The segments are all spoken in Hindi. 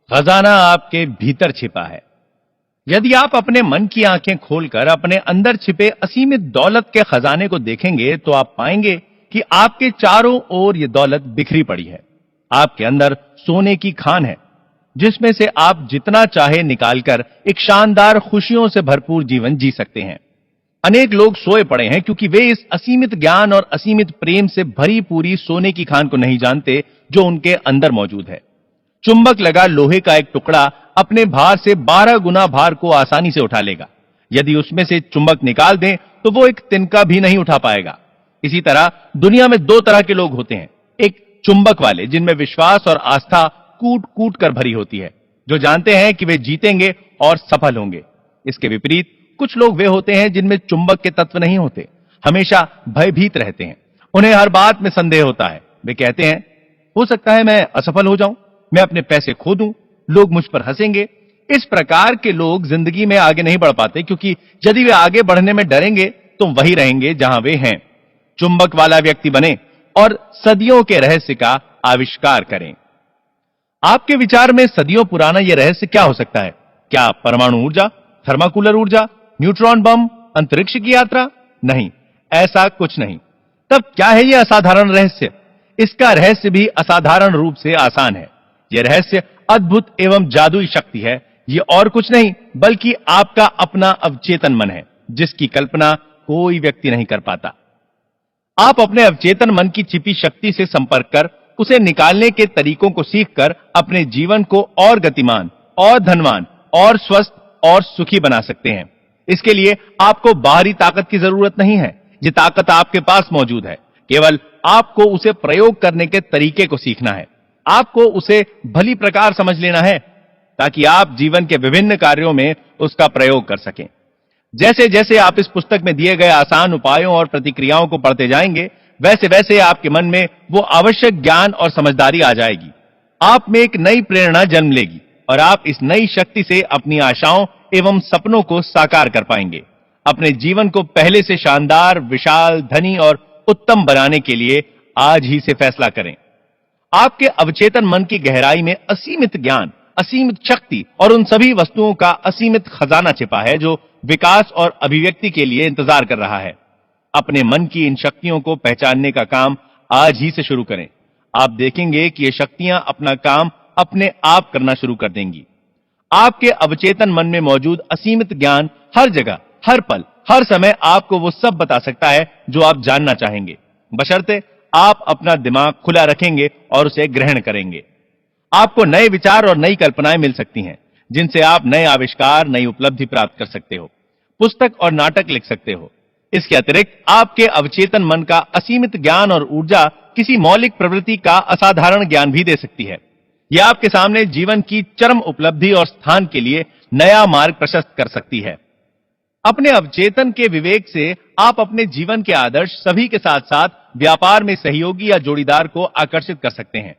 खजाना आपके भीतर छिपा है। यदि आप अपने मन की आंखें खोलकर अपने अंदर छिपे असीमित दौलत के खजाने को देखेंगे तो आप पाएंगे कि आपके चारों ओर यह दौलत बिखरी पड़ी है। आपके अंदर सोने की खान है जिसमें से आप जितना चाहे निकालकर एक शानदार खुशियों से भरपूर जीवन जी सकते हैं। अनेक लोग सोए पड़े हैं क्योंकि वे इस असीमित ज्ञान और असीमित प्रेम से भरी पूरी सोने की खान को नहीं जानते जो उनके अंदर मौजूद है। चुंबक लगा लोहे का एक टुकड़ा अपने भार से 12 गुना भार को आसानी से उठा लेगा। यदि उसमें से चुंबक निकाल दें तो वो एक तिनका भी नहीं उठा पाएगा। इसी तरह दुनिया में दो तरह के लोग होते हैं, एक चुंबक वाले जिनमें विश्वास और आस्था कूट कूट कर भरी होती है, जो जानते हैं कि वे जीतेंगे और सफल होंगे। इसके विपरीत कुछ लोग वे होते हैं जिनमें चुंबक के तत्व नहीं होते, हमेशा भयभीत रहते हैं। उन्हें हर बात में संदेह होता है। वे कहते हैं, हो सकता है मैं असफल हो जाऊं, मैं अपने पैसे खो दूं, लोग मुझ पर हंसेंगे। इस प्रकार के लोग जिंदगी में आगे नहीं बढ़ पाते क्योंकि यदि वे आगे बढ़ने में डरेंगे तो वही रहेंगे जहां वे हैं। चुंबक वाला व्यक्ति बने और सदियों के रहस्य का आविष्कार करें। आपके विचार में सदियों पुराना यह रहस्य क्या हो सकता है? क्या परमाणु ऊर्जा, थर्माकुलर ऊर्जा, न्यूट्रॉन बम, अंतरिक्ष की यात्रा? नहीं, ऐसा कुछ नहीं। तब क्या है यह असाधारण रहस्य? इसका रहस्य भी असाधारण रूप से आसान है। यह रहस्य अद्भुत एवं जादुई शक्ति है। यह और कुछ नहीं बल्कि आपका अपना अवचेतन मन है, जिसकी कल्पना कोई व्यक्ति नहीं कर पाता। आप अपने अवचेतन मन की छिपी शक्ति से संपर्क कर उसे निकालने के तरीकों को सीखकर अपने जीवन को और गतिमान, और धनवान, और स्वस्थ और सुखी बना सकते हैं। इसके लिए आपको बाहरी ताकत की जरूरत नहीं है। यह ताकत आपके पास मौजूद है, केवल आपको उसे प्रयोग करने के तरीके को सीखना है। आपको उसे भली प्रकार समझ लेना है ताकि आप जीवन के विभिन्न कार्यों में उसका प्रयोग कर सकें। जैसे जैसे आप इस पुस्तक में दिए गए आसान उपायों और प्रतिक्रियाओं को पढ़ते जाएंगे, वैसे वैसे आपके मन में वो आवश्यक ज्ञान और समझदारी आ जाएगी। आप में एक नई प्रेरणा जन्म लेगी और आप इस नई शक्ति से अपनी आशाओं एवं सपनों को साकार कर पाएंगे। अपने जीवन को पहले से शानदार, विशाल, धनी और उत्तम बनाने के लिए आज ही से फैसला करें। आपके अवचेतन मन की गहराई में असीमित ज्ञान, असीमित शक्ति और उन सभी वस्तुओं का असीमित खजाना छिपा है जो विकास और अभिव्यक्ति के लिए इंतजार कर रहा है। अपने मन की इन शक्तियों को पहचानने का काम आज ही से शुरू करें। आप देखेंगे कि ये शक्तियां अपना काम अपने आप करना शुरू कर देंगी। आपके अवचेतन मन में मौजूद असीमित ज्ञान हर जगह, हर पल, हर समय आपको वो सब बता सकता है जो आप जानना चाहेंगे, बशर्ते आप अपना दिमाग खुला रखेंगे और उसे ग्रहण करेंगे। आपको नए विचार और नई कल्पनाएं मिल सकती हैं जिनसे आप नए आविष्कार, नई उपलब्धि प्राप्त कर सकते हो, पुस्तक और नाटक लिख सकते हो। इसके अतिरिक्त आपके अवचेतन मन का असीमित ज्ञान और ऊर्जा किसी मौलिक प्रवृत्ति का असाधारण ज्ञान भी दे सकती है। यह आपके सामने जीवन की चरम उपलब्धि और स्थान के लिए नया मार्ग प्रशस्त कर सकती है। अपने अवचेतन के विवेक से आप अपने जीवन के आदर्श सभी के साथ साथ व्यापार में सहयोगी या जोड़ीदार को आकर्षित कर सकते हैं।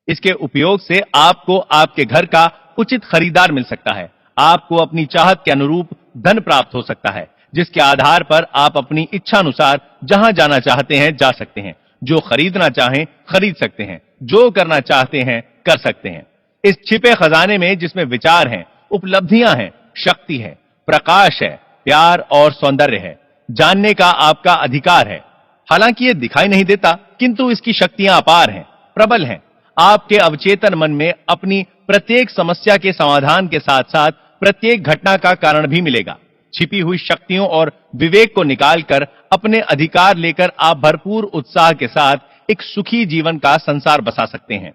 इसके उपयोग से आपको आपके घर का उचित खरीदार मिल सकता है। आपको अपनी चाहत के अनुरूप धन प्राप्त हो सकता है, जिसके आधार पर आप अपनी इच्छा अनुसार जहां जाना चाहते हैं जा सकते हैं। जो खरीदना चाहें खरीद सकते हैं, जो करना चाहते हैं कर सकते हैं। इस छिपे खजाने में जिसमें विचार हैं, उपलब्धियां हैं, शक्ति है, प्रकाश है, प्यार और सौंदर्य है, जानने का आपका अधिकार है। हालांकि यह दिखाई नहीं देता, किंतु इसकी शक्तियां अपार हैं, प्रबल हैं। आपके अवचेतन मन में अपनी प्रत्येक समस्या के समाधान के साथ साथ प्रत्येक घटना का कारण भी मिलेगा। छिपी हुई शक्तियों और विवेक को निकालकर अपने अधिकार लेकर आप भरपूर उत्साह के साथ एक सुखी जीवन का संसार बसा सकते हैं।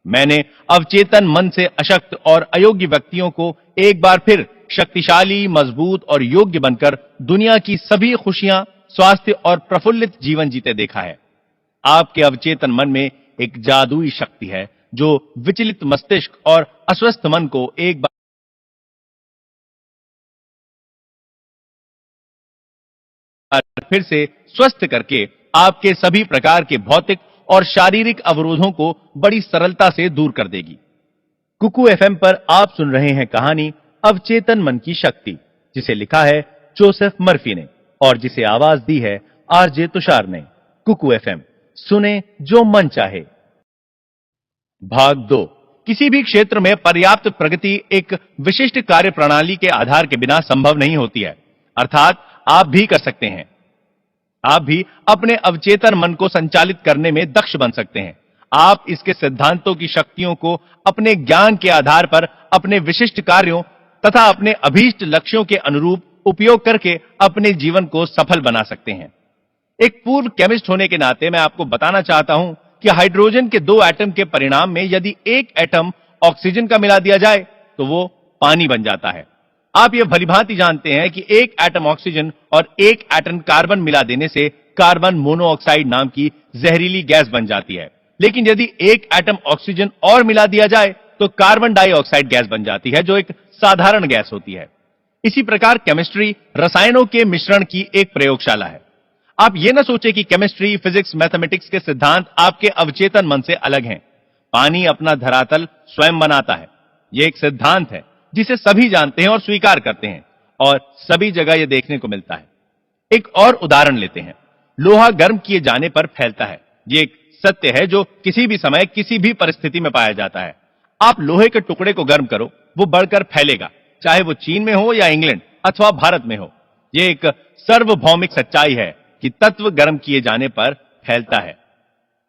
मैंने अवचेतन मन से अशक्त और अयोग्य व्यक्तियों को एक बार फिर शक्तिशाली, मजबूत और योग्य बनकर दुनिया की सभी खुशियां, स्वास्थ्य और प्रफुल्लित जीवन जीते देखा है। आपके अवचेतन मन में एक जादुई शक्ति है जो विचलित मस्तिष्क और अस्वस्थ मन को एक बार फिर से स्वस्थ करके आपके सभी प्रकार के भौतिक और शारीरिक अवरोधों को बड़ी सरलता से दूर कर देगी। कुकू एफएम पर आप सुन रहे हैं कहानी अवचेतन मन की शक्ति, जिसे लिखा है जोसेफ मर्फी ने और जिसे आवाज दी है आरजे तुषार ने। कुकू एफएम, सुने जो मन चाहे। भाग 2, किसी भी क्षेत्र में पर्याप्त प्रगति एक विशिष्ट कार्य प्रणाली के आधार के बिना संभव नहीं होती है। अर्थात आप भी कर सकते हैं। आप भी अपने अवचेतन मन को संचालित करने में दक्ष बन सकते हैं। आप इसके सिद्धांतों की शक्तियों को अपने ज्ञान के आधार पर अपने विशिष्ट कार्यों तथा अपने अभीष्ट लक्ष्यों के अनुरूप उपयोग करके अपने जीवन को सफल बना सकते हैं। एक पूर्व केमिस्ट होने के नाते मैं आपको बताना चाहता हूं कि हाइड्रोजन के दो एटम के परिणाम में यदि एक एटम ऑक्सीजन का मिला दिया जाए तो वो पानी बन जाता है। आप यह भलीभांति जानते हैं कि एक एटम ऑक्सीजन और एक एटम कार्बन मिला देने से कार्बन मोनोऑक्साइड नाम की जहरीली गैस बन जाती है। लेकिन यदि एक एटम ऑक्सीजन और मिला दिया जाए तो कार्बन डाइऑक्साइड गैस बन जाती है, जो एक साधारण गैस होती है। इसी प्रकार केमिस्ट्री रसायनों के मिश्रण की एक प्रयोगशाला है। आप यह ना सोचे कि केमिस्ट्री, फिजिक्स, मैथमेटिक्स के सिद्धांत आपके अवचेतन मन से अलग हैं। पानी अपना धरातल स्वयं बनाता है। यह एक सिद्धांत है जिसे सभी जानते हैं और स्वीकार करते हैं, और सभी जगह यह देखने को मिलता है। एक और उदाहरण लेते हैं। लोहा गर्म किए जाने पर फैलता है। यह एक सत्य है जो किसी भी समय किसी भी परिस्थिति में पाया जाता है। आप लोहे के टुकड़े को गर्म करो, वो बढ़कर फैलेगा, चाहे वो चीन में हो या इंग्लैंड अथवा भारत में हो। यह एक सार्वभौमिक सच्चाई है कि तत्व गर्म किए जाने पर फैलता है।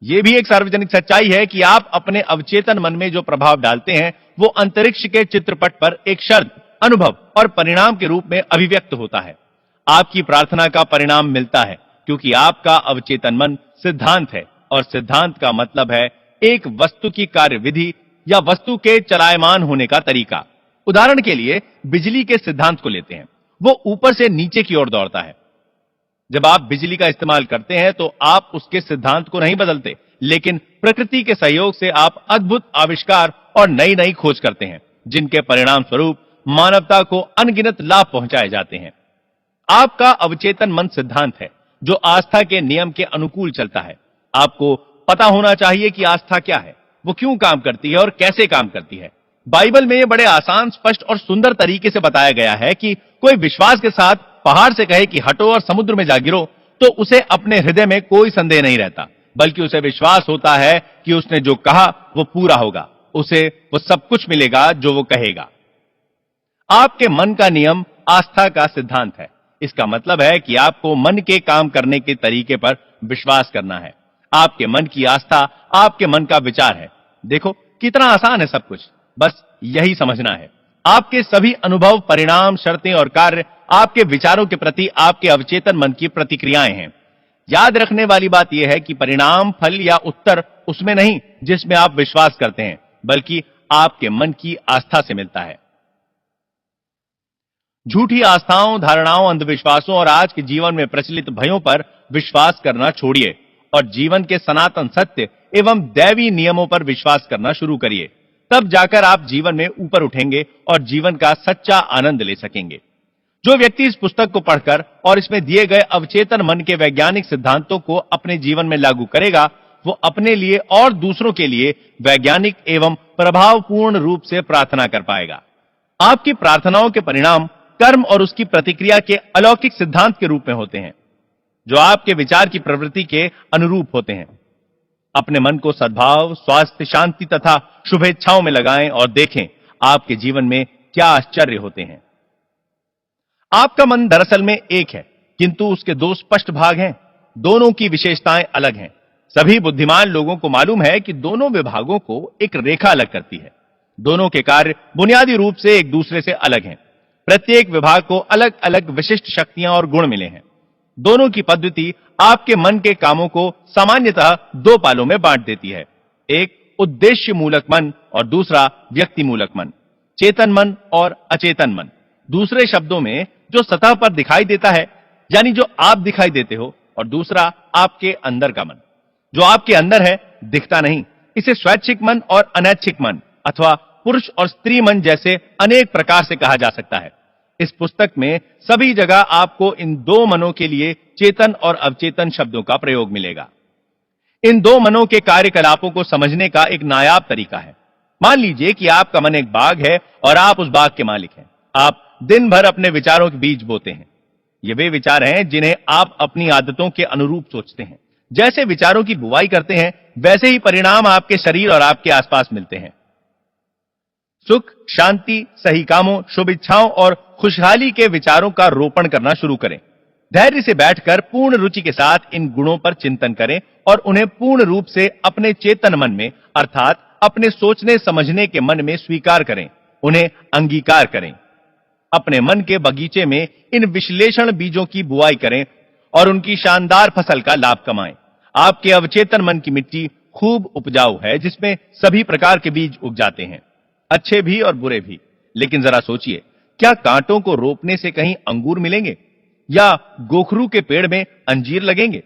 यह भी एक सार्वजनिक सच्चाई है कि आप अपने अवचेतन मन में जो प्रभाव डालते हैं वो अंतरिक्ष के चित्रपट पर एक शर्त, अनुभव और परिणाम के रूप में अभिव्यक्त होता है। आपकी प्रार्थना का परिणाम मिलता है क्योंकि आपका अवचेतन मन सिद्धांत है, और सिद्धांत का मतलब है एक वस्तु की कार्यविधि या वस्तु के चलायमान होने का तरीका। उदाहरण के लिए बिजली के सिद्धांत को लेते हैं। वो ऊपर से नीचे की ओर दौड़ता है। जब आप बिजली का इस्तेमाल करते हैं तो आप उसके सिद्धांत को नहीं बदलते, लेकिन प्रकृति के सहयोग से आप अद्भुत आविष्कार और नई नई खोज करते हैं, जिनके परिणाम स्वरूप मानवता को अनगिनत लाभ पहुंचाए जाते हैं। आपका अवचेतन मन सिद्धांत है जो आस्था के नियम के अनुकूल चलता है। आपको पता होना चाहिए कि आस्था क्या है, वो क्यों काम करती है और कैसे काम करती है। बाइबल में यह बड़े आसान, स्पष्ट और सुंदर तरीके से बताया गया है कि कोई विश्वास के साथ पहाड़ से कहे कि हटो और समुद्र में जा गिरो, तो उसे अपने हृदय में कोई संदेह नहीं रहता, बल्कि उसे विश्वास होता है कि उसने जो कहा वो पूरा होगा, उसे वो सब कुछ मिलेगा जो वो कहेगा। आपके मन का नियम आस्था का सिद्धांत है। इसका मतलब है कि आपको मन के काम करने के तरीके पर विश्वास करना है। आपके मन की आस्था आपके मन का विचार है। देखो कितना आसान है सब कुछ, बस यही समझना है। आपके सभी अनुभव, परिणाम, शर्तें और कार्य आपके विचारों के प्रति आपके अवचेतन मन की प्रतिक्रियाएं हैं। याद रखने वाली बात यह है कि परिणाम, फल या उत्तर उसमें नहीं जिसमें आप विश्वास करते हैं, बल्कि आपके मन की आस्था से मिलता है। झूठी आस्थाओं, धारणाओं, अंधविश्वासों और आज के जीवन में प्रचलित भयों पर विश्वास करना छोड़िए और जीवन के सनातन सत्य एवं दैवी नियमों पर विश्वास करना शुरू करिए। तब जाकर आप जीवन में ऊपर उठेंगे और जीवन का सच्चा आनंद ले सकेंगे। जो व्यक्ति इस पुस्तक को पढ़कर और इसमें दिए गए अवचेतन मन के वैज्ञानिक सिद्धांतों को अपने जीवन में लागू करेगा, वो अपने लिए और दूसरों के लिए वैज्ञानिक एवं प्रभावपूर्ण रूप से प्रार्थना कर पाएगा। आपकी प्रार्थनाओं के परिणाम कर्म और उसकी प्रतिक्रिया के अलौकिक सिद्धांत के रूप में होते हैं, जो आपके विचार की प्रवृत्ति के अनुरूप होते हैं। अपने मन को सद्भाव, स्वास्थ्य, शांति तथा शुभेच्छाओं में लगाएं और देखें आपके जीवन में क्या आश्चर्य होते हैं। आपका मन दरअसल में एक है, किंतु उसके दो स्पष्ट भाग हैं। दोनों की विशेषताएं अलग हैं। सभी बुद्धिमान लोगों को मालूम है कि दोनों विभागों को एक रेखा अलग करती है। दोनों के कार्य बुनियादी रूप से एक दूसरे से अलग हैं। प्रत्येक विभाग को अलग अलग विशिष्ट शक्तियां और गुण मिले हैं। दोनों की पद्धति आपके मन के कामों को सामान्यतः दो पालों में बांट देती है। एक उद्देश्य मूलक मन और दूसरा व्यक्ति मूलक मन, चेतन मन और अचेतन मन। दूसरे शब्दों में, जो सतह पर दिखाई देता है, यानी जो आप दिखाई देते हो, और दूसरा आपके अंदर का मन, जो आपके अंदर है, दिखता नहीं। इसे स्वैच्छिक मन और अनैच्छिक मन अथवा पुरुष और स्त्री मन जैसे अनेक प्रकार से कहा जा सकता है। इस पुस्तक में सभी जगह आपको इन दो मनों के लिए चेतन और अवचेतन शब्दों का प्रयोग मिलेगा। इन दो मनों के कार्यकलापों को समझने का एक नायाब तरीका है। मान लीजिए कि आपका मन एक बाग है और आप उस बाग के मालिक हैं। आप दिन भर अपने विचारों के बीज बोते हैं। ये वे विचार हैं जिन्हें आप अपनी आदतों के अनुरूप सोचते हैं। जैसे विचारों की बुवाई करते हैं, वैसे ही परिणाम आपके शरीर और आपके आसपास मिलते हैं। सुख, शांति, सही कामों, शुभ इच्छाओं और खुशहाली के विचारों का रोपण करना शुरू करें। धैर्य से बैठकर पूर्ण रुचि के साथ इन गुणों पर चिंतन करें और उन्हें पूर्ण रूप से अपने चेतन मन में अर्थात अपने सोचने समझने के मन में स्वीकार करें, उन्हें अंगीकार करें। अपने मन के बगीचे में इन विश्लेषण बीजों की बुआई करें और उनकी शानदार फसल का लाभ कमाएं। आपके अवचेतन मन की मिट्टी खूब उपजाऊ है, जिसमें सभी प्रकार के बीज उग जाते हैं, अच्छे भी और बुरे भी। लेकिन जरा सोचिए, क्या कांटों को रोपने से कहीं अंगूर मिलेंगे या गोखरू के पेड़ में अंजीर लगेंगे?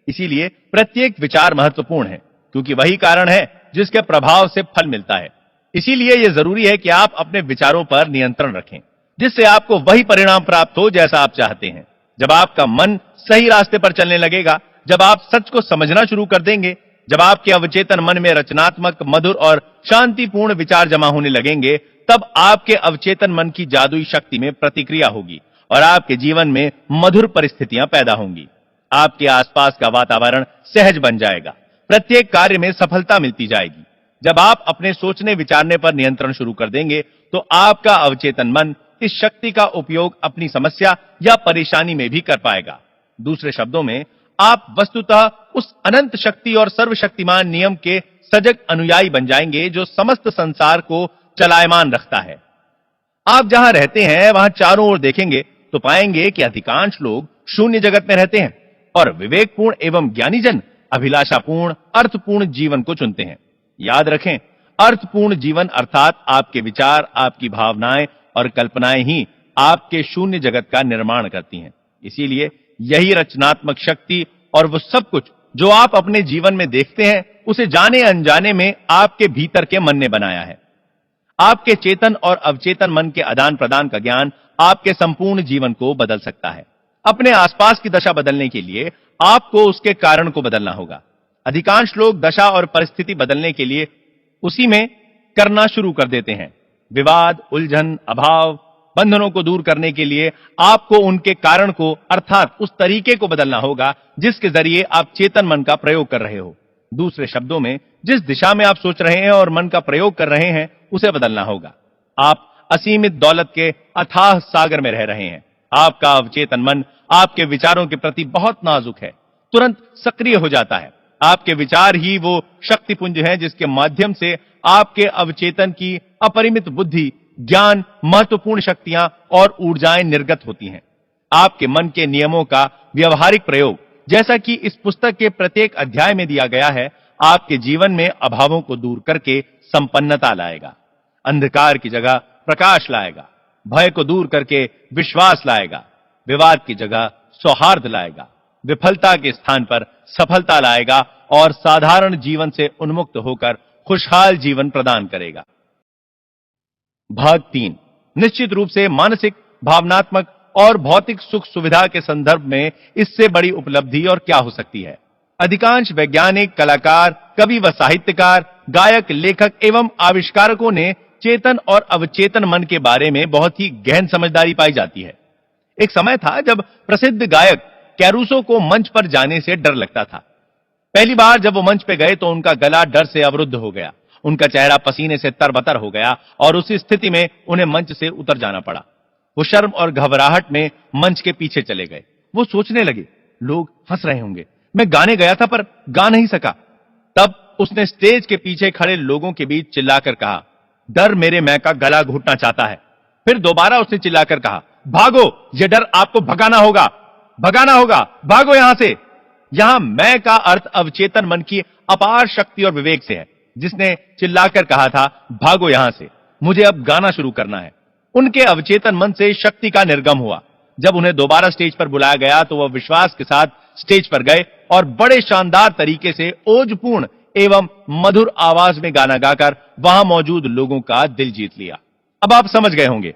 इसीलिए प्रत्येक विचार महत्वपूर्ण है, क्योंकि वही कारण है जिसके प्रभाव से फल मिलता है। इसीलिए यह जरूरी है कि आप अपने विचारों पर नियंत्रण रखें, जिससे आपको वही परिणाम प्राप्त हो जैसा आप चाहते हैं। जब आपका मन सही रास्ते पर चलने लगेगा, जब आप सच को समझना शुरू कर देंगे, जब आपके अवचेतन मन में रचनात्मक, मधुर और शांतिपूर्ण विचार जमा होने लगेंगे, तब आपके अवचेतन मन की जादुई शक्ति में प्रतिक्रिया होगी और आपके जीवन में मधुर परिस्थितियां पैदा होंगी। आपके आसपास का वातावरण सहज बन जाएगा, प्रत्येक कार्य में सफलता मिलती जाएगी। जब आप अपने सोचने विचारने पर नियंत्रण शुरू कर देंगे, तो आपका अवचेतन मन इस शक्ति का उपयोग अपनी समस्या या परेशानी में भी कर पाएगा। दूसरे शब्दों में, आप वस्तुतः उस अनंत शक्ति और सर्वशक्तिमान नियम के सजग अनुयायी बन जाएंगे जो समस्त संसार को चलायमान रखता है। आप जहां रहते हैं वहां चारों ओर देखेंगे तो पाएंगे कि अधिकांश लोग शून्य जगत में रहते हैं और विवेकपूर्ण एवं ज्ञानीजन अभिलाषापूर्ण, अर्थपूर्ण जीवन को चुनते हैं। याद रखें, अर्थपूर्ण जीवन अर्थात आपके विचार, आपकी भावनाएं और कल्पनाएं ही आपके शून्य जगत का निर्माण करती हैं। इसीलिए यही रचनात्मक शक्ति और वो सब कुछ जो आप अपने जीवन में देखते हैं, उसे जाने अनजाने में आपके भीतर के मन ने बनाया है। आपके चेतन और अवचेतन मन के आदान प्रदान का ज्ञान आपके संपूर्ण जीवन को बदल सकता है। अपने आसपास की दशा बदलने के लिए आपको उसके कारण को बदलना होगा। अधिकांश लोग दशा और परिस्थिति बदलने के लिए उसी में करना शुरू कर देते हैं। विवाद, उलझन, अभाव, बंधनों को दूर करने के लिए आपको उनके कारण को अर्थात उस तरीके को बदलना होगा जिसके जरिए आप चेतन मन का प्रयोग कर रहे हो। दूसरे शब्दों में, जिस दिशा में आप सोच रहे हैं और मन का प्रयोग कर रहे हैं, उसे बदलना होगा। आप असीमित दौलत के अथाह सागर में रह रहे हैं। आपका अवचेतन मन आपके विचारों के प्रति बहुत नाजुक है, तुरंत सक्रिय हो जाता है। आपके विचार ही वो शक्तिपुंज हैं जिसके माध्यम से आपके अवचेतन की अपरिमित बुद्धि, ज्ञान, महत्वपूर्ण शक्तियां और ऊर्जाएं निर्गत होती हैं। आपके मन के नियमों का व्यवहारिक प्रयोग, जैसा कि इस पुस्तक के प्रत्येक अध्याय में दिया गया है, आपके जीवन में अभावों को दूर करके संपन्नता लाएगा, अंधकार की जगह प्रकाश लाएगा, भय को दूर करके विश्वास लाएगा, विवाद की जगह सौहार्द लाएगा, विफलता के स्थान पर सफलता लाएगा और साधारण जीवन से उन्मुक्त होकर खुशहाल जीवन प्रदान करेगा। भाग 3, निश्चित रूप से मानसिक, भावनात्मक और भौतिक सुख सुविधा के संदर्भ में इससे बड़ी उपलब्धि और क्या हो सकती है। अधिकांश वैज्ञानिक, कलाकार, कवि व साहित्यकार, गायक, लेखक एवं आविष्कारकों ने चेतन और अवचेतन मन के बारे में बहुत ही गहन समझदारी पाई जाती है। एक समय था जब प्रसिद्ध गायक कैरूसो को मंच पर जाने से डर लगता था। पहली बार जब वो मंच पे गए तो उनका गला डर से अवरुद्ध हो गया, उनका चेहरा पसीने से तरबतर हो गया और उसी स्थिति में उन्हें मंच से उतर जाना पड़ा। वो शर्म और घबराहट में मंच के पीछे चले गए। वो सोचने लगे, लोग हंस रहे होंगे, मैं गाने गया था पर गा नहीं सका। तब उसने स्टेज के पीछे खड़े लोगों के बीच चिल्लाकर कहा, डर मेरे मैं का गला घुटना चाहता है। फिर दोबारा उसने चिल्लाकर कहा, भागो, ये डर आपको भगाना होगा, भगाना होगा, भागो यहां से। यहां मैं का अर्थ अवचेतन मन की अपार शक्ति और विवेक से है, जिसने चिल्लाकर कहा था, भागो यहां से, मुझे अब गाना शुरू करना है। उनके अवचेतन मन से शक्ति का निर्गम हुआ। जब उन्हें दोबारा स्टेज पर बुलाया गया तो वह विश्वास के साथ स्टेज पर गए और बड़े शानदार तरीके से ओजपूर्ण एवं मधुर आवाज में गाना गाकर वहां मौजूद लोगों का दिल जीत लिया। अब आप समझ गए होंगे,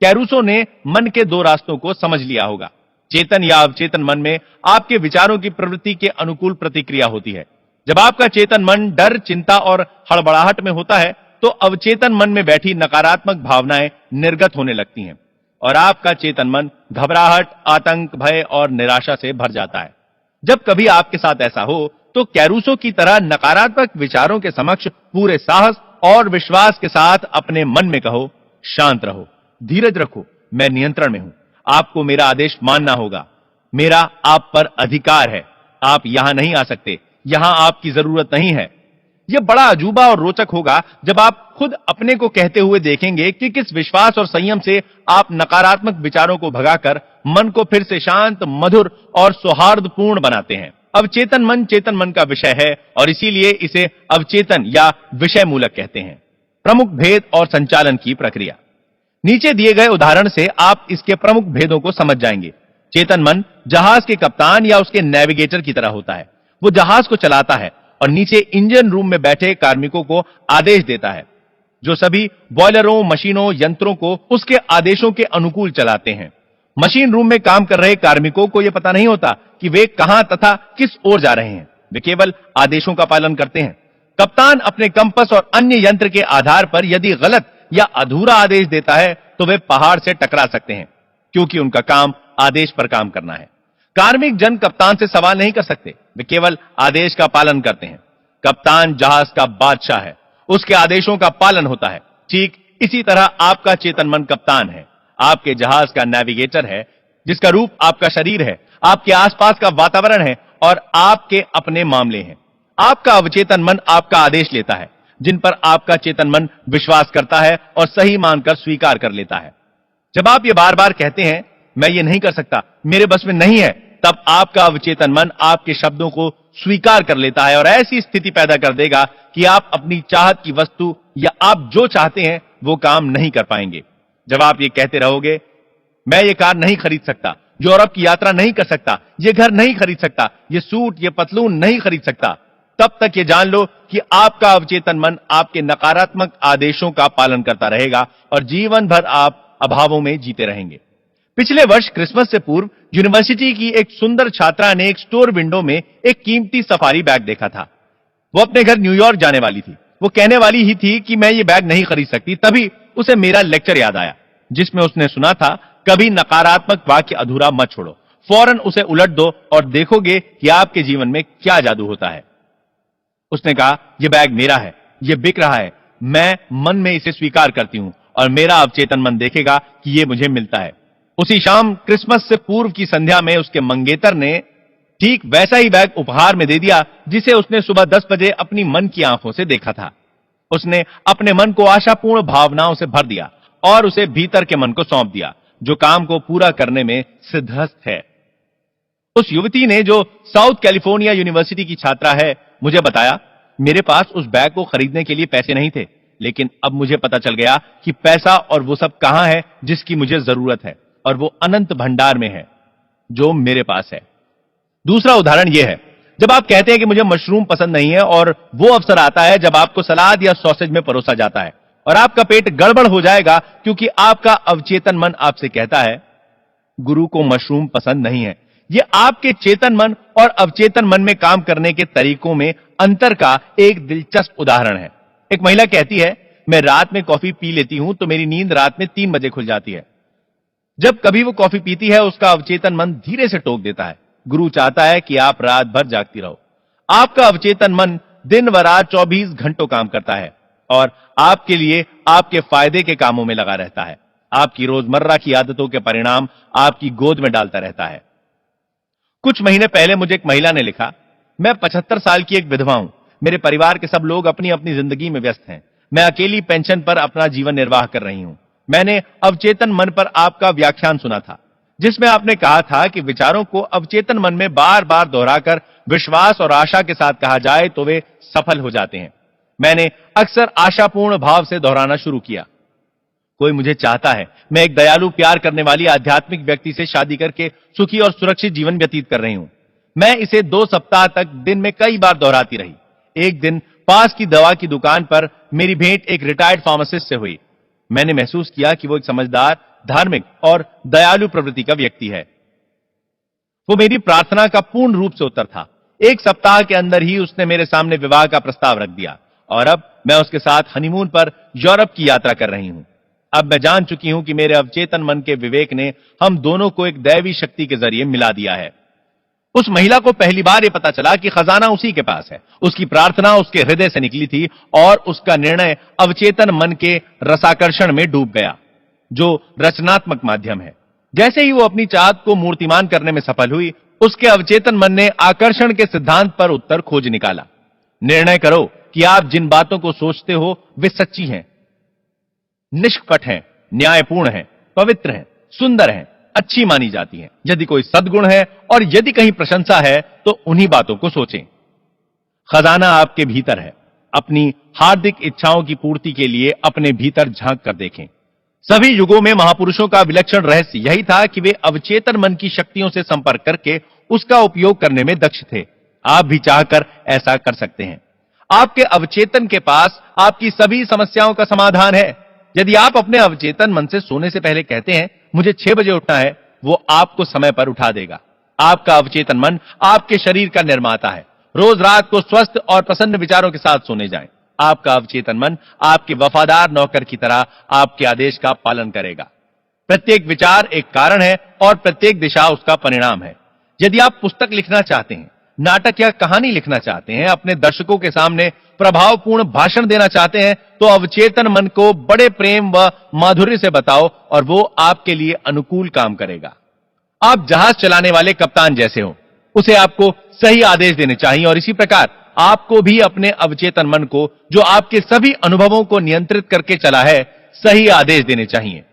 कैरूसो ने मन के दो रास्तों को समझ लिया होगा। चेतन या अवचेतन मन में आपके विचारों की प्रवृत्ति के अनुकूल प्रतिक्रिया होती है। जब आपका चेतन मन डर, चिंता और हड़बड़ाहट में होता है तो अवचेतन मन में बैठी नकारात्मक भावनाएं निर्गत होने लगती हैं और आपका चेतन मन घबराहट, आतंक, भय और निराशा से भर जाता है। जब कभी आपके साथ ऐसा हो तो कैरूसो की तरह नकारात्मक विचारों के समक्ष पूरे साहस और विश्वास के साथ अपने मन में कहो, शांत रहो, धीरज रखो, मैं नियंत्रण में हूं, आपको मेरा आदेश मानना होगा, मेरा आप पर अधिकार है, आप यहां नहीं आ सकते, यहां आपकी जरूरत नहीं है। यह बड़ा अजूबा और रोचक होगा जब आप खुद अपने को कहते हुए देखेंगे कि किस विश्वास और संयम से आप नकारात्मक विचारों को भगाकर मन को फिर से शांत, मधुर और सौहार्दपूर्ण बनाते हैं। अवचेतन मन चेतन मन का विषय है और इसीलिए इसे अवचेतन या विषय मूलक कहते हैं। प्रमुख भेद और संचालन की प्रक्रिया। नीचे दिए गए उदाहरण से आप इसके प्रमुख भेदों को समझ जाएंगे। चेतन मन जहाज के कप्तान या उसके नेविगेटर की तरह होता है। वो जहाज को चलाता है और नीचे इंजन रूम में बैठे कार्मिकों को आदेश देता है, जो सभी बॉयलरों, मशीनों, यंत्रों को उसके आदेशों के अनुकूल चलाते हैं। मशीन रूम में काम कर रहे कार्मिकों को यह पता नहीं होता कि वे कहां तथा किस ओर जा रहे हैं, वे केवल आदेशों का पालन करते हैं। कप्तान अपने कंपस और अन्य यंत्र के आधार पर यदि गलत या अधूरा आदेश देता है तो वे पहाड़ से टकरा सकते हैं, क्योंकि उनका काम आदेश पर काम करना है। कार्मिक जन कप्तान से सवाल नहीं कर सकते, वे केवल आदेश का पालन करते हैं। कप्तान जहाज का बादशाह है, उसके आदेशों का पालन होता है। ठीक इसी तरह आपका चेतन मन कप्तान है, आपके जहाज का नेविगेटर है, जिसका रूप आपका शरीर है, आपके आसपास का वातावरण है और आपके अपने मामले हैं। आपका अवचेतन मन आपका आदेश लेता है, जिन पर आपका चेतन मन विश्वास करता है और सही मानकर स्वीकार कर लेता है। जब आप ये बार बार कहते हैं, मैं ये नहीं कर सकता, मेरे बस में नहीं है, तब आपका अवचेतन मन आपके शब्दों को स्वीकार कर लेता है और ऐसी स्थिति पैदा कर देगा कि आप अपनी चाहत की वस्तु या आप जो चाहते हैं वो काम नहीं कर पाएंगे। जब आप ये कहते रहोगे, मैं ये कार नहीं खरीद सकता, यूरोप की यात्रा नहीं कर सकता, ये घर नहीं खरीद सकता, ये सूट, ये पतलून नहीं खरीद सकता, तब तक ये जान लो कि आपका अवचेतन मन आपके नकारात्मक आदेशों का पालन करता रहेगा और जीवन भर आप अभावों में जीते रहेंगे। पिछले वर्ष क्रिसमस से पूर्व यूनिवर्सिटी की एक सुंदर छात्रा ने एक स्टोर विंडो में एक कीमती सफारी बैग देखा था। वो अपने घर न्यूयॉर्क जाने वाली थी। वो कहने वाली ही थी कि मैं ये बैग नहीं खरीद सकती, तभी उसे मेरा लेक्चर याद आया, जिसमें उसने सुना था, कभी नकारात्मक वाक्य अधूरा मत छोड़ो, फौरन उसे उलट दो और देखोगे कि आपके जीवन में क्या जादू होता है। उसने कहा, यह बैग मेरा है, यह बिक रहा है, मैं मन में इसे स्वीकार करती हूं और मेरा अवचेतन मन देखेगा कि यह मुझे मिलता है। उसी शाम क्रिसमस से पूर्व की संध्या में उसके मंगेतर ने ठीक वैसा ही बैग उपहार में दे दिया, जिसे उसने सुबह 10 बजे अपनी मन की आंखों से देखा था। उसने अपने मन को आशापूर्ण भावनाओं से भर दिया और उसे भीतर के मन को सौंप दिया, जो काम को पूरा करने में सिद्धहस्त है। उस युवती ने, जो साउथ कैलिफोर्निया यूनिवर्सिटी की छात्रा है, मुझे बताया, मेरे पास उस बैग को खरीदने के लिए पैसे नहीं थे, लेकिन अब मुझे पता चल गया कि पैसा और वो सब कहां है जिसकी मुझे जरूरत है, और वो अनंत भंडार में है जो मेरे पास है। दूसरा उदाहरण यह है, जब आप कहते हैं कि मुझे मशरूम पसंद नहीं है, और वो अवसर आता है जब आपको सलाद या सॉसेज में परोसा जाता है और आपका पेट गड़बड़ हो जाएगा, क्योंकि आपका अवचेतन मन आपसे कहता है, गुरु को मशरूम पसंद नहीं है। यह आपके चेतन मन और अवचेतन मन में काम करने के तरीकों में अंतर का एक दिलचस्प उदाहरण है। एक महिला कहती है, मैं रात में कॉफी पी लेती हूं तो मेरी नींद रात में 3 बजे खुल जाती है। जब कभी वो कॉफी पीती है, उसका अवचेतन मन धीरे से टोक देता है, गुरु चाहता है कि आप रात भर जागती रहो। आपका अवचेतन मन दिन व रात 24 घंटों काम करता है और आपके लिए, आपके फायदे के कामों में लगा रहता है। आपकी रोजमर्रा की आदतों के परिणाम आपकी गोद में डालता रहता है। कुछ महीने पहले मुझे एक महिला ने लिखा, मैं 75 साल की एक विधवा हूं, मेरे परिवार के सब लोग अपनी अपनी जिंदगी में व्यस्त हैं, मैं अकेली पेंशन पर अपना जीवन निर्वाह कर रही हूं। मैंने अवचेतन मन पर आपका व्याख्यान सुना था, जिसमें आपने कहा था कि विचारों को अवचेतन मन में बार बार दोहराकर विश्वास और आशा के साथ कहा जाए तो वे सफल हो जाते हैं। मैंने अक्सर आशापूर्ण भाव से दोहराना शुरू किया, कोई मुझे चाहता है, मैं एक दयालु, प्यार करने वाली आध्यात्मिक व्यक्ति से शादी करके सुखी और सुरक्षित जीवन व्यतीत कर रही हूं। मैं इसे 2 सप्ताह तक दिन में कई बार दोहराती रही। एक दिन पास की दवा की दुकान पर मेरी भेंट एक रिटायर्ड फार्मासिस्ट से हुई। मैंने महसूस किया कि वो एक समझदार, धार्मिक और दयालु प्रवृत्ति का व्यक्ति है। वो मेरी प्रार्थना का पूर्ण रूप से उत्तर था। 1 सप्ताह के अंदर ही उसने मेरे सामने विवाह का प्रस्ताव रख दिया और अब मैं उसके साथ हनीमून पर यूरोप की यात्रा कर रही हूं। अब मैं जान चुकी हूं कि मेरे अवचेतन मन के विवेक ने हम दोनों को एक दैवी शक्ति के जरिए मिला दिया है। उस महिला को पहली बार यह पता चला कि खजाना उसी के पास है। उसकी प्रार्थना उसके हृदय से निकली थी और उसका निर्णय अवचेतन मन के रसाकर्षण में डूब गया, जो रचनात्मक माध्यम है। जैसे ही वो अपनी चाहत को मूर्तिमान करने में सफल हुई, उसके अवचेतन मन ने आकर्षण के सिद्धांत पर उत्तर खोज निकाला। निर्णय करो कि आप जिन बातों को सोचते हो वे सच्ची हैं, निष्कपट हैं, न्यायपूर्ण हैं, पवित्र हैं, सुंदर हैं, अच्छी मानी जाती हैं। यदि कोई सद्गुण है और यदि कहीं प्रशंसा है तो उन्हीं बातों को सोचें। खजाना आपके भीतर है। अपनी हार्दिक इच्छाओं की पूर्ति के लिए अपने भीतर झांक कर देखें। सभी युगों में महापुरुषों का विलक्षण रहस्य यही था कि वे अवचेतन मन की शक्तियों से संपर्क करके उसका उपयोग करने में दक्ष थे। आप भी चाहकर ऐसा कर सकते हैं। आपके अवचेतन के पास आपकी सभी समस्याओं का समाधान है। यदि आप अपने अवचेतन मन से सोने से पहले कहते हैं मुझे 6 बजे उठना है, वो आपको समय पर उठा देगा। आपका अवचेतन मन आपके शरीर का निर्माता है। रोज रात को स्वस्थ और प्रसन्न विचारों के साथ सोने जाएं। आपका अवचेतन मन आपके वफादार नौकर की तरह आपके आदेश का पालन करेगा। प्रत्येक विचार एक कारण है और प्रत्येक दिशा उसका परिणाम है। यदि आप पुस्तक लिखना चाहते हैं, नाटक या कहानी लिखना चाहते हैं, अपने दर्शकों के सामने प्रभावपूर्ण भाषण देना चाहते हैं, तो अवचेतन मन को बड़े प्रेम व माधुर्य से बताओ और वो आपके लिए अनुकूल काम करेगा। आप जहाज चलाने वाले कप्तान जैसे हो, उसे आपको सही आदेश देने चाहिए और इसी प्रकार आपको भी अपने अवचेतन मन को, जो आपके सभी अनुभवों को नियंत्रित करके चला है, सही आदेश देने चाहिए।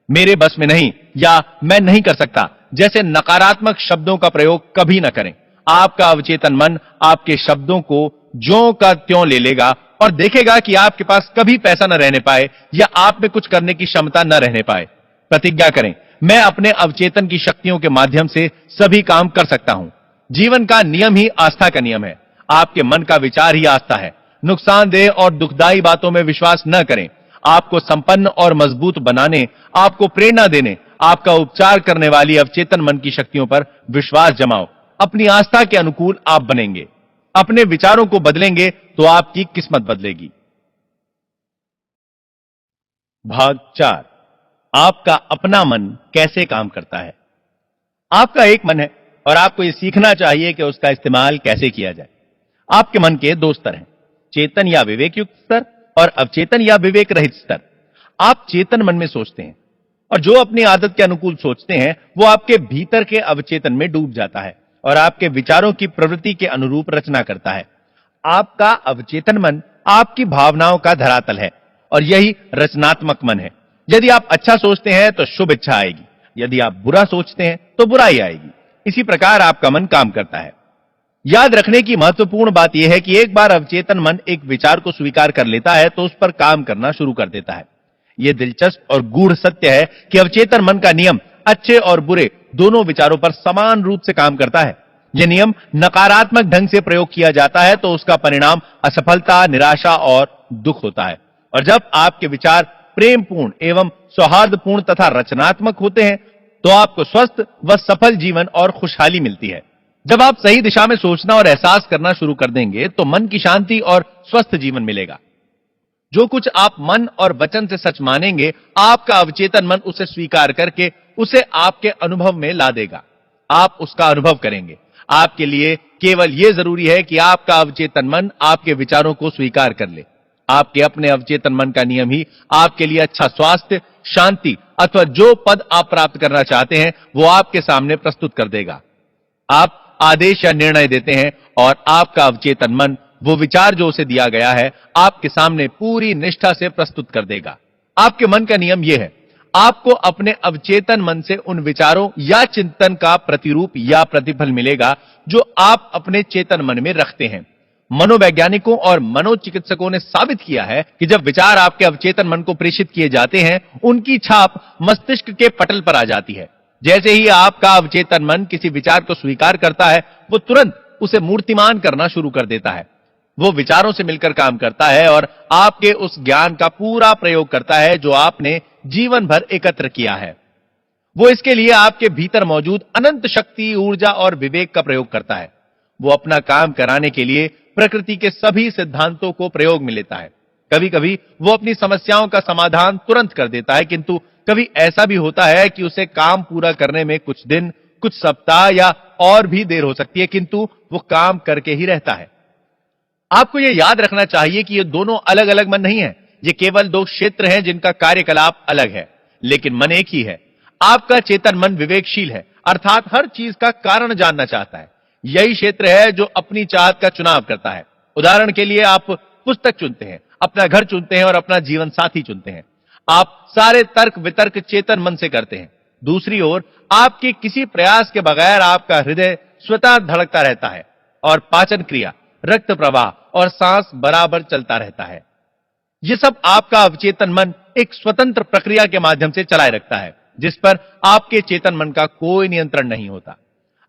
मेरे बस में नहीं या मैं नहीं कर सकता जैसे नकारात्मक शब्दों का प्रयोग कभी न करें। आपका अवचेतन मन आपके शब्दों को ज्यों का त्यों ले लेगा और देखेगा कि आपके पास कभी पैसा न रहने पाए या आप में कुछ करने की क्षमता न रहने पाए। प्रतिज्ञा करें, मैं अपने अवचेतन की शक्तियों के माध्यम से सभी काम कर सकता हूं। जीवन का नियम ही आस्था का नियम है। आपके मन का विचार ही आस्था है। नुकसानदेह और दुखदायी बातों में विश्वास न करें। आपको संपन्न और मजबूत बनाने, आपको प्रेरणा देने, आपका उपचार करने वाली अवचेतन मन की शक्तियों पर विश्वास जमाओ। अपनी आस्था के अनुकूल आप बनेंगे। अपने विचारों को बदलेंगे तो आपकी किस्मत बदलेगी। भाग 4, आपका अपना मन कैसे काम करता है। आपका एक मन है और आपको यह सीखना चाहिए कि उसका इस्तेमाल कैसे किया जाए। आपके मन के 2 स्तर हैं, चेतन या विवेक युक्त स्तर और अवचेतन या विवेक रहित स्तर। आप चेतन मन में सोचते हैं और जो अपनी आदत के अनुकूल सोचते हैं वो आपके भीतर के अवचेतन में डूब जाता है और आपके विचारों की प्रवृत्ति के अनुरूप रचना करता है। आपका अवचेतन मन आपकी भावनाओं का धरातल है और यही रचनात्मक मन है। यदि आप अच्छा सोचते हैं तो शुभ इच्छा आएगी, यदि आप बुरा सोचते हैं तो बुराई आएगी। इसी प्रकार आपका मन काम करता है। याद रखने की महत्वपूर्ण बात यह है कि एक बार अवचेतन मन एक विचार को स्वीकार कर लेता है तो उस पर काम करना शुरू कर देता है। यह दिलचस्प और गूढ़ सत्य है कि अवचेतन मन का नियम अच्छे और बुरे दोनों विचारों पर समान रूप से काम करता है। यह नियम नकारात्मक ढंग से प्रयोग किया जाता है तो उसका परिणाम असफलता, निराशा और दुख होता है। और जब आपके विचार प्रेमपूर्ण एवं सौहार्दपूर्ण तथा रचनात्मक होते हैं तो आपको स्वस्थ व सफल जीवन और खुशहाली मिलती है। जब आप सही दिशा में सोचना और एहसास करना शुरू कर देंगे तो मन की शांति और स्वस्थ जीवन मिलेगा। जो कुछ आप मन और वचन से सच मानेंगे, आपका अवचेतन मन उसे स्वीकार करके उसे आपके अनुभव में ला देगा। आप उसका अनुभव करेंगे। आपके लिए केवल यह जरूरी है कि आपका अवचेतन मन आपके विचारों को स्वीकार कर ले। आपके अपने अवचेतन मन का नियम ही आपके लिए अच्छा स्वास्थ्य, शांति अथवा जो पद आप प्राप्त करना चाहते हैं वो आपके सामने प्रस्तुत कर देगा। आप आदेश या निर्णय देते हैं और आपका अवचेतन मन वो विचार जो उसे दिया गया है आपके सामने पूरी निष्ठा से प्रस्तुत कर देगा। आपके मन का नियम यह है, आपको अपने अवचेतन मन से उन विचारों या चिंतन का प्रतिरूप या प्रतिफल मिलेगा जो आप अपने चेतन मन में रखते हैं। मनोवैज्ञानिकों और मनोचिकित्सकों ने साबित किया है कि जब विचार आपके अवचेतन मन को प्रेषित किए जाते हैं, उनकी छाप मस्तिष्क के पटल पर आ जाती है। जैसे ही आपका अवचेतन मन किसी विचार को स्वीकार करता है, वो तुरंत उसे मूर्तिमान करना शुरू कर देता है। वो विचारों से मिलकर काम करता है और आपके उस ज्ञान का पूरा प्रयोग करता है जो आपने जीवन भर एकत्र किया है। वो इसके लिए आपके भीतर मौजूद अनंत शक्ति, ऊर्जा और विवेक का प्रयोग करता है। वो अपना काम कराने के लिए प्रकृति के सभी सिद्धांतों को प्रयोग में लेता है। कभी कभी वो अपनी समस्याओं का समाधान तुरंत कर देता है, किंतु कभी ऐसा भी होता है कि उसे काम पूरा करने में कुछ दिन, कुछ सप्ताह या और भी देर हो सकती है, किंतु वो काम करके ही रहता है। आपको यह याद रखना चाहिए कि ये दोनों अलग अलग मन नहीं है, ये केवल दो क्षेत्र हैं जिनका कार्यकलाप अलग है, लेकिन मन एक ही है। आपका चेतन मन विवेकशील है, अर्थात हर चीज का कारण जानना चाहता है। यही क्षेत्र है जो अपनी चाहत का चुनाव करता है। उदाहरण के लिए आप पुस्तक चुनते हैं, अपना घर चुनते हैं और अपना जीवन साथी चुनते हैं। आप सारे तर्क वितर्क चेतन मन से करते हैं। दूसरी ओर आपके किसी प्रयास के बगैर आपका हृदय स्वतः धड़कता रहता है और पाचन क्रिया, रक्त प्रवाह और सांस बराबर चलता रहता है। यह सब आपका अवचेतन मन एक स्वतंत्र प्रक्रिया के माध्यम से चलाए रखता है, जिस पर आपके चेतन मन का कोई नियंत्रण नहीं होता।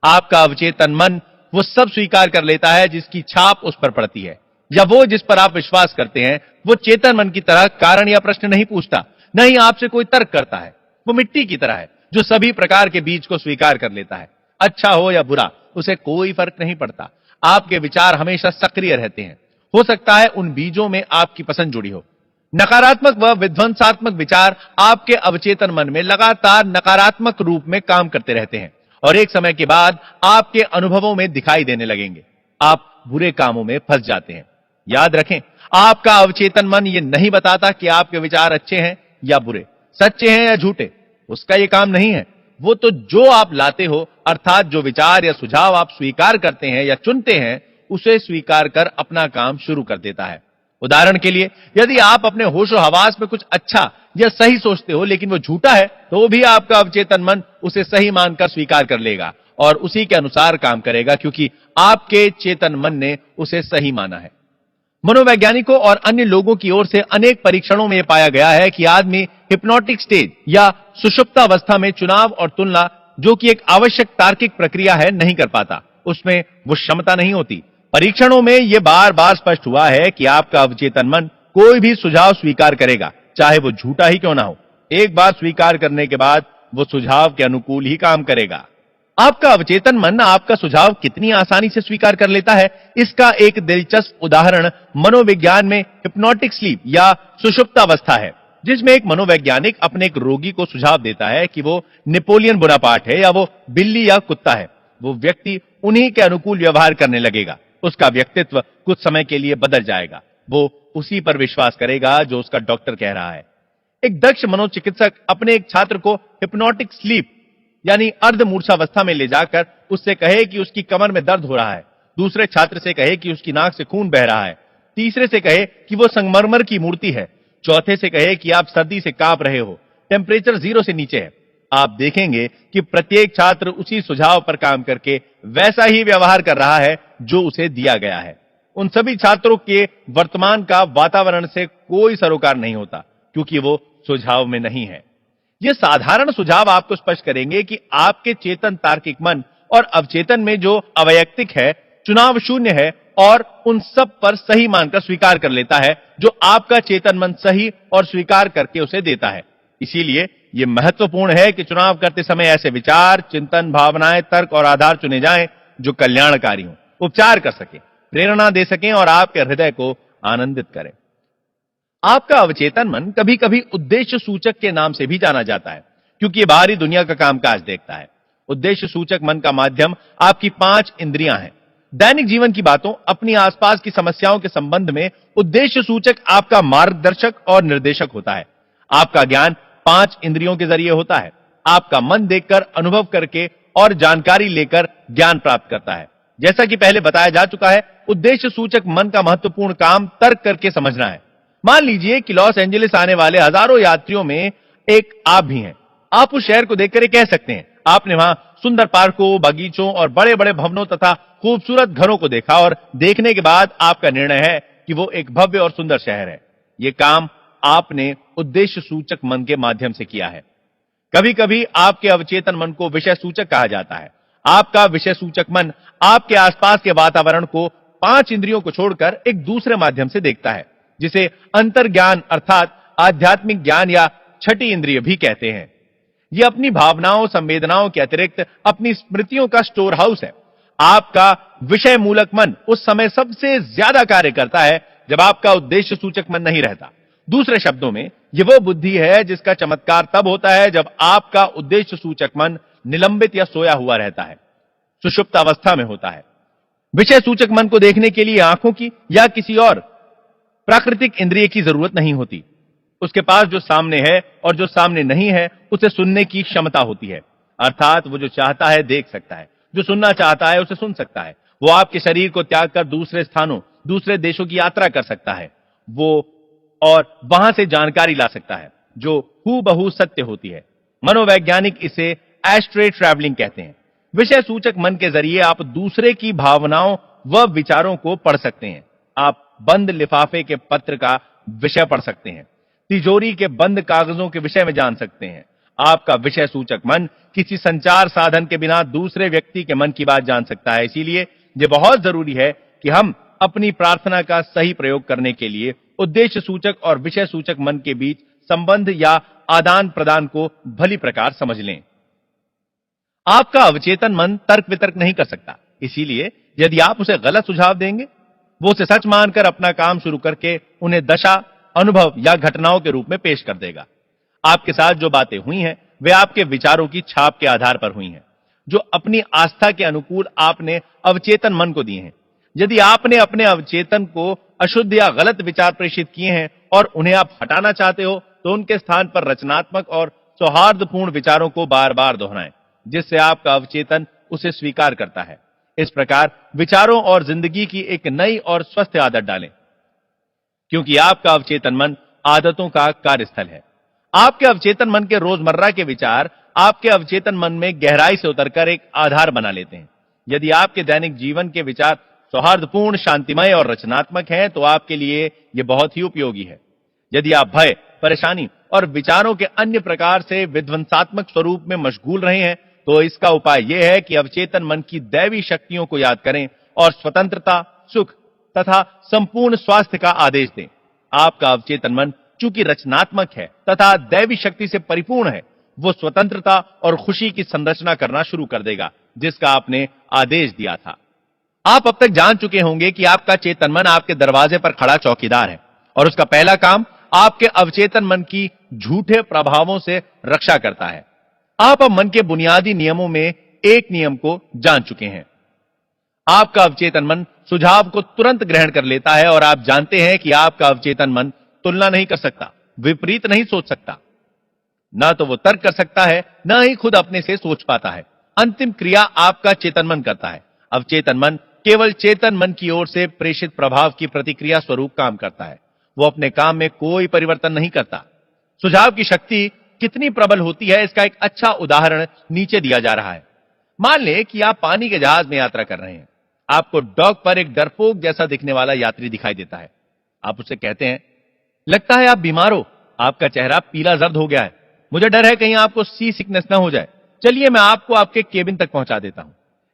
आपका अवचेतन मन वो सब स्वीकार कर लेता है जिसकी छाप उस पर पड़ती है, या वो जिस पर आप विश्वास करते हैं। वो चेतन मन की तरह कारण या प्रश्न नहीं पूछता, न ही आपसे कोई तर्क करता है। वो मिट्टी की तरह है जो सभी प्रकार के बीज को स्वीकार कर लेता है। अच्छा हो या बुरा, उसे कोई फर्क नहीं पड़ता। आपके विचार हमेशा सक्रिय रहते हैं। हो सकता है उन बीजों में आपकी पसंद जुड़ी हो। नकारात्मक व विध्वंसात्मक विचार आपके अवचेतन मन में लगातार नकारात्मक रूप में काम करते रहते हैं और एक समय के बाद आपके अनुभवों में दिखाई देने लगेंगे। आप बुरे कामों में फंस जाते हैं। याद रखें, आपका अवचेतन मन यह नहीं बताता कि आपके विचार अच्छे हैं या बुरे, सच्चे हैं या झूठे। उसका यह काम नहीं है। वो तो जो आप लाते हो, अर्थात जो विचार या सुझाव आप स्वीकार करते हैं या चुनते हैं, उसे स्वीकार कर अपना काम शुरू कर देता है। उदाहरण के लिए, यदि आप अपने होशो हवास में कुछ अच्छा या सही सोचते हो लेकिन वो झूठा है, तो भी आपका अवचेतन मन उसे सही मानकर स्वीकार कर लेगा और उसी के अनुसार काम करेगा, क्योंकि आपके चेतन मन ने उसे सही माना है। मनोवैज्ञानिकों और अन्य लोगों की ओर से अनेक परीक्षणों में यह पाया गया है कि आदमी हिप्नोटिक स्टेज या सुषुप्तावस्था में चुनाव और तुलना, जो कि एक आवश्यक तार्किक प्रक्रिया है, नहीं कर पाता। उसमें वो क्षमता नहीं होती। परीक्षणों में यह बार बार स्पष्ट हुआ है कि आपका अवचेतन मन कोई भी सुझाव स्वीकार करेगा, चाहे वो झूठा ही क्यों ना हो। एक बार स्वीकार करने के बाद वो सुझाव के अनुकूल ही काम करेगा। आपका अवचेतन मन आपका सुझाव कितनी आसानी से स्वीकार कर लेता है, इसका एक दिलचस्प उदाहरण मनोविज्ञान में हिप्नोटिक स्लीप या सुषुप्तावस्था है, जिसमें एक मनोवैज्ञानिक अपने एक रोगी को सुझाव देता है कि वो नेपोलियन बोनापार्ट है या वो बिल्ली या कुत्ता है। वो व्यक्ति उन्हीं के अनुकूल व्यवहार करने लगेगा। उसका व्यक्तित्व कुछ समय के लिए बदल जाएगा। वो उसी पर विश्वास करेगा जो उसका डॉक्टर कह रहा है। एक दक्ष मनोचिकित्सक अपने एक छात्र को हिप्नोटिक स्लीप यानी अर्ध मूर्छावस्था में ले जाकर उससे कहे कि उसकी कमर में दर्द हो रहा है, दूसरे छात्र से कहे कि उसकी नाक से खून बह रहा है, तीसरे से कहे कि वो संगमरमर की मूर्ति है, चौथे से कहे कि आप सर्दी से कांप रहे हो, टेम्परेचर 0 से नीचे है। आप देखेंगे कि प्रत्येक छात्र उसी सुझाव पर काम करके वैसा ही व्यवहार कर रहा है जो उसे दिया गया है। उन सभी छात्रों के वर्तमान का वातावरण से कोई सरोकार नहीं होता, क्योंकि वो सुझाव में नहीं है। ये साधारण सुझाव आपको स्पष्ट करेंगे कि आपके चेतन तार्किक मन और अवचेतन में जो अवैयक्तिक है, चुनाव शून्य है और उन सब पर सही मानकर स्वीकार कर लेता है जो आपका चेतन मन सही और स्वीकार करके उसे देता है। इसीलिए यह महत्वपूर्ण है कि चुनाव करते समय ऐसे विचार, चिंतन, भावनाएं, तर्क और आधार चुने जाएं जो कल्याणकारी हों, उपचार कर सकें, प्रेरणा दे सकें और आपके हृदय को आनंदित करें। आपका अवचेतन मन कभी कभी उद्देश्य सूचक के नाम से भी जाना जाता है, क्योंकि ये बाहरी दुनिया का कामकाज देखता है। उद्देश्य सूचक मन का माध्यम आपकी 5 इंद्रियां हैं। दैनिक जीवन की बातों, अपनी आसपास की समस्याओं के संबंध में उद्देश्य सूचक आपका मार्गदर्शक और निर्देशक होता है। आपका ज्ञान 5 इंद्रियों के जरिए होता है। आपका मन देखकर, अनुभव करके और जानकारी लेकर ज्ञान प्राप्त करता है। जैसा कि पहले बताया जा चुका है, उद्देश्य सूचक मन का महत्वपूर्ण काम तर्क करके समझना है। मान लीजिए कि लॉस एंजलिस आने वाले हजारों यात्रियों में एक आप भी हैं। आप उस शहर को देखकर कह सकते हैं, आपने वहां सुंदर पार्कों, बगीचों और बड़े बड़े भवनों तथा खूबसूरत घरों को देखा और देखने के बाद आपका निर्णय है कि वो एक भव्य और सुंदर शहर है। यह काम आपने उद्देश्य सूचक मन के माध्यम से किया है। कभी कभी आपके अवचेतन मन को विषय सूचक कहा जाता है। आपका विषय सूचक मन आपके आसपास के वातावरण को 5 इंद्रियों को छोड़कर एक दूसरे माध्यम से देखता है, जिसे अंतर्ज्ञान अर्थात आध्यात्मिक ज्ञान या छठी इंद्रिय भी कहते हैं। यह अपनी भावनाओं, संवेदनाओं के अतिरिक्त अपनी स्मृतियों का स्टोर हाउस है। आपका विषय मूलक मन उस समय सबसे ज्यादा कार्य करता है जब आपका उद्देश्य सूचक मन नहीं रहता। दूसरे शब्दों में, यह वो बुद्धि है जिसका चमत्कार तब होता है जब आपका उद्देश्य सूचक मन निलंबित या सोया हुआ रहता है। सुषुप्त अवस्था में होता है। विषय सूचक मन को देखने के लिए आंखों की या किसी और प्राकृतिक इंद्रिय की जरूरत नहीं होती। उसके पास जो सामने है और जो सामने नहीं है उसे सुनने की क्षमता होती है, अर्थात वो जो चाहता है देख सकता है, जो सुनना चाहता है उसे सुन सकता है। वो आपके शरीर को त्याग कर दूसरे स्थानों, दूसरे देशों की यात्रा कर सकता है, वो और वहां से जानकारी ला सकता है जो हूबहू सत्य होती है। मनोवैज्ञानिक इसे एस्ट्रे ट्रैवलिंग कहते हैं। विषय सूचक मन के जरिए आप दूसरे की भावनाओं व विचारों को पढ़ सकते हैं। आप बंद लिफाफे के पत्र का विषय पढ़ सकते हैं, तिजोरी के बंद कागजों के विषय में जान सकते हैं। आपका विषय सूचक मन किसी संचार साधन के बिना दूसरे व्यक्ति के मन की बात जान सकता है। इसीलिए यह बहुत जरूरी है कि हम अपनी प्रार्थना का सही प्रयोग करने के लिए उद्देश्य सूचक और विषय सूचक मन के बीच संबंध या आदान प्रदान को भली प्रकार समझ लें। आपका अवचेतन मन तर्क वितर्क नहीं कर सकता, इसीलिए यदि आप उसे गलत सुझाव देंगे, वो उसे सच मानकर अपना काम शुरू करके उन्हें दशा, अनुभव या घटनाओं के रूप में पेश कर देगा। आपके साथ जो बातें हुई हैं वे आपके विचारों की छाप के आधार पर हुई हैं, जो अपनी आस्था के अनुकूल आपने अवचेतन मन को दिए हैं। यदि आपने अपने अवचेतन को अशुद्ध या गलत विचार प्रेषित किए हैं और उन्हें आप हटाना चाहते हो, तो उनके स्थान पर रचनात्मक और सौहार्दपूर्ण विचारों को बार बार दोहराएं, जिससे आपका अवचेतन उसे स्वीकार करता है। इस प्रकार विचारों और जिंदगी की एक नई और स्वस्थ आदत डालें, क्योंकि आपका अवचेतन मन आदतों का कार्यस्थल है। आपके अवचेतन मन के रोजमर्रा के विचार आपके अवचेतन मन में गहराई से उतरकर एक आधार बना लेते हैं। यदि आपके दैनिक जीवन के विचार सौहार्दपूर्ण, शांतिमय और रचनात्मक हैं, तो आपके लिए यह बहुत ही उपयोगी है। यदि आप भय, परेशानी और विचारों के अन्य प्रकार से विध्वंसात्मक स्वरूप में मशगूल रहे हैं, तो इसका उपाय यह है कि अवचेतन मन की दैवी शक्तियों को याद करें और स्वतंत्रता, सुख तथा संपूर्ण स्वास्थ्य का आदेश दें। आपका अवचेतन मन चूंकि रचनात्मक है तथा दैवी शक्ति से परिपूर्ण है, वो स्वतंत्रता और खुशी की संरचना करना शुरू कर देगा, जिसका आपने आदेश दिया था। आप अब तक जान चुके होंगे कि आपका चेतन मन आपके दरवाजे पर खड़ा चौकीदार है और उसका पहला काम आपके अवचेतन मन की झूठे प्रभावों से रक्षा करता है। आप अब मन के बुनियादी नियमों में एक नियम को जान चुके हैं। आपका अवचेतन मन सुझाव को तुरंत ग्रहण कर लेता है और आप जानते हैं कि आपका अवचेतन मन तुलना नहीं कर सकता, विपरीत नहीं सोच सकता। ना तो वो तर्क कर सकता है, ना ही खुद अपने से सोच पाता है। अंतिम क्रिया आपका चेतन मन करता है। अवचेतन मन केवल चेतन मन की ओर से प्रेषित प्रभाव की प्रतिक्रिया स्वरूप काम करता है। वो अपने काम में कोई परिवर्तन नहीं करता। सुझाव की शक्ति कितनी प्रबल होती है, इसका एक अच्छा उदाहरण नीचे दिया जा रहा है। मान लें कि आप पानी के जहाज में यात्रा कर रहे हैं। आपको डॉक पर एक डरपोक जैसा दिखने वाला यात्री दिखाई देता है। आप उससे कहते हैं, लगता है आप बीमार हो, आपका चेहरा पीला जर्द हो गया है, मुझे डर है कहीं आपको सी सिकनेस ना हो जाए, चलिए मैं आपको आपके केबिन तक पहुंचा देता हूं।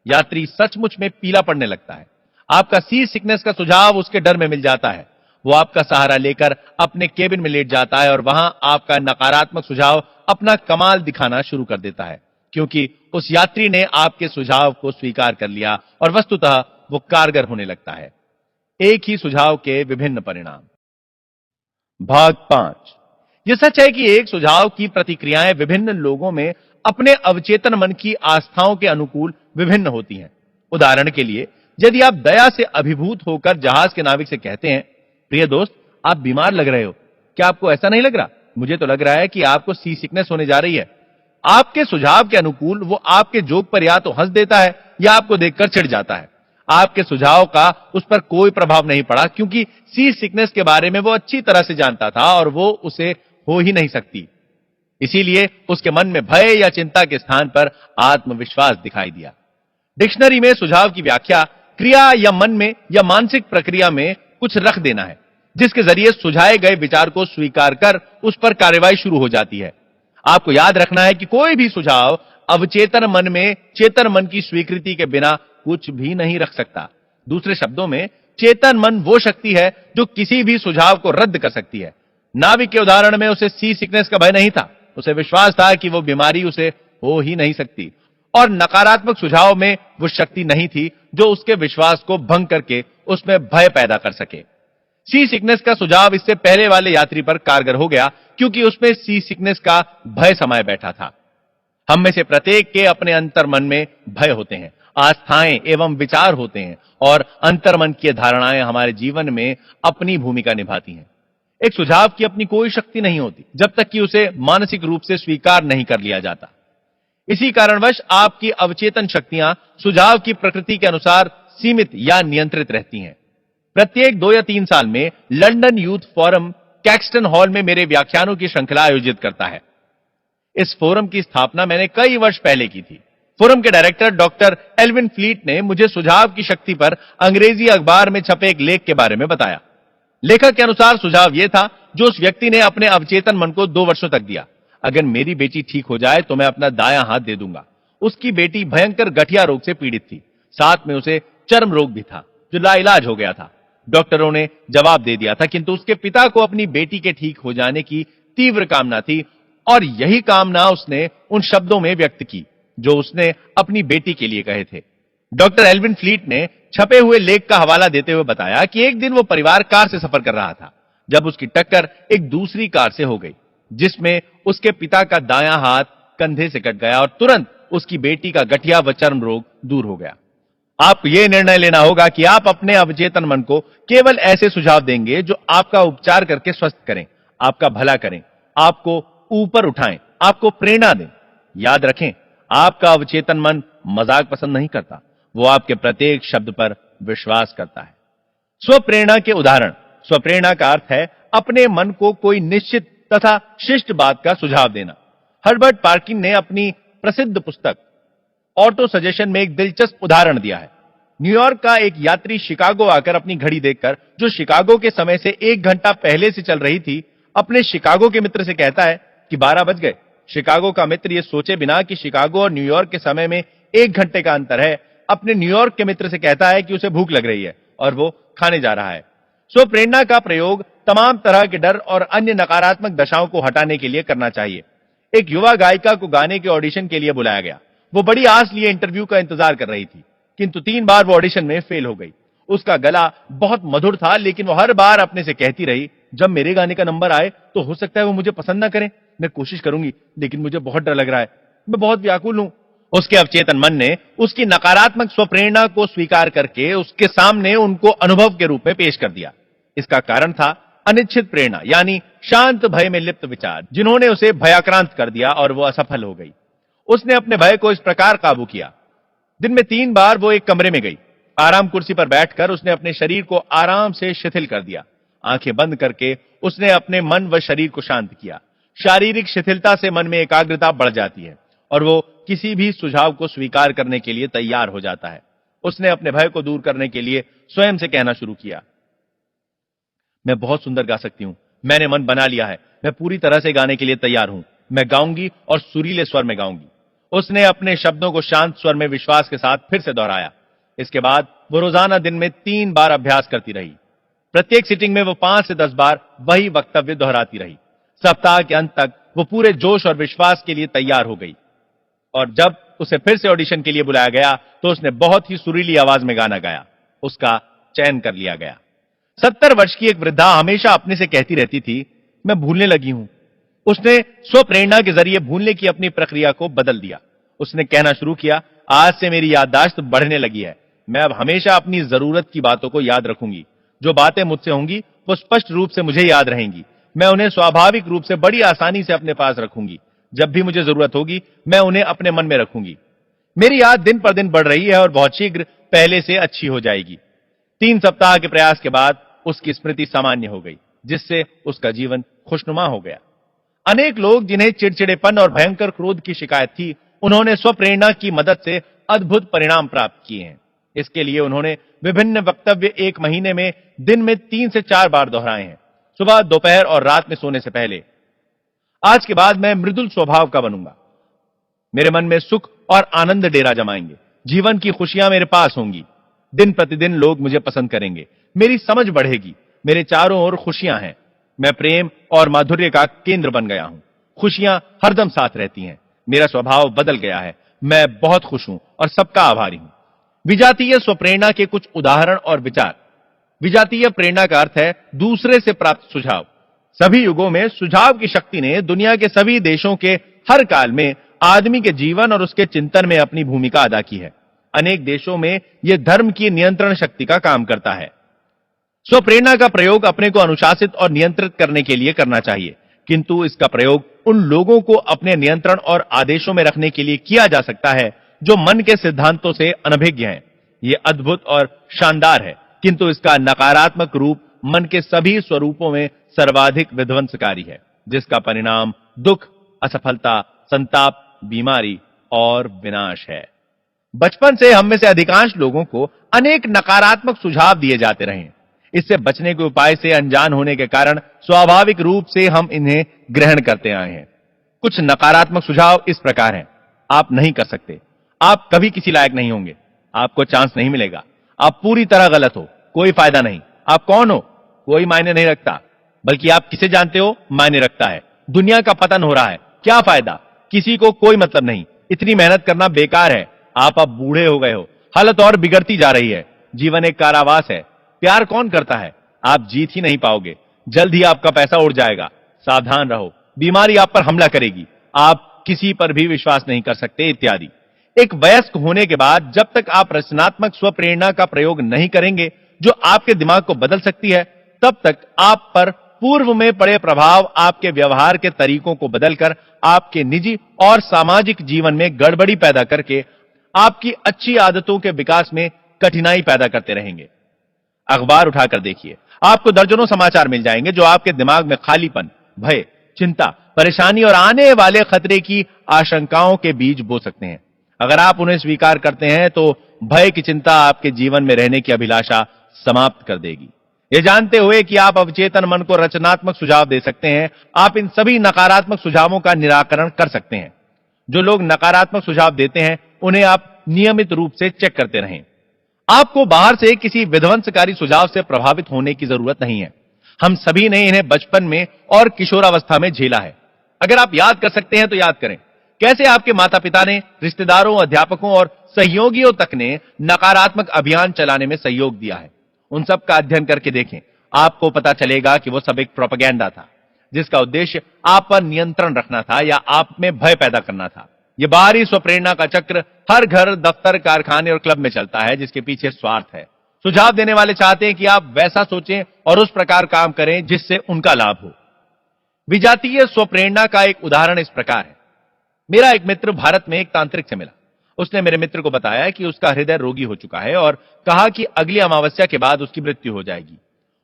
यात्री सचमुच में पीला पड़ने लगता है। आपका सी सिकनेस का सुझाव उसके डर में मिल जाता है। वो आपका सहारा लेकर अपने केबिन में लेट जाता है और वहां आपका नकारात्मक सुझाव अपना कमाल दिखाना शुरू कर देता है, क्योंकि उस यात्री ने आपके सुझाव को स्वीकार कर लिया और वस्तुतः वो कारगर होने लगता है। एक ही सुझाव के विभिन्न परिणाम। भाग 5। यह सच है कि एक सुझाव की प्रतिक्रियाएं विभिन्न लोगों में अपने अवचेतन मन की आस्थाओं के अनुकूल विभिन्न होती हैं। उदाहरण के लिए, यदि आप दया से अभिभूत होकर जहाज के नाविक से कहते हैं, प्रिय दोस्त, आप बीमार लग रहे हो, क्या आपको ऐसा नहीं लग रहा? मुझे तो लग रहा है कि आपको सी सिकनेस होने जा रही है। आपके सुझाव के अनुकूल वो आपके जोक पर या तो हंस देता है या आपको देखकर चिढ़ जाता है। आपके सुझाव का उस पर कोई प्रभाव नहीं पड़ा, क्योंकि सी सिकनेस के बारे में वो अच्छी तरह से जानता था और वो उसे हो ही नहीं सकती। इसीलिए उसके मन में भय या चिंता के स्थान पर आत्मविश्वास दिखाई दिया। डिक्शनरी में सुझाव की व्याख्या क्रिया या मन में या मानसिक प्रक्रिया में कुछ रख देना है, जिसके जरिए सुझाए गए विचार को स्वीकार कर उस पर कार्यवाही शुरू हो जाती है। आपको याद रखना है कि कोई भी सुझाव अवचेतन मन में चेतन मन की स्वीकृति के बिना कुछ भी नहीं रख सकता। दूसरे शब्दों में, चेतन मन वो शक्ति है जो किसी भी सुझाव को रद्द कर सकती है। नाविक के उदाहरण में उसे सी सिकनेस का भय नहीं था, उसे विश्वास था कि वो बीमारी उसे हो ही नहीं सकती, और नकारात्मक सुझाव में वो शक्ति नहीं थी जो उसके विश्वास को भंग करके उसमें भय पैदा कर सके। सी सिकनेस का सुझाव इससे पहले वाले यात्री पर कारगर हो गया, क्योंकि उसमें सी सिकनेस का भय समाये बैठा था। हम में से प्रत्येक के अपने अंतर मन में भय होते हैं। आस्थाएं एवं विचार होते हैं और अंतर्मन की धारणाएं हमारे जीवन में अपनी भूमिका निभाती हैं। एक सुझाव की अपनी कोई शक्ति नहीं होती जब तक कि उसे मानसिक रूप से स्वीकार नहीं कर लिया जाता। इसी कारणवश आपकी अवचेतन शक्तियां सुझाव की प्रकृति के अनुसार सीमित या नियंत्रित रहती हैं। प्रत्येक 2 या 3 साल में London youth forum Caxton hall में मेरे व्याख्यानों की श्रृंखला आयोजित करता है। इस फोरम की स्थापना मैंने कई वर्ष पहले की थी। फोरम के डायरेक्टर डॉक्टर एल्विन फ्लीट ने मुझे सुझाव की शक्ति पर अंग्रेजी अखबार में छपे एक लेख के बारे में बताया। लेखक के अनुसार सुझाव यह था, जो उस व्यक्ति ने अपने अवचेतन मन को 2 वर्षों तक दिया, अगर मेरी बेटी ठीक हो जाए तो मैं अपना दायां हाथ दे दूंगा। उसकी बेटी भयंकर गठिया रोग से पीड़ित थी, साथ में उसे चर्म रोग भी था जो लाइलाज हो गया था। डॉक्टरों ने जवाब दे दिया था, किंतु उसके पिता को अपनी बेटी के ठीक हो जाने की तीव्र कामना थी और यही कामना उसने उन शब्दों में व्यक्त की जो उसने अपनी बेटी के लिए कहे थे। डॉक्टर एल्विन फ्लीट ने छपे हुए लेख का हवाला देते हुए बताया कि एक दिन वो परिवार कार से सफर कर रहा था जब उसकी टक्कर एक दूसरी कार से हो गई, जिसमें उसके पिता का दायां हाथ कंधे से कट गया और तुरंत उसकी बेटी का गठिया व चर्म रोग दूर हो गया। आपको यह निर्णय लेना होगा कि आप अपने अवचेतन मन को केवल ऐसे सुझाव देंगे जो आपका उपचार करके स्वस्थ करें, आपका भला करें, आपको ऊपर उठाएं, आपको प्रेरणा दें। याद रखें, आपका अवचेतन मन मजाक पसंद नहीं करता, वो आपके प्रत्येक शब्द पर विश्वास करता है। स्वप्रेरणा के उदाहरण। स्वप्रेरणा का अर्थ है अपने मन को कोई निश्चित तथा शिष्ट बात का सुझाव देना। हर्बर्ट पार्किन ने अपनी प्रसिद्ध पुस्तक ऑटो सजेशन में एक दिलचस्प उदाहरण दिया है। न्यूयॉर्क का एक यात्री शिकागो आकर अपनी घड़ी देखकर, जो शिकागो के समय से 1 घंटा पहले से चल रही थी, अपने शिकागो के मित्र से कहता है कि 12 बज गए। शिकागो का मित्र यह सोचे बिना कि शिकागो और न्यूयॉर्क के समय में 1 घंटे का अंतर है, अपने न्यूयॉर्क के मित्र से कहता है कि उसे भूख लग रही है और वो खाने जा रहा है। स्वप्रेरणा का प्रयोग तमाम तरह के डर और अन्य नकारात्मक दशाओं को हटाने के लिए करना चाहिए। एक युवा गायिका को गाने के ऑडिशन के लिए बुलाया गया। वो बड़ी आस लिए इंटरव्यू का इंतजार कर रही थी, किंतु 3 बार वो ऑडिशन में फेल हो गई। उसका गला बहुत मधुर था, लेकिन वो हर बार अपने से कहती रही, जब मेरे गाने का नंबर आए तो हो सकता है वो मुझे पसंद ना करें। मैं कोशिश करूंगी, लेकिन मुझे बहुत डर लग रहा है, मैं बहुत व्याकुल हूं। उसके अवचेतन मन ने उसकी नकारात्मक स्वप्रेरणा को स्वीकार करके उसके सामने उनको अनुभव के रूप में पेश कर दिया। इसका कारण था अनिश्चित प्रेरणा, यानी शांत भय में लिप्त विचार, जिन्होंने उसे भयाक्रांत कर दिया और वो असफल हो गई। उसने अपने भय को इस प्रकार काबू किया। दिन में 3 बार वो एक कमरे में गई। आराम कुर्सी पर बैठकर उसने अपने शरीर को आराम से शिथिल कर दिया। आंखें बंद करके उसने अपने मन व शरीर को शांत किया। शारीरिक शिथिलता से मन में एकाग्रता बढ़ जाती है और वो किसी भी सुझाव को स्वीकार करने के लिए तैयार हो जाता है। उसने अपने भय को दूर करने के लिए स्वयं से कहना शुरू किया, मैं बहुत सुंदर गा सकती हूं, मैंने मन बना लिया है, मैं पूरी तरह से गाने के लिए तैयार हूं, मैं गाऊंगी और सुरीले स्वर में गाऊंगी। उसने अपने शब्दों को शांत स्वर में विश्वास के साथ फिर से दोहराया। इसके बाद वो रोजाना दिन में 3 बार अभ्यास करती रही। प्रत्येक सिटिंग में वो 5 से 10 बार वही वक्तव्य दोहराती रही। सप्ताह के अंत तक वो पूरे जोश और विश्वास के लिए तैयार हो गई और जब उसे फिर से ऑडिशन के लिए बुलाया गया तो उसने बहुत ही सुरीली आवाज में गाना गाया। उसका चयन कर लिया गया। 70 वर्ष की एक वृद्धा हमेशा अपने से कहती रहती थी, मैं भूलने लगी हूं। उसने स्वप्रेरणा के जरिए भूलने की अपनी प्रक्रिया को बदल दिया। उसने कहना शुरू किया, आज से मेरी याददाश्त बढ़ने लगी है, मैं अब हमेशा अपनी जरूरत की बातों को याद रखूंगी। जो बातें मुझसे होंगी वो स्पष्ट रूप से मुझे याद रहेंगी। मैं उन्हें स्वाभाविक रूप से बड़ी आसानी से अपने पास रखूंगी। जब भी मुझे जरूरत होगी मैं उन्हें अपने मन में रखूंगी। मेरी याद दिन पर दिन बढ़ रही है और बहुत शीघ्र पहले से अच्छी हो जाएगी। 3 सप्ताह के प्रयास के बाद उसकी स्मृति सामान्य हो गई, जिससे उसका जीवन खुशनुमा हो गया। अनेक लोग जिन्हें चिड़चिड़ेपन और भयंकर क्रोध की शिकायत थी, उन्होंने स्वप्रेरणा की मदद से अद्भुत परिणाम प्राप्त किए हैं। इसके लिए उन्होंने विभिन्न वक्तव्य 1 महीने में दिन में 3 से 4 बार दोहराए हैं, सुबह, दोपहर और रात में सोने से पहले। आज के बाद मैं मृदुल स्वभाव का बनूंगा। मेरे मन में सुख और आनंद डेरा जमाएंगे। जीवन की खुशियां मेरे पास होंगी। दिन प्रतिदिन लोग मुझे पसंद करेंगे। मेरी समझ बढ़ेगी। मेरे चारों ओर खुशियां हैं। मैं प्रेम और माधुर्य का केंद्र बन गया हूं। खुशियां हरदम साथ रहती हैं। मेरा स्वभाव बदल गया है। मैं बहुत खुश हूं और सबका आभारी हूं। विजातीय स्वप्रेरणा के कुछ उदाहरण और विचार। विजातीय प्रेरणा का अर्थ है दूसरे से प्राप्त सुझाव। सभी युगों में सुझाव की शक्ति ने दुनिया के सभी देशों के हर काल में आदमी के जीवन और उसके चिंतन में अपनी भूमिका अदा की है। अनेक देशों में यह धर्म की नियंत्रण शक्ति का काम करता है। स्वप्रेरणा का प्रयोग अपने को अनुशासित और नियंत्रित करने के लिए करना चाहिए, किंतु इसका प्रयोग उन लोगों को अपने नियंत्रण और आदेशों में रखने के लिए किया जा सकता है जो मन के सिद्धांतों से अनभिज्ञ हैं। यह अद्भुत और शानदार है, किंतु इसका नकारात्मक रूप मन के सभी स्वरूपों में सर्वाधिक विध्वंसकारी है, जिसका परिणाम दुख, असफलता, संताप, बीमारी और विनाश है। बचपन से हम में से अधिकांश लोगों को अनेक नकारात्मक सुझाव दिए जाते रहे। इससे बचने के उपाय से अनजान होने के कारण स्वाभाविक रूप से हम इन्हें ग्रहण करते आए हैं। कुछ नकारात्मक सुझाव इस प्रकार हैं: आप नहीं कर सकते, आप कभी किसी लायक नहीं होंगे, आपको चांस नहीं मिलेगा, आप पूरी तरह गलत हो, कोई फायदा नहीं, आप कौन हो, कोई मायने नहीं रखता, बल्कि आप किसे जानते हो मायने रखता है, दुनिया का पतन हो रहा है, क्या फायदा, किसी को कोई मतलब नहीं, इतनी मेहनत करना बेकार है, आप अब बूढ़े हो गए हो, हालत और बिगड़ती जा रही है, जीवन एक कारावास है, प्यार कौन करता है, आप जीत ही नहीं पाओगे, जल्द ही आपका पैसा उड़ जाएगा, सावधान रहो, बीमारी आप पर हमला करेगी, आप किसी पर भी विश्वास नहीं कर सकते, इत्यादि। एक वयस्क होने के बाद जब तक आप रचनात्मक स्वप्रेरणा का प्रयोग नहीं करेंगे जो आपके दिमाग को बदल सकती है, तब तक आप पर पूर्व में पड़े प्रभाव आपके व्यवहार के तरीकों को बदलकर आपके निजी और सामाजिक जीवन में गड़बड़ी पैदा करके आपकी अच्छी आदतों के विकास में कठिनाई पैदा करते रहेंगे। अखबार उठाकर देखिए, आपको दर्जनों समाचार मिल जाएंगे जो आपके दिमाग में खालीपन, भय, चिंता, परेशानी और आने वाले खतरे की आशंकाओं के बीज बो सकते हैं। अगर आप उन्हें स्वीकार करते हैं तो भय की चिंता आपके जीवन में रहने की अभिलाषा समाप्त कर देगी। यह जानते हुए कि आप अवचेतन मन को रचनात्मक सुझाव दे सकते हैं, आप इन सभी नकारात्मक सुझावों का निराकरण कर सकते हैं। जो लोग नकारात्मक सुझाव देते हैं उन्हें आप नियमित रूप से चेक करते रहें। आपको बाहर से किसी विध्वंसकारी सुझाव से प्रभावित होने की जरूरत नहीं है। हम सभी ने इन्हें बचपन में और किशोरावस्था में झेला है। अगर आप याद कर सकते हैं तो याद करें, कैसे आपके माता पिता ने, रिश्तेदारों, अध्यापकों और सहयोगियों तक ने नकारात्मक अभियान चलाने में सहयोग दिया है। उन सब का अध्ययन करके देखें, आपको पता चलेगा कि वो सब एक प्रोपेगेंडा था, जिसका उद्देश्य आप पर नियंत्रण रखना था या आप में भय पैदा करना था। यह बाहरी स्वप्रेरणा का चक्र हर घर, दफ्तर, कारखाने और क्लब में चलता है, जिसके पीछे स्वार्थ है। सुझाव देने वाले चाहते हैं कि आप वैसा सोचें और उस प्रकार काम करें जिससे उनका लाभ हो। विजातीय स्वप्रेरणा का एक उदाहरण इस प्रकार है। मेरा एक मित्र भारत में एक तांत्रिक से मिला। उसने मेरे मित्र को बताया कि उसका हृदय रोगी हो चुका है और कहा कि अगली अमावस्या के बाद उसकी मृत्यु हो जाएगी।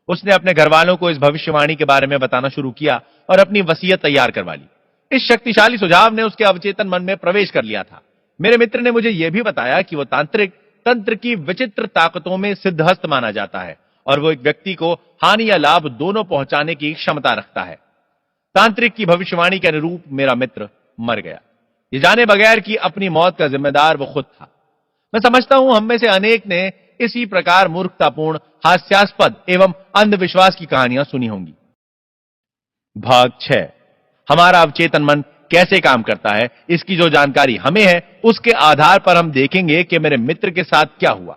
उसने अपने घर वालों को इस भविष्यवाणी के बारे में बताना शुरू किया और अपनी वसीयत तैयार करवा ली। इस शक्तिशाली सुझाव ने उसके अवचेतन मन में प्रवेश कर लिया था। मेरे मित्र ने मुझे यह भी बताया कि वह तांत्रिक तंत्र की विचित्र ताकतों में सिद्धहस्त माना जाता है और वो एक व्यक्ति को हानि या लाभ दोनों पहुंचाने की क्षमता रखता है। तांत्रिक की भविष्यवाणी के अनुरूप मेरा मित्र मर गया, ये जाने बगैर कि अपनी मौत का जिम्मेदार वो खुद था। मैं समझता हूं हम में से अनेक ने इसी प्रकार मूर्खतापूर्ण, हास्यास्पद एवं अंधविश्वास की कहानियां सुनी होंगी। भाग 6, हमारा अवचेतन मन कैसे काम करता है, इसकी जो जानकारी हमें है उसके आधार पर हम देखेंगे कि मेरे मित्र के साथ क्या हुआ।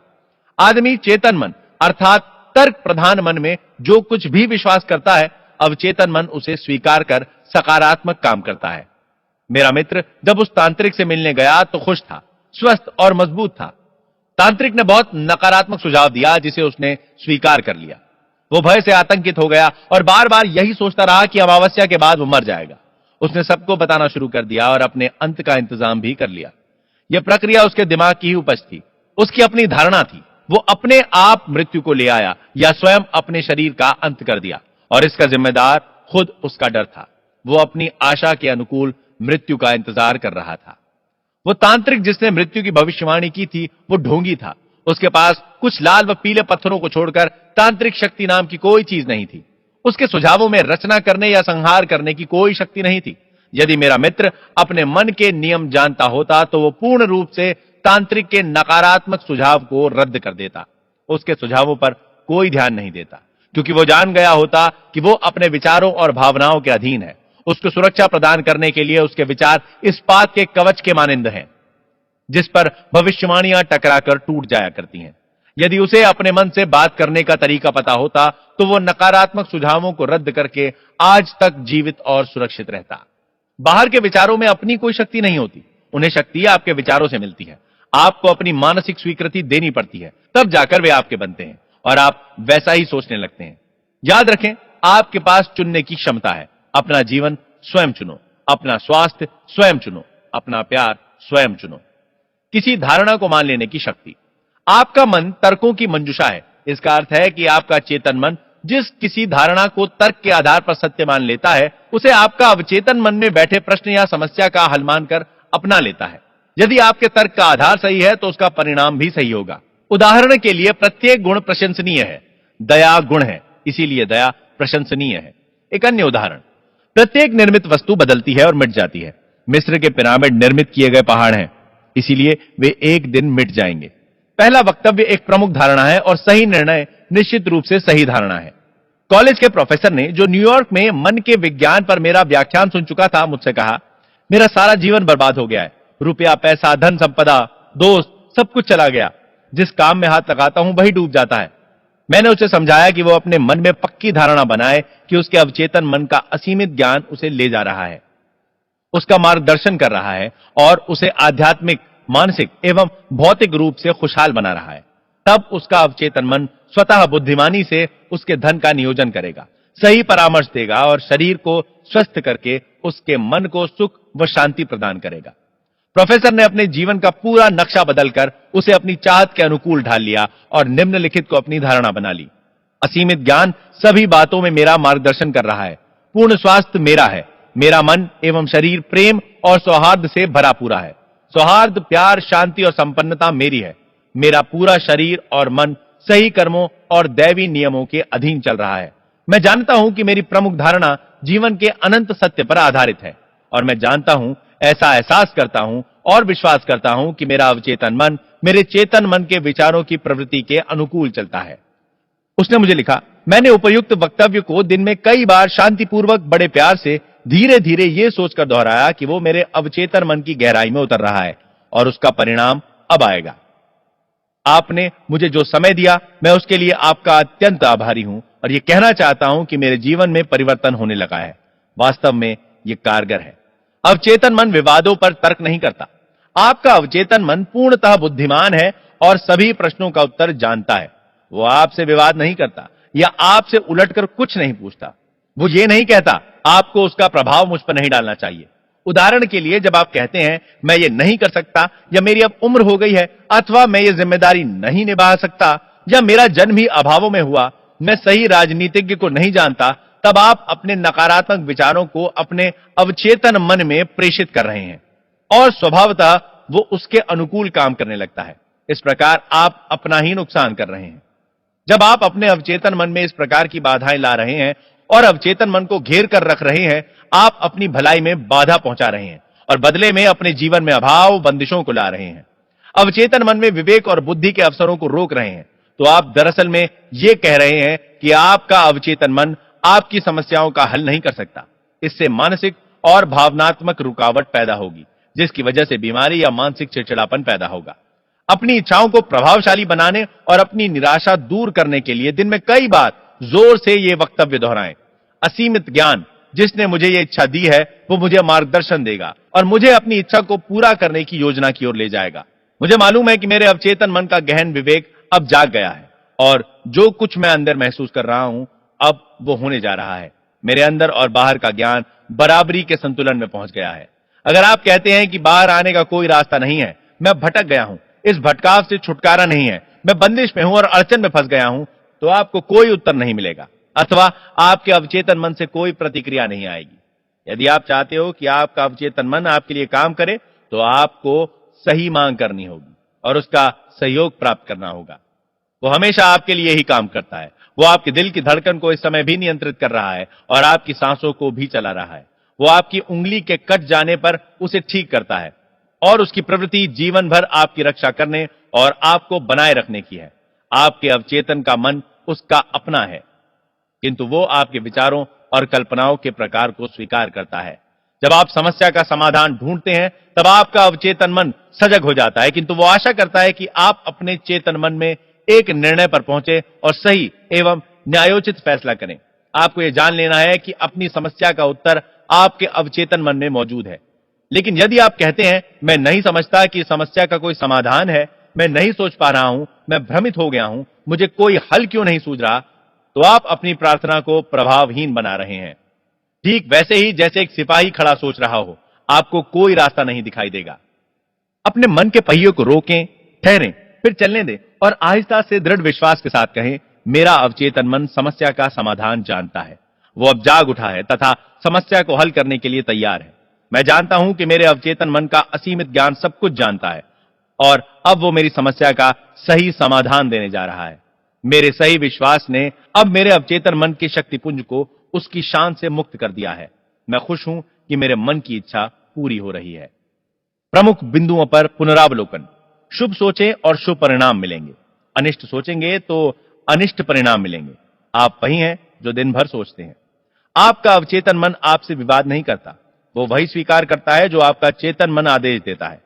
आदमी चेतन मन अर्थात तर्क प्रधान मन में जो कुछ भी विश्वास करता है, अवचेतन मन उसे स्वीकार कर सकारात्मक काम करता है। मेरा मित्र जब उस तांत्रिक से मिलने गया तो खुश था, स्वस्थ और मजबूत था। तांत्रिक ने बहुत नकारात्मक सुझाव दिया जिसे उसने स्वीकार कर लिया। वो भय से आतंकित हो गया और बार बार यही सोचता रहा कि अमावस्या के बाद वो मर जाएगा। उसने सबको बताना शुरू कर दिया और अपने अंत का इंतजाम भी कर लिया। यह प्रक्रिया उसके दिमाग की ही उपज थी, उसकी अपनी धारणा थी। वो अपने आप मृत्यु को ले आया या स्वयं अपने शरीर का अंत कर दिया और इसका जिम्मेदार खुद उसका डर था। वो अपनी आशा के अनुकूल मृत्यु का इंतजार कर रहा था। वो तांत्रिक जिसने मृत्यु की भविष्यवाणी की थी वो ढोंगी था। उसके पास कुछ लाल व पीले पत्थरों को छोड़कर तांत्रिक शक्ति नाम की कोई चीज नहीं थी। उसके सुझावों में रचना करने या संहार करने की कोई शक्ति नहीं थी। यदि मेरा मित्र अपने मन के नियम जानता होता तो वो पूर्ण रूप से तांत्रिक के नकारात्मक सुझाव को रद्द कर देता। उसके सुझावों पर कोई ध्यान नहीं देता, क्योंकि वो जान गया होता कि वो अपने विचारों और भावनाओं के अधीन है। उसको सुरक्षा प्रदान करने के लिए उसके विचार इस्पात के कवच के मानिंद हैं, जिस पर भविष्यवाणियां टकराकर टूट जाया करती हैं। यदि उसे अपने मन से बात करने का तरीका पता होता तो वो नकारात्मक सुझावों को रद्द करके आज तक जीवित और सुरक्षित रहता। बाहर के विचारों में अपनी कोई शक्ति नहीं होती, उन्हें शक्ति आपके विचारों से मिलती है। आपको अपनी मानसिक स्वीकृति देनी पड़ती है, तब जाकर वे आपके बनते हैं और आप वैसा ही सोचने लगते हैं। याद रखें, आपके पास चुनने की क्षमता है। अपना जीवन स्वयं चुनो, अपना स्वास्थ्य स्वयं चुनो, अपना प्यार स्वयं चुनो। किसी धारणा को मान लेने की शक्ति। आपका मन तर्कों की मंजुषा है। इसका अर्थ है कि आपका चेतन मन जिस किसी धारणा को तर्क के आधार पर सत्य मान लेता है, उसे आपका अवचेतन मन में बैठे प्रश्न या समस्या का हल मानकर अपना लेता है। यदि आपके तर्क का आधार सही है तो उसका परिणाम भी सही होगा। उदाहरण के लिए, प्रत्येक गुण प्रशंसनीय है। दया गुण है, इसीलिए दया प्रशंसनीय है। एक अन्य उदाहरण, प्रत्येक निर्मित वस्तु बदलती है और मिट जाती है। मिस्र के पिरामिड निर्मित किए गए पहाड़ हैं, इसीलिए वे एक दिन मिट जाएंगे। पहला वक्तव्य एक प्रमुख धारणा है और सही निर्णय निश्चित रूप से सही धारणा है। कॉलेज के प्रोफेसर ने, जो न्यूयॉर्क में मन के विज्ञान पर मेरा व्याख्यान सुन चुका था, मुझसे कहा, मेरा सारा जीवन बर्बाद हो गया है। रुपया, पैसा, धन संपदा, दोस्त, सब कुछ चला गया। जिस काम में हाथ लगाता हूं वही डूब जाता है। मैंने उसे समझाया कि वो अपने मन में पक्की धारणा बनाए कि उसके अवचेतन मन का असीमित ज्ञान उसे ले जा रहा है, उसका मार्गदर्शन कर रहा है और उसे आध्यात्मिक, मानसिक एवं भौतिक रूप से खुशहाल बना रहा है। तब उसका अवचेतन मन स्वतः बुद्धिमानी से उसके धन का नियोजन करेगा, सही परामर्श देगा और शरीर को स्वस्थ करके उसके मन को सुख व शांति प्रदान करेगा। प्रोफेसर ने अपने जीवन का पूरा नक्शा बदलकर उसे अपनी चाहत के अनुकूल ढाल लिया और निम्नलिखित को अपनी धारणा बना ली। असीमित ज्ञान सभी बातों में मेरा मार्गदर्शन कर रहा है। पूर्ण स्वास्थ्य मेरा है। मेरा मन एवं शरीर प्रेम और सौहार्द से भरा पूरा है। सौहार्द, प्यार, शांति और संपन्नता मेरी है। मेरा पूरा शरीर और मन सही कर्मों और दैवी नियमों के अधीन चल रहा है। मैं जानता हूं कि मेरी प्रमुख धारणा जीवन के अनंत सत्य पर आधारित है और मैं जानता हूं, ऐसा एहसास करता हूं और विश्वास करता हूं कि मेरा अवचेतन मन मेरे चेतन मन के विचारों की प्रवृत्ति के अनुकूल चलता है। उसने मुझे लिखा, मैंने उपयुक्त वक्तव्य को दिन में कई बार शांतिपूर्वक बड़े प्यार से धीरे धीरे यह सोचकर दोहराया कि वो मेरे अवचेतन मन की गहराई में उतर रहा है और उसका परिणाम अब आएगा। आपने मुझे जो समय दिया, मैं उसके लिए आपका अत्यंत आभारी हूं और यह कहना चाहता हूं कि मेरे जीवन में परिवर्तन होने लगा है। वास्तव में यह कारगर है। अवचेतन मन विवादों पर तर्क नहीं करता। आपका अवचेतन मन पूर्णतः बुद्धिमान है और सभी प्रश्नों का उत्तर जानता है। वो आपसे विवाद नहीं करता या आपसे उलटकर कुछ नहीं पूछता। वो ये नहीं कहता, आपको उसका प्रभाव मुझ पर नहीं डालना चाहिए। उदाहरण के लिए, जब आप कहते हैं मैं ये नहीं कर सकता या मेरी अब उम्र हो गई है अथवा मैं ये जिम्मेदारी नहीं निभा सकता या मेरा जन्म ही अभावों में हुआ, मैं सही राजनीतिज्ञ को नहीं जानता, तब आप अपने नकारात्मक विचारों को अपने अवचेतन मन में प्रेषित कर रहे हैं और स्वभावतः वो उसके अनुकूल काम करने लगता है। इस प्रकार आप अपना ही नुकसान कर रहे हैं। जब आप अपने अवचेतन मन में इस प्रकार की बाधाएं ला रहे हैं और अवचेतन मन को घेर कर रख रहे हैं, आप अपनी भलाई में बाधा पहुंचा रहे हैं और बदले में अपने जीवन में अभाव, बंदिशों को ला रहे हैं। अवचेतन मन में विवेक और बुद्धि के अवसरों को रोक रहे हैं। तो आप दरअसल में यह कह रहे हैं कि आपका अवचेतन मन आपकी समस्याओं का हल नहीं कर सकता। इससे मानसिक और भावनात्मक रुकावट पैदा होगी, जिसकी वजह से बीमारी या मानसिक चिड़चिड़ापन पैदा होगा। अपनी इच्छाओं को प्रभावशाली बनाने और अपनी निराशा दूर करने के लिए दिन में कई बार जोर से यह वक्तव्य दोहराएं। असीमित ज्ञान, जिसने मुझे यह इच्छा दी है, वो मुझे मार्गदर्शन देगा और मुझे अपनी इच्छा को पूरा करने की योजना की ओर ले जाएगा। मुझे मालूम है कि मेरे अवचेतन मन का गहन विवेक अब जाग गया है और जो कुछ मैं अंदर महसूस कर रहा हूं, अब वो होने जा रहा है। मेरे अंदर और बाहर का ज्ञान बराबरी के संतुलन में पहुंच गया है। अगर आप कहते हैं कि बाहर आने का कोई रास्ता नहीं है, मैं भटक गया हूं, इस भटकाव से छुटकारा नहीं है, मैं बंदिश में हूं और अड़चन में फंस गया हूं, तो आपको कोई उत्तर नहीं मिलेगा अथवा आपके अवचेतन मन से कोई प्रतिक्रिया नहीं आएगी। यदि आप चाहते हो कि आपका अवचेतन मन आपके लिए काम करे, तो आपको सही मांग करनी होगी और उसका सहयोग प्राप्त करना होगा। वो हमेशा आपके लिए ही काम करता है। वो आपके दिल की धड़कन को इस समय भी नियंत्रित कर रहा है और आपकी सांसों को भी चला रहा है। वो आपकी उंगली के कट जाने पर उसे ठीक करता है और उसकी प्रवृत्ति जीवन भर आपकी रक्षा करने और आपको बनाए रखने की है। आपके अवचेतन का मन उसका अपना है, किंतु वो आपके विचारों और कल्पनाओं के प्रकार को स्वीकार करता है। जब आप समस्या का समाधान ढूंढते हैं, तब आपका अवचेतन मन सजग हो जाता है, किंतु वो आशा करता है कि आप अपने चेतन मन में एक निर्णय पर पहुंचे और सही एवं न्यायोचित फैसला करें। आपको यह जान लेना है कि अपनी समस्या का उत्तर आपके अवचेतन मन में मौजूद है। लेकिन यदि आप कहते हैं मैं नहीं समझता कि समस्या का कोई समाधान है, मैं नहीं सोच पा रहा हूं, मैं भ्रमित हो गया हूं, मुझे कोई हल क्यों नहीं सूझ रहा, तो आप अपनी प्रार्थना को प्रभावहीन बना रहे हैं। ठीक वैसे ही जैसे एक सिपाही खड़ा सोच रहा हो, आपको कोई रास्ता नहीं दिखाई देगा। अपने मन के पहियों को रोकें, ठहरें, फिर चलने दें और आहिस्ता से दृढ़ विश्वास के साथ कहें, मेरा अवचेतन मन समस्या का समाधान जानता है। वो अब जाग उठा है तथा समस्या को हल करने के लिए तैयार है। मैं जानता हूं कि मेरे अवचेतन मन का असीमित ज्ञान सब कुछ जानता है और अब वो मेरी समस्या का सही समाधान देने जा रहा है। मेरे सही विश्वास ने अब मेरे अवचेतन मन के शक्तिपुंज को उसकी शान से मुक्त कर दिया है। मैं खुश हूं कि मेरे मन की इच्छा पूरी हो रही है। प्रमुख बिंदुओं पर पुनरावलोकन। शुभ सोचें और शुभ परिणाम मिलेंगे, अनिष्ट सोचेंगे तो अनिष्ट परिणाम मिलेंगे। आप वही हैं जो दिन भर सोचते हैं। आपका अवचेतन मन आपसे विवाद नहीं करता, वो वही स्वीकार करता है जो आपका चेतन मन आदेश देता है।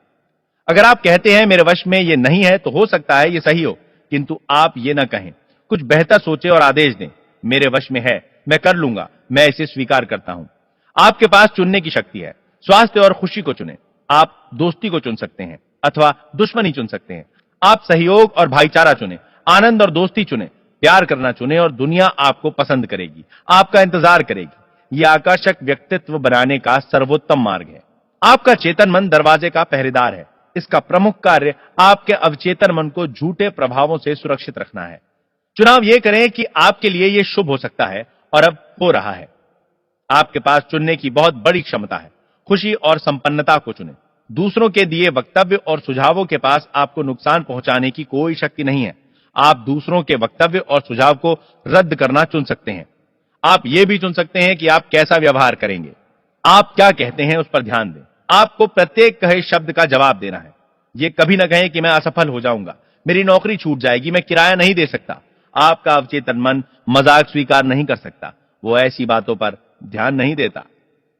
अगर आप कहते हैं मेरे वश में ये नहीं है, तो हो सकता है ये सही हो, किंतु आप ये ना कहें, कुछ बेहतर सोचें और आदेश दें, मेरे वश में है, मैं कर लूंगा, मैं इसे स्वीकार करता हूं। आपके पास चुनने की शक्ति है। स्वास्थ्य और खुशी को चुनें। आप दोस्ती को चुन सकते हैं अथवा दुश्मनी चुन सकते हैं। आप सहयोग और भाईचारा चुनें, आनंद और दोस्ती चुनें, प्यार करना चुनें और दुनिया आपको पसंद करेगी, आपका इंतजार करेगी। यह आकर्षक व्यक्तित्व बनाने का सर्वोत्तम मार्ग है। आपका चेतन मन दरवाजे का पहरेदार है। इसका प्रमुख कार्य आपके अवचेतन मन को झूठे प्रभावों से सुरक्षित रखना है। चुनाव यह करें कि आपके लिए यह शुभ हो सकता है और अब हो रहा है। आपके पास चुनने की बहुत बड़ी क्षमता है। खुशी और संपन्नता को चुनें। दूसरों के दिए वक्तव्य और सुझावों के पास आपको नुकसान पहुंचाने की कोई शक्ति नहीं है। आप दूसरों के वक्तव्य और सुझाव को रद्द करना चुन सकते हैं। आप यह भी चुन सकते हैं कि आप कैसा व्यवहार करेंगे। आप क्या कहते हैं उस पर ध्यान दें। आपको प्रत्येक कहे शब्द का जवाब देना है। यह कभी ना कहें कि मैं असफल हो जाऊंगा, मेरी नौकरी छूट जाएगी, मैं किराया नहीं दे सकता। आपका अवचेतन मन मजाक स्वीकार नहीं कर सकता, वो ऐसी बातों पर ध्यान नहीं देता।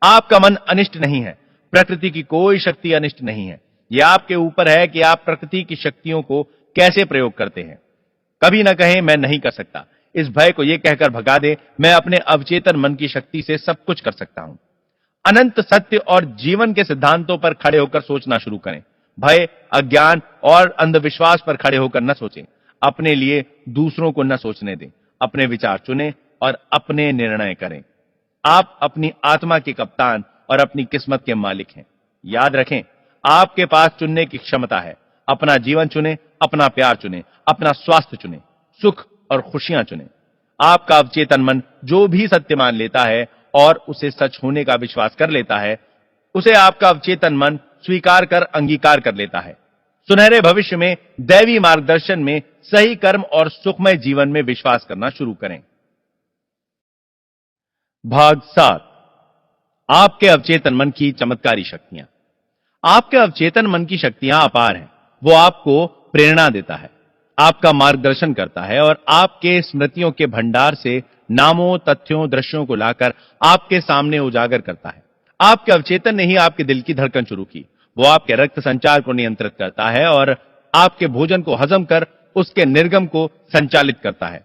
आपका मन अनिष्ट नहीं है। प्रकृति की कोई शक्ति अनिष्ट नहीं है। यह आपके ऊपर है कि आप प्रकृति की शक्तियों को कैसे प्रयोग करते हैं। कभी ना कहें मैं नहीं कर सकता। इस भय को यह कहकर भगा दे, मैं अपने अवचेतन मन की शक्ति से सब कुछ कर सकता हूं। अनंत सत्य और जीवन के सिद्धांतों पर खड़े होकर सोचना शुरू करें। भय, अज्ञान और अंधविश्वास पर खड़े होकर न सोचें। अपने लिए दूसरों को न सोचने दें। अपने विचार चुनें और अपने निर्णय करें। आप अपनी आत्मा के कप्तान और अपनी किस्मत के मालिक हैं। याद रखें, आपके पास चुनने की क्षमता है। अपना जीवन चुनें, अपना प्यार चुनें, अपना स्वास्थ्य चुनें, सुख और खुशियां चुनें। आपका अवचेतन मन जो भी सत्य मान लेता है और उसे सच होने का विश्वास कर लेता है, उसे आपका अवचेतन मन स्वीकार कर अंगीकार कर लेता है। सुनहरे भविष्य में, दैवी मार्गदर्शन में, सही कर्म और सुखमय जीवन में विश्वास करना शुरू करें। भाग 7। आपके अवचेतन मन की चमत्कारी शक्तियां। आपके अवचेतन मन की शक्तियां अपार हैं। वो आपको प्रेरणा देता है, आपका मार्गदर्शन करता है और आपके स्मृतियों के भंडार से नामों, तथ्यों, दृश्यों को लाकर आपके सामने उजागर करता है। आपके अवचेतन ने ही आपके दिल की धड़कन शुरू की। वो आपके रक्त संचार को नियंत्रित करता है और आपके भोजन को हजम कर उसके निर्गम को संचालित करता है।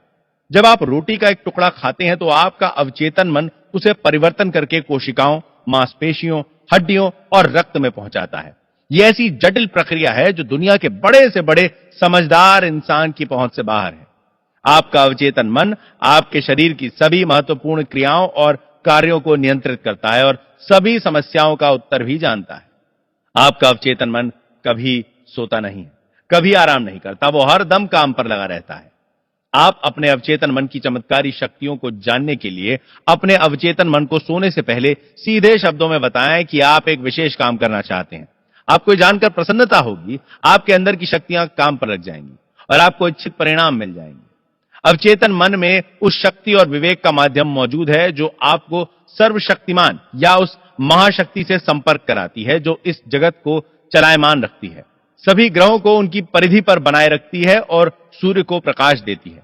जब आप रोटी का एक टुकड़ा खाते हैं तो आपका अवचेतन मन उसे परिवर्तन करके कोशिकाओं, मांसपेशियों, हड्डियों और रक्त में पहुंचाता है। यह ऐसी जटिल प्रक्रिया है जो दुनिया के बड़े से बड़े समझदार इंसान की पहुंच से बाहर है। आपका अवचेतन मन आपके शरीर की सभी महत्वपूर्ण क्रियाओं और कार्यों को नियंत्रित करता है और सभी समस्याओं का उत्तर भी जानता है। आपका अवचेतन मन कभी सोता नहीं है, कभी आराम नहीं करता, वो हर दम काम पर लगा रहता है। आप अपने अवचेतन मन की चमत्कारी शक्तियों को जानने के लिए अपने अवचेतन मन को सोने से पहले सीधे शब्दों में बताएं कि आप एक विशेष काम करना चाहते हैं। आपको जानकर प्रसन्नता होगी, आपके अंदर की शक्तियां काम पर लग जाएंगी और आपको इच्छित परिणाम मिल जाएंगे। अवचेतन मन में उस शक्ति और विवेक का माध्यम मौजूद है जो आपको सर्वशक्तिमान या उस महाशक्ति से संपर्क कराती है जो इस जगत को चलायमान रखती है, सभी ग्रहों को उनकी परिधि पर बनाए रखती है और सूर्य को प्रकाश देती है।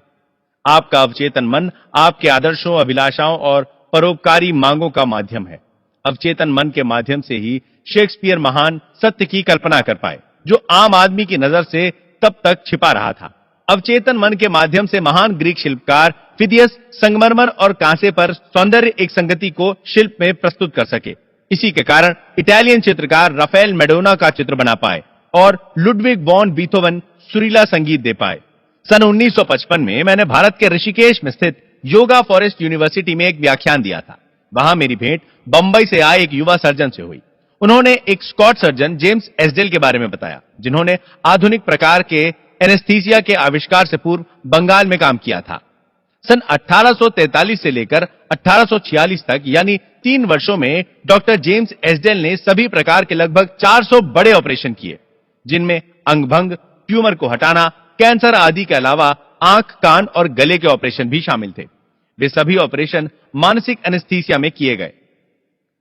आपका अवचेतन मन आपके आदर्शों, अभिलाषाओं और परोपकारी मांगों का माध्यम है। अवचेतन मन के माध्यम से ही शेक्सपियर महान सत्य की कल्पना कर पाए जो आम आदमी की नजर से तब तक छिपा रहा था। अवचेतन मन के माध्यम से महान ग्रीक शिल्पकार फिदियस संगमरमर और कांसे पर सौंदर्य एक संगति को शिल्प में प्रस्तुत कर सके। इसी के कारण इटालियन चित्रकार राफेल मेडोना का चित्र बना पाए और लुडविग वॉन बीथोवन सुरीला संगीत दे पाए। सन 1955 में मैंने भारत के ऋषिकेश में स्थित योगा फॉरेस्ट यूनिवर्सिटी में एक व्याख्यान दिया था। वहां मेरी भेंट बंबई से आए एक युवा सर्जन से हुई। उन्होंने एक स्कॉट सर्जन जेम्स एसडेल के बारे में बताया, जिन्होंने आधुनिक प्रकार के एनेस्थीसिया के आविष्कार से पूर्व बंगाल में काम किया था। सन 1843 से लेकर 1846 तक यानी 3 वर्षों में डॉक्टर जेम्स एसडेल ने सभी प्रकार के लगभग 400 बड़े ऑपरेशन किए, जिनमें अंगभंग, ट्यूमर को हटाना, कैंसर आदि के अलावा आंख, कान और गले के ऑपरेशन भी शामिल थे। वे सभी ऑपरेशन मानसिक एनेस्थीसिया में किए गए।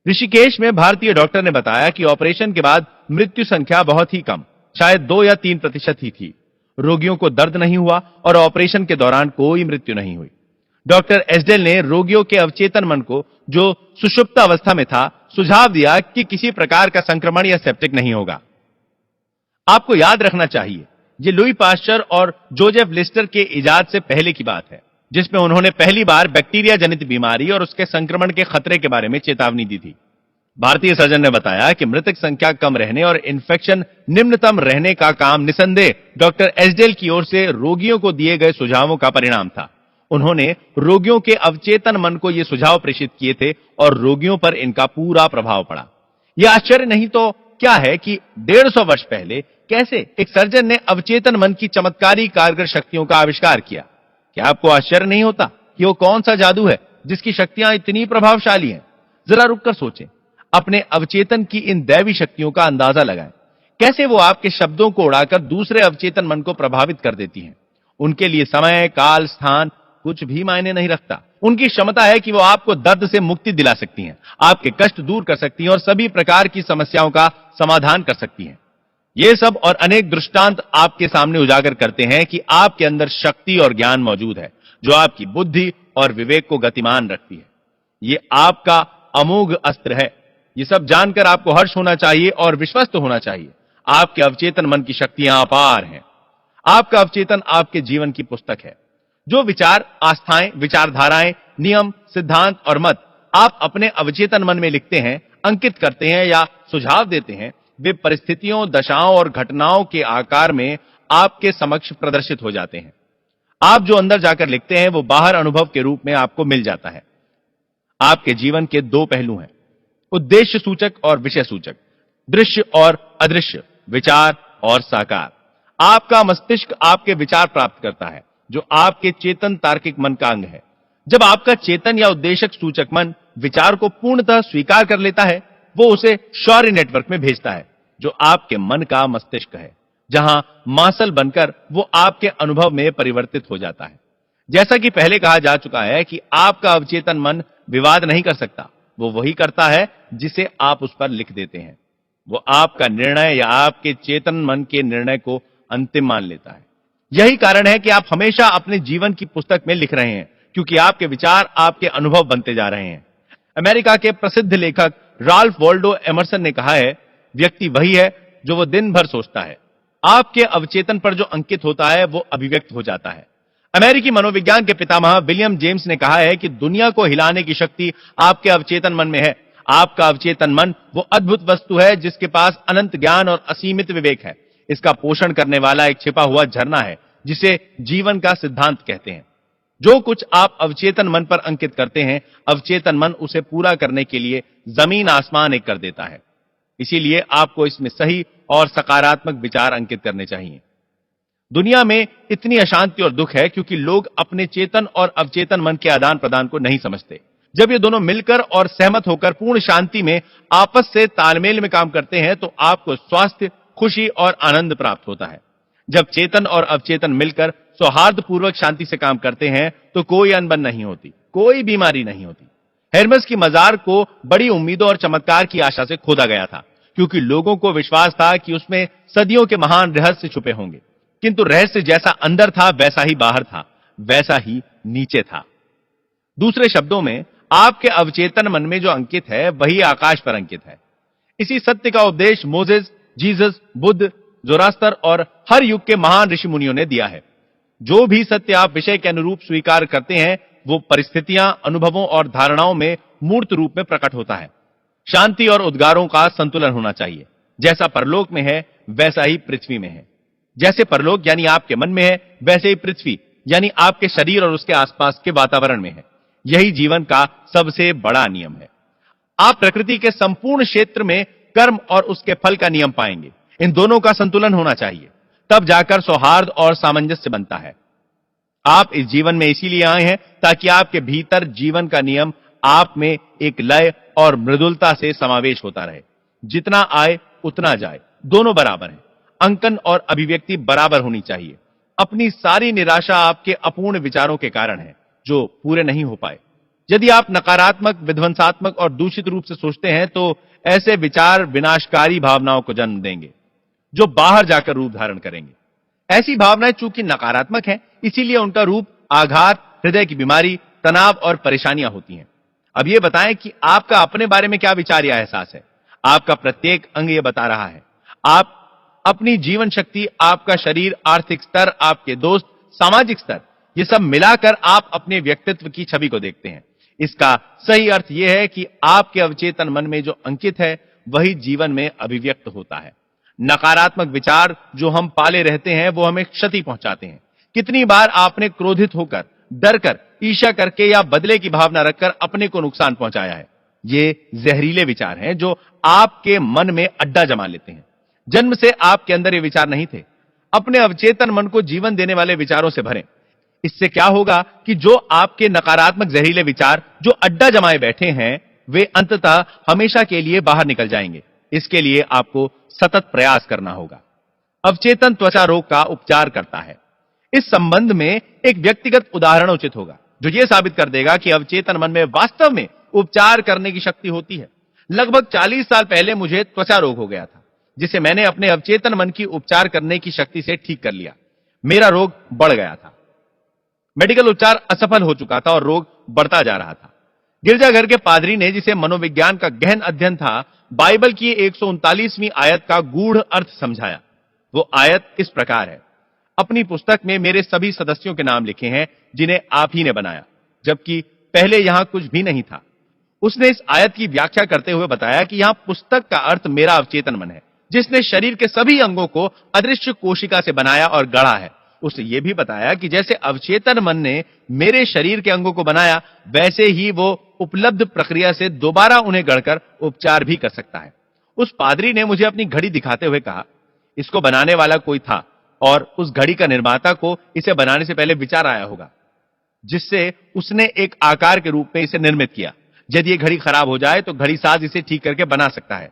ऋषिकेश में भारतीय डॉक्टर ने बताया कि ऑपरेशन के बाद मृत्यु संख्या बहुत ही कम, शायद 2 या 3% ही थी। रोगियों को दर्द नहीं हुआ और ऑपरेशन के दौरान कोई मृत्यु नहीं हुई। डॉक्टर एसडेल ने रोगियों के अवचेतन मन को, जो सुषुप्त अवस्था में था, सुझाव दिया कि किसी प्रकार का संक्रमण या सेप्टिक नहीं होगा। आपको याद रखना चाहिए, ये लुई पाश्चर और जोसेफ लिस्टर के इजाद से पहले की बात है, जिसमें उन्होंने पहली बार बैक्टीरिया जनित बीमारी और उसके संक्रमण के खतरे के बारे में चेतावनी दी थी। भारतीय सर्जन ने बताया कि मृतक संख्या कम रहने और इन्फेक्शन निम्नतम रहने का काम निसंदेह डॉक्टर एसडेल की ओर से रोगियों को दिए गए सुझावों का परिणाम था। उन्होंने रोगियों के अवचेतन मन को ये सुझाव प्रेषित किए थे और रोगियों पर इनका पूरा प्रभाव पड़ा। यह आश्चर्य नहीं तो क्या है कि 150 वर्ष पहले कैसे एक सर्जन ने अवचेतन मन की चमत्कारी कारगर शक्तियों का आविष्कार किया। क्या आपको आश्चर्य नहीं होता कि वो कौन सा जादू है जिसकी शक्तियां इतनी प्रभावशाली हैं? जरा रुककर सोचें, अपने अवचेतन की इन दैवी शक्तियों का अंदाजा लगाएं। कैसे वो आपके शब्दों को उड़ाकर दूसरे अवचेतन मन को प्रभावित कर देती हैं। उनके लिए समय, काल, स्थान कुछ भी मायने नहीं रखता। उनकी क्षमता है कि वो आपको दर्द से मुक्ति दिला सकती हैं, आपके कष्ट दूर कर सकती हैं और सभी प्रकार की समस्याओं का समाधान कर सकती हैं। ये सब और अनेक दृष्टांत आपके सामने उजागर करते हैं कि आपके अंदर शक्ति और ज्ञान मौजूद है, जो आपकी बुद्धि और विवेक को गतिमान रखती है। ये आपका अमोघ अस्त्र है। ये सब जानकर आपको हर्ष होना चाहिए और विश्वस्त होना चाहिए। आपके अवचेतन मन की शक्तियां अपार हैं। आपका अवचेतन आपके जीवन की पुस्तक है। जो विचार, आस्थाएं, विचारधाराएं, नियम, सिद्धांत और मत आप अपने अवचेतन मन में लिखते हैं, अंकित करते हैं या सुझाव देते हैं, वे परिस्थितियों, दशाओं और घटनाओं के आकार में आपके समक्ष प्रदर्शित हो जाते हैं। आप जो अंदर जाकर लिखते हैं वो बाहर अनुभव के रूप में आपको मिल जाता है। आपके जीवन के 2 पहलू हैं, उद्देश्य सूचक और विषय सूचक, दृश्य और अदृश्य, विचार और साकार। आपका मस्तिष्क आपके विचार प्राप्त करता है, जो आपके चेतन तार्किक मन का अंग है। जब आपका चेतन या उद्देशक सूचक मन विचार को पूर्णतः स्वीकार कर लेता है, वो उसे शौर्य नेटवर्क में भेजता है, जो आपके मन का मस्तिष्क है, जहां मासल बनकर वो आपके अनुभव में परिवर्तित हो जाता है। जैसा कि पहले कहा जा चुका है कि आपका अवचेतन मन विवाद नहीं कर सकता, वो वही करता है जिसे आप उस पर लिख देते हैं। वो आपका निर्णय या आपके चेतन मन के निर्णय को अंतिम मान लेता है। यही कारण है कि आप हमेशा अपने जीवन की पुस्तक में लिख रहे हैं, क्योंकि आपके विचार आपके अनुभव बनते जा रहे हैं। अमेरिका के प्रसिद्ध लेखक राल्फ वॉल्डो एमर्सन ने कहा है, व्यक्ति वही है जो वो दिन भर सोचता है। आपके अवचेतन पर जो अंकित होता है वो अभिव्यक्त हो जाता है। अमेरिकी मनोविज्ञान के पितामह विलियम जेम्स ने कहा है कि दुनिया को हिलाने की शक्ति आपके अवचेतन मन में है। आपका अवचेतन मन वो अद्भुत वस्तु है जिसके पास अनंत ज्ञान और असीमित विवेक है। इसका पोषण करने वाला एक छिपा हुआ झरना है जिसे जीवन का सिद्धांत कहते हैं। जो कुछ आप अवचेतन मन पर अंकित करते हैं, अवचेतन मन उसे पूरा करने के लिए जमीन आसमान एक कर देता है। इसीलिए आपको इसमें सही और सकारात्मक विचार अंकित करने चाहिए। दुनिया में इतनी अशांति और दुख है क्योंकि लोग अपने चेतन और अवचेतन मन के आदान प्रदान को नहीं समझते। जब ये दोनों मिलकर और सहमत होकर पूर्ण शांति में आपस से तालमेल में काम करते हैं तो आपको स्वास्थ्य, खुशी और आनंद प्राप्त होता है। जब चेतन और अवचेतन मिलकर सौहार्दपूर्वक शांति से काम करते हैं तो कोई अनबन नहीं होती, कोई बीमारी नहीं होती। हेरमेस की मजार को बड़ी उम्मीदों और चमत्कार की आशा से खोदा गया था, क्योंकि लोगों को विश्वास था कि उसमें सदियों के महान रहस्य छुपे होंगे। किंतु रहस्य जैसा अंदर था वैसा ही बाहर था, वैसा ही नीचे था। दूसरे शब्दों में, आपके अवचेतन मन में जो अंकित है वही आकाश पर अंकित है। इसी सत्य का उपदेश मोसेस, जीसस, बुद्ध, जोरास्तर और हर युग के महान ऋषि मुनियों ने दिया है। जो भी सत्य आप विषय के अनुरूप स्वीकार करते हैं वो परिस्थितियां, अनुभवों और धारणाओं में मूर्त रूप में प्रकट होता है। शांति और उद्गारों का संतुलन होना चाहिए। जैसा परलोक में है वैसा ही पृथ्वी में है। जैसे परलोक यानी आपके मन में है, वैसे ही पृथ्वी यानी आपके शरीर और उसके आसपास के वातावरण में है। यही जीवन का सबसे बड़ा नियम है। आप प्रकृति के संपूर्ण क्षेत्र में कर्म और उसके फल का नियम पाएंगे। इन दोनों का संतुलन होना चाहिए, तब जाकर सौहार्द और सामंजस्य बनता है। आप इस जीवन में इसीलिए आए हैं ताकि आपके भीतर जीवन का नियम आप में एक लय और मृदुलता से समावेश होता रहे। जितना आए उतना जाए, दोनों बराबर हैं। अंकन और अभिव्यक्ति बराबर होनी चाहिए। अपनी सारी निराशा आपके अपूर्ण विचारों के कारण है जो पूरे नहीं हो पाए। यदि आप नकारात्मक, विध्वंसात्मक और दूषित रूप से सोचते हैं तो ऐसे विचार विनाशकारी भावनाओं को जन्म देंगे जो बाहर जाकर रूप धारण करेंगे। ऐसी भावनाएं चूंकि नकारात्मक हैं, इसीलिए उनका रूप आघात, हृदय की बीमारी, तनाव और परेशानियां होती हैं। अब यह बताएं कि आपका अपने बारे में क्या विचार या एहसास है। आपका प्रत्येक अंग यह बता रहा है। आप अपनी जीवन शक्ति, आपका शरीर, आर्थिक स्तर, आपके दोस्त, सामाजिक स्तर, ये सब मिलाकर आप अपने व्यक्तित्व की छवि को देखते हैं। इसका सही अर्थ यह है कि आपके अवचेतन मन में जो अंकित है वही जीवन में अभिव्यक्त होता है। नकारात्मक विचार जो हम पाले रहते हैं वो हमें क्षति पहुंचाते हैं। कितनी बार आपने क्रोधित होकर, डरकर, ईर्ष्या करके या बदले की भावना रखकर अपने को नुकसान पहुंचाया है। ये जहरीले विचार हैं जो आपके मन में अड्डा जमा लेते हैं। जन्म से आपके अंदर ये विचार नहीं थे। अपने अवचेतन मन को जीवन देने वाले विचारों से भरें। इससे क्या होगा कि जो आपके नकारात्मक जहरीले विचार जो अड्डा जमाए बैठे हैं वे अंततः हमेशा के लिए बाहर निकल जाएंगे। इसके लिए आपको सतत प्रयास करना होगा। अवचेतन त्वचा रोग का उपचार करता है। इस संबंध में एक व्यक्तिगत उदाहरण उचित होगा जो यह साबित कर देगा कि अवचेतन मन में वास्तव में उपचार करने की शक्ति होती है। लगभग 40 साल पहले मुझे त्वचा रोग हो गया था, जिसे मैंने अपने अवचेतन मन की उपचार करने की शक्ति से ठीक कर लिया। मेरा रोग बढ़ गया था। मेडिकल उपचार असफल हो चुका था और रोग बढ़ता जा रहा था। गिरजाघर के पादरी ने, जिसे मनोविज्ञान का गहन अध्ययन था, बाइबल की 139वीं आयत का गूढ़ अर्थ समझाया। वो आयत इस प्रकार है। अपनी पुस्तक में मेरे सभी सदस्यों के नाम लिखे हैं जिन्हें आप ही ने बनाया, जबकि पहले यहां कुछ भी नहीं था। उसने इस आयत की व्याख्या करते हुए बताया कि यहां पुस्तक का अर्थ मेरा अवचेतन मन है, जिसने शरीर के सभी अंगों को अदृश्य कोशिका से बनाया और गढ़ा है। उसने यह भी बताया कि जैसे अवचेतन मन ने मेरे शरीर के अंगों को बनाया, वैसे ही वो उपलब्ध प्रक्रिया से दोबारा उन्हें गढ़कर उपचार भी कर सकता है। उस पादरी ने मुझे अपनी घड़ी दिखाते हुए कहा, इसको बनाने वाला कोई था और उस घड़ी का निर्माता को इसे बनाने से पहले विचार आया होगा, जिससे उसने एक आकार के रूप में इसे निर्मित किया। यदि ये घड़ी खराब हो जाए तो घड़ी साज इसे ठीक करके बना सकता है।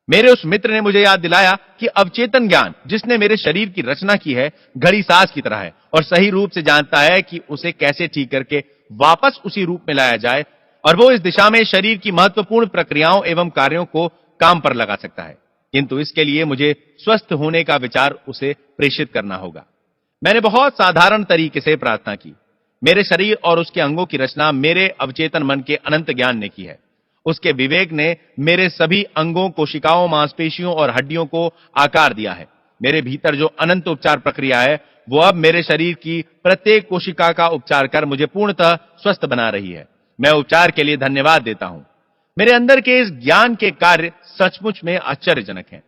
मेरे उस मित्र ने मुझे याद दिलाया कि अवचेतन ज्ञान जिसने मेरे शरीर की रचना की है, घड़ी साज की तरह है और सही रूप से जानता है कि उसे कैसे ठीक करके वापस उसी रूप में लाया जाए, और वो इस दिशा में शरीर की महत्वपूर्ण प्रक्रियाओं एवं कार्यों को काम पर लगा सकता है। किंतु इसके लिए मुझे स्वस्थ होने का विचार उसे प्रेषित करना होगा। मैंने बहुत साधारण तरीके से प्रार्थना की। मेरे शरीर और उसके अंगों की रचना मेरे अवचेतन मन के अनंत ज्ञान ने की है। उसके विवेक ने मेरे सभी अंगों, कोशिकाओं, मांसपेशियों और हड्डियों को आकार दिया है। मेरे भीतर जो अनंत उपचार प्रक्रिया है वो अब मेरे शरीर की प्रत्येक कोशिका का उपचार कर मुझे पूर्णतः स्वस्थ बना रही है। मैं उपचार के लिए धन्यवाद देता हूं। मेरे अंदर के इस ज्ञान के कार्य सचमुच में आश्चर्यजनक हैं।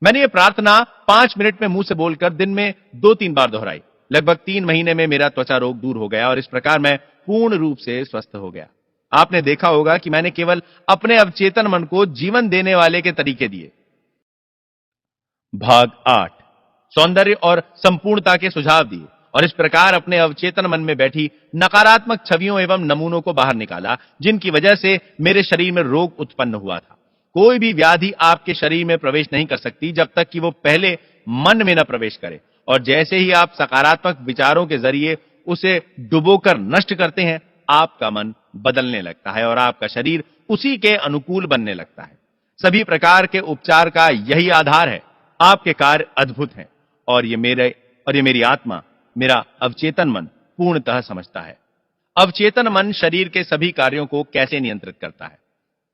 मैंने ये प्रार्थना 5 मिनट में मुंह से बोलकर दिन में 2-3 बार दोहराई। लगभग 3 महीने में मेरा त्वचा रोग दूर हो गया और इस प्रकार मैं पूर्ण रूप से स्वस्थ हो गया। आपने देखा होगा कि मैंने केवल अपने अवचेतन मन को जीवन देने वाले के तरीके दिए। भाग 8, सौंदर्य और संपूर्णता के सुझाव दिए और इस प्रकार अपने अवचेतन मन में बैठी नकारात्मक छवियों एवं नमूनों को बाहर निकाला, जिनकी वजह से मेरे शरीर में रोग उत्पन्न हुआ था। कोई भी व्याधि आपके शरीर में प्रवेश नहीं कर सकती जब तक कि वो पहले मन में न प्रवेश करे, और जैसे ही आप सकारात्मक विचारों के जरिए उसे डुबोकर नष्ट करते हैं, आपका मन बदलने लगता है और आपका शरीर उसी के अनुकूल बनने लगता है। सभी प्रकार के उपचार का यही आधार है। आपके कार्य अद्भुत हैं और ये मेरी आत्मा, मेरा अवचेतन मन पूर्णतः समझता है। अवचेतन मन शरीर के सभी कार्यों को कैसे नियंत्रित करता है।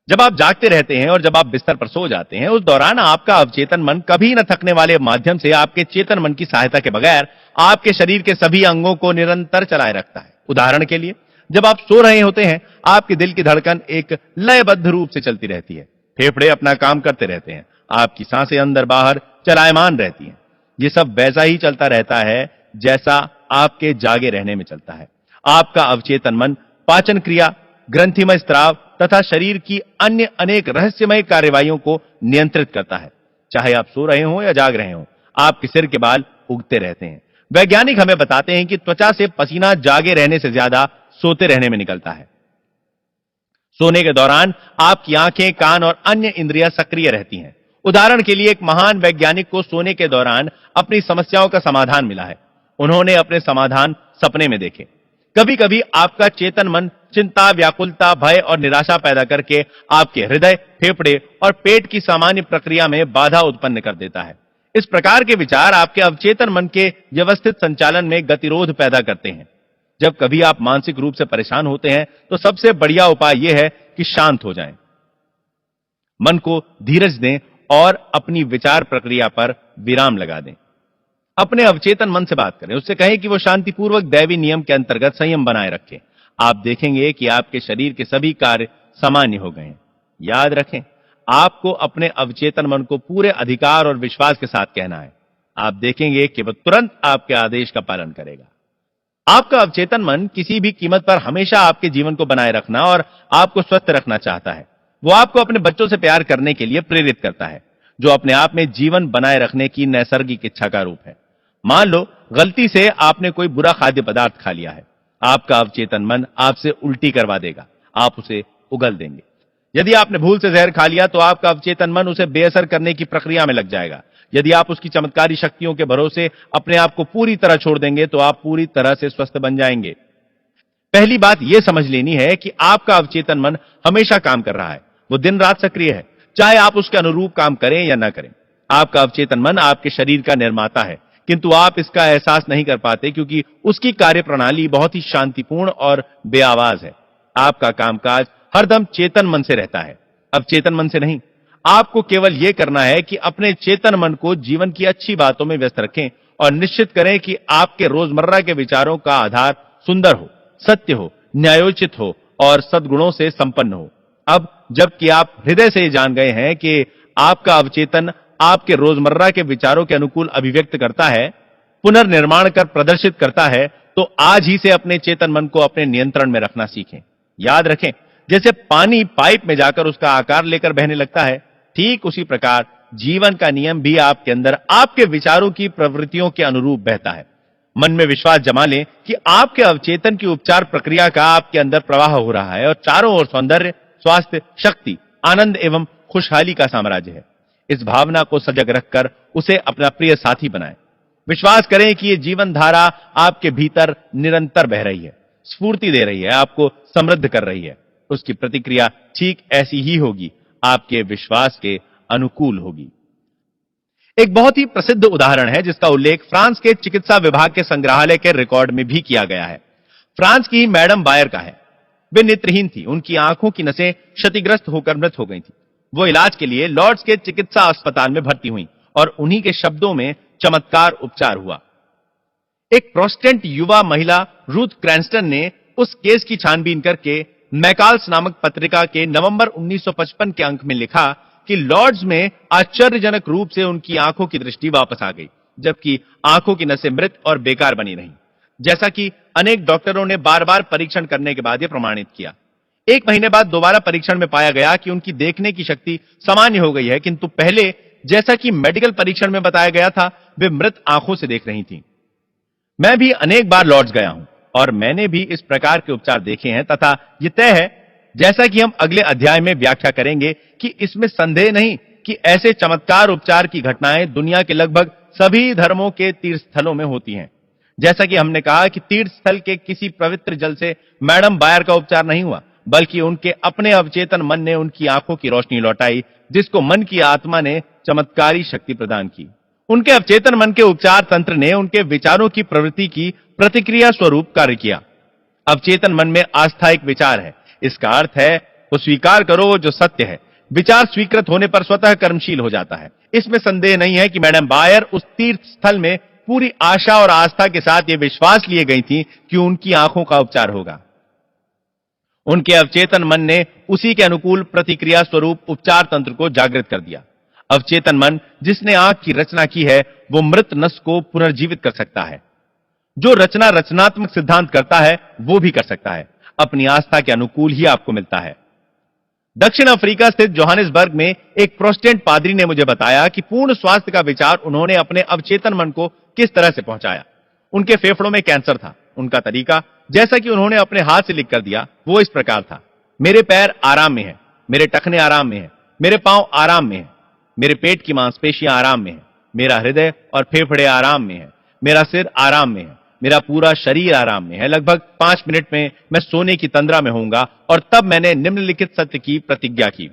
जब आप जागते रहते हैं और जब आप बिस्तर पर सो जाते हैं, उस दौरान आपका अवचेतन मन कभी न थकने वाले माध्यम से आपके चेतन मन की सहायता के बगैर आपके शरीर के सभी अंगों को निरंतर चलाए रखता है। उदाहरण के लिए, जब आप सो रहे होते हैं, आपके दिल की धड़कन एक लयबद्ध रूप से चलती रहती है। फेफड़े अपना काम करते रहते हैं, आपकी सांसें अंदर बाहर चलायमान रहती हैं। ये सब वैसा ही चलता रहता है जैसा आपके जागे रहने में चलता है। आपका अवचेतन मन पाचन क्रिया, ग्रंथिमय स्त्राव तथा शरीर की अन्य अनेक रहस्यमय कार्यवाहियों को नियंत्रित करता है। चाहे आप सो रहे हो या जाग रहे हो, आपके सिर के बाल उगते रहते हैं। वैज्ञानिक हमें बताते हैं कि त्वचा से पसीना जागे रहने से ज्यादा सोते रहने में निकलता है। सोने के दौरान आपकी आंखें, कान और अन्य इंद्रियां सक्रिय रहती हैं। उदाहरण के लिए, एक महान वैज्ञानिक को सोने के दौरान अपनी समस्याओं का समाधान मिला है। उन्होंने अपने समाधान सपने में देखे। कभी कभी आपका चेतन मन चिंता, व्याकुलता, भय और निराशा पैदा करके आपके हृदय, फेफड़े और पेट की सामान्य प्रक्रिया में बाधा उत्पन्न कर देता है। इस प्रकार के विचार आपके अवचेतन मन के व्यवस्थित संचालन में गतिरोध पैदा करते हैं। जब कभी आप मानसिक रूप से परेशान होते हैं तो सबसे बढ़िया उपाय यह है कि शांत हो जाएं, मन को धीरज दें और अपनी विचार प्रक्रिया पर विराम लगा दें। अपने अवचेतन मन से बात करें, उससे कहें कि वो शांतिपूर्वक दैवी नियम के अंतर्गत संयम बनाए रखे। आप देखेंगे कि आपके शरीर के सभी कार्य सामान्य हो गए हैं। याद रखें, आपको अपने अवचेतन मन को पूरे अधिकार और विश्वास के साथ कहना है। आप देखेंगे कि वह तुरंत आपके आदेश का पालन करेगा। आपका अवचेतन मन किसी भी कीमत पर हमेशा आपके जीवन को बनाए रखना और आपको स्वस्थ रखना चाहता है। वो आपको अपने बच्चों से प्यार करने के लिए प्रेरित करता है, जो अपने आप में जीवन बनाए रखने की नैसर्गिक इच्छा का रूप है। मान लो गलती से आपने कोई बुरा खाद्य पदार्थ खा लिया है, आपका अवचेतन मन आपसे उल्टी करवा देगा, आप उसे उगल देंगे। यदि आपने भूल से जहर खा लिया तो आपका अवचेतन मन उसे बेअसर करने की प्रक्रिया में लग जाएगा। यदि आप उसकी चमत्कारी शक्तियों के भरोसे अपने आप को पूरी तरह छोड़ देंगे तो आप पूरी तरह से स्वस्थ बन जाएंगे। पहली बात यह समझ लेनी है कि आपका अवचेतन मन हमेशा काम कर रहा है। वो दिन रात सक्रिय है, चाहे आप उसके अनुरूप काम करें या ना करें। आपका अवचेतन मन आपके शरीर का निर्माता है, किंतु आप इसका एहसास नहीं कर पाते क्योंकि उसकी कार्यप्रणाली बहुत ही शांतिपूर्ण और बेआवाज है। आपका कामकाज हरदम चेतन मन से रहता है, अवचेतन मन से नहीं। आपको केवल यह करना है कि अपने चेतन मन को जीवन की अच्छी बातों में व्यस्त रखें और निश्चित करें कि आपके रोजमर्रा के विचारों का आधार सुंदर हो, सत्य हो, न्यायोचित हो और सद्गुणों से संपन्न हो। अब जबकि आप हृदय से जान गए हैं कि आपका अवचेतन आपके रोजमर्रा के विचारों के अनुकूल अभिव्यक्त करता है, पुनर्निर्माण कर प्रदर्शित करता है, तो आज ही से अपने चेतन मन को अपने नियंत्रण में रखना सीखें। याद रखें, जैसे पानी पाइप में जाकर उसका आकार लेकर बहने लगता है, ठीक उसी प्रकार जीवन का नियम भी आपके अंदर आपके विचारों की प्रवृत्तियों के अनुरूप बहता है। मन में विश्वास जमा लें कि आपके अवचेतन की उपचार प्रक्रिया का आपके अंदर प्रवाह हो रहा है और चारों ओर सौंदर्य, स्वास्थ्य, शक्ति, आनंद एवं खुशहाली का साम्राज्य है। इस भावना को सजग रखकर उसे अपना प्रिय साथी बनाएं। विश्वास करें कि यह जीवन धारा आपके भीतर निरंतर बह रही है, स्फूर्ति दे रही है, आपको समृद्ध कर रही है। उसकी प्रतिक्रिया ठीक ऐसी ही होगी, आपके विश्वास के अनुकूल होगी। एक बहुत ही प्रसिद्ध उदाहरण है जिसका उल्लेख फ्रांस के चिकित्सा विभाग के संग्रहालय के रिकॉर्ड में भी किया गया है। फ्रांस की मैडम बायर का है। वे नेत्रहीन थी, उनकी आंखों की नसें क्षतिग्रस्त होकर मृत हो गई थी। वो इलाज के लिए लॉर्ड्स के चिकित्सा अस्पताल में भर्ती हुई और उन्हीं के शब्दों में चमत्कार उपचार हुआ। एक प्रोटेस्टेंट युवा महिला रूथ क्रैंस्टन ने उस केस की छानबीन करके मैकाल्स नामक पत्रिका के नवंबर 1955 के अंक में लिखा कि लॉर्ड्स में आश्चर्यजनक रूप से उनकी आंखों की दृष्टि वापस आ गई, जबकि आंखों की नसें मृत और बेकार बनी रहीं, जैसा कि अनेक डॉक्टरों ने बार बार परीक्षण करने के बाद यह प्रमाणित किया। एक महीने बाद दोबारा परीक्षण में पाया गया कि उनकी देखने की शक्ति सामान्य हो गई है, किंतु पहले जैसा कि मेडिकल परीक्षण में बताया गया था, वे मृत आंखों से देख रही थीं। मैं भी अनेक बार लॉर्ड्स गया हूं और मैंने भी इस प्रकार के उपचार देखे हैं तथा यह तय है, जैसा कि हम अगले अध्याय में व्याख्या करेंगे, कि इसमें संदेह नहीं कि ऐसे चमत्कार उपचार की घटनाएं दुनिया के लगभग सभी धर्मों के तीर्थस्थलों में होती हैं। जैसा कि हमने कहा कि तीर्थस्थल के किसी पवित्र जल से मैडम बायर का उपचार नहीं हुआ, बल्कि उनके अपने अवचेतन मन ने उनकी आंखों की रोशनी लौटाई, जिसको मन की आत्मा ने चमत्कारी शक्ति प्रदान की। उनके अवचेतन मन के उपचार तंत्र ने उनके विचारों की प्रवृत्ति की प्रतिक्रिया स्वरूप कार्य किया। अवचेतन मन में आस्था एक विचार है। इसका अर्थ है, वो स्वीकार करो जो सत्य है। विचार स्वीकृत होने पर स्वतः कर्मशील हो जाता है। इसमें संदेह नहीं है कि मैडम बायर उस तीर्थ स्थल में पूरी आशा और आस्था के साथ ये विश्वास लिए गई थी कि उनकी आंखों का उपचार होगा। उनके अवचेतन मन ने उसी के अनुकूल प्रतिक्रिया स्वरूप उपचार तंत्र को जागृत कर दिया। अवचेतन मन जिसने आंख की रचना की है वो मृत नस को पुनर्जीवित कर सकता है। जो रचना रचनात्मक सिद्धांत करता है वो भी कर सकता है। अपनी आस्था के अनुकूल ही आपको मिलता है। दक्षिण अफ्रीका स्थित जोहानिसबर्ग में एक प्रोटेस्टेंट पादरी ने मुझे बताया कि पूर्ण स्वास्थ्य का विचार उन्होंने अपने अवचेतन मन को किस तरह से पहुंचाया। उनके फेफड़ों में कैंसर था। उनका तरीका, जैसा कि उन्होंने अपने हाथ से लिख कर दिया, वो इस प्रकार था। मेरे पैर आराम में हैं, मेरे टखने आराम में हैं, मेरे पांव आराम में हैं, मेरे पेट की मांसपेशियां आराम में हैं, मेरा हृदय और फेफड़े आराम में हैं, मेरा सिर आराम में है, मेरा पूरा शरीर आराम में है। लगभग 5 मिनट में मैं सोने की तंद्रा में होऊंगा। और तब मैंने निम्नलिखित सत्य की प्रतिज्ञा की।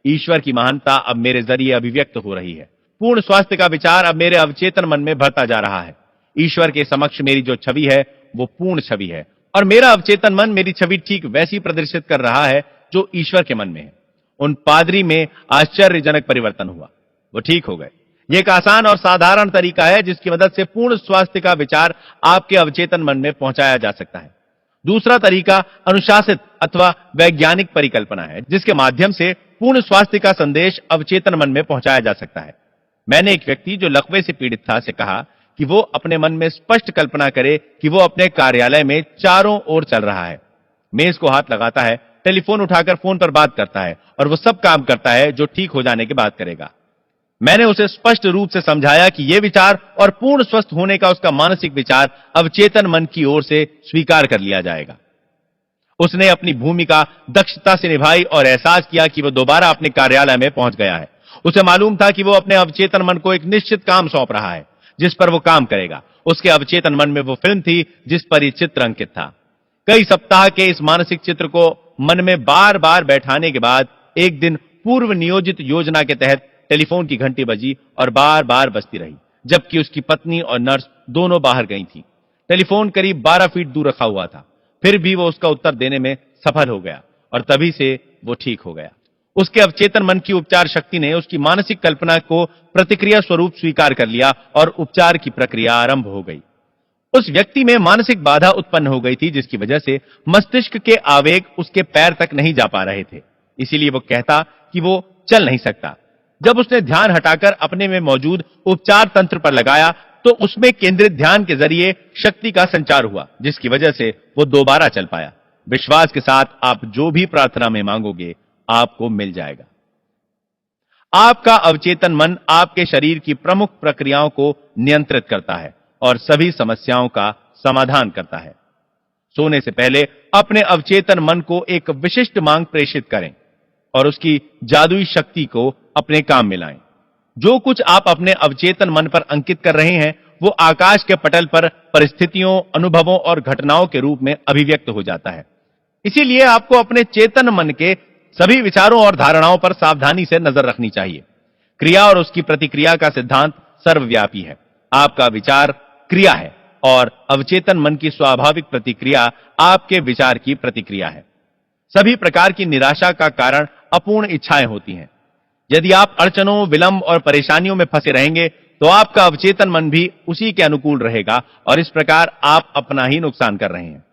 ईश्वर की महानता अब मेरे जरिए अभिव्यक्त हो रही है। पूर्ण स्वास्थ्य का विचार अब मेरे अवचेतन मन में भरता जा रहा है। ईश्वर के समक्ष मेरी जो छवि है वो पूर्ण छवि है और मेरा अवचेतन मन मेरी छवि ठीक वैसी प्रदर्शित कर रहा है जो ईश्वर के मन में है। उन पादरी में आश्चर्यजनक परिवर्तन हुआ। वो ठीक हो गए। यह एक आसान और साधारण तरीका है जिसकी मदद से पूर्ण स्वास्थ्य का विचार आपके अवचेतन मन में पहुंचाया जा सकता है। दूसरा तरीका अनुशासित अथवा वैज्ञानिक परिकल्पना है जिसके माध्यम से पूर्ण स्वास्थ्य का संदेश अवचेतन मन में पहुंचाया जा सकता है। मैंने एक व्यक्ति जो लकवे से पीड़ित था से कहा कि वो अपने मन में स्पष्ट कल्पना करे कि वो अपने कार्यालय में चारों ओर चल रहा है, मेज को हाथ लगाता है, टेलीफोन उठाकर फोन पर बात करता है और वो सब काम करता है जो ठीक हो जाने के बाद करेगा। मैंने उसे स्पष्ट रूप से समझाया कि यह विचार और पूर्ण स्वस्थ होने का उसका मानसिक विचार अवचेतन मन की ओर से स्वीकार कर लिया जाएगा। उसने अपनी भूमिका दक्षता से निभाई और एहसास किया कि वह दोबारा अपने कार्यालय में पहुंच गया है। उसे मालूम था कि वो अपने अवचेतन मन को एक निश्चित काम सौंप रहा है जिस पर वो काम करेगा। उसके अवचेतन मन में वो फिल्म थी जिस पर यह चित्र अंकित था। कई सप्ताह के इस मानसिक चित्र को मन में बार बार बैठाने के बाद एक दिन पूर्व नियोजित योजना के तहत टेलीफोन की घंटी बजी और बार बार बजती रही, जबकि उसकी पत्नी और नर्स दोनों बाहर गई थी। टेलीफोन करीब 12 फीट दूर रखा हुआ था। फिर भी वो उसका उत्तर देने में सफल हो गया और तभी से वो ठीक हो गया। उसके अवचेतन मन की उपचार शक्ति ने उसकी मानसिक कल्पना को प्रतिक्रिया स्वरूप स्वीकार कर लिया और उपचार की प्रक्रिया आरंभ हो गई। उस व्यक्ति में मानसिक बाधा उत्पन्न हो गई थी जिसकी वजह से मस्तिष्क के आवेग उसके पैर तक नहीं जा पा रहे थे। इसीलिए वो कहता कि वो चल नहीं सकता। जब उसने ध्यान हटाकर अपने में मौजूद उपचार तंत्र पर लगाया तो उसमें केंद्रित ध्यान के जरिए शक्ति का संचार हुआ जिसकी वजह से वो दोबारा चल पाया। विश्वास के साथ आप जो भी प्रार्थना में मांगोगे आपको मिल जाएगा। आपका अवचेतन मन आपके शरीर की प्रमुख प्रक्रियाओं को नियंत्रित करता है और सभी समस्याओं का समाधान करता है। सोने से पहले अपने अवचेतन मन को एक विशिष्ट मांग प्रेषित करें और उसकी जादुई शक्ति को अपने काम में लाएं। जो कुछ आप अपने अवचेतन मन पर अंकित कर रहे हैं वो आकाश के पटल पर परिस्थितियों, अनुभवों और घटनाओं के रूप में अभिव्यक्त हो जाता है। इसीलिए आपको अपने चेतन मन के सभी विचारों और धारणाओं पर सावधानी से नजर रखनी चाहिए। क्रिया और उसकी प्रतिक्रिया का सिद्धांत सर्वव्यापी है। आपका विचार क्रिया है और अवचेतन मन की स्वाभाविक प्रतिक्रिया आपके विचार की प्रतिक्रिया है। सभी प्रकार की निराशा का कारण अपूर्ण इच्छाएं होती हैं। यदि आप अड़चनों, विलंब और परेशानियों में फंसे रहेंगे तो आपका अवचेतन मन भी उसी के अनुकूल रहेगा और इस प्रकार आप अपना ही नुकसान कर रहे हैं।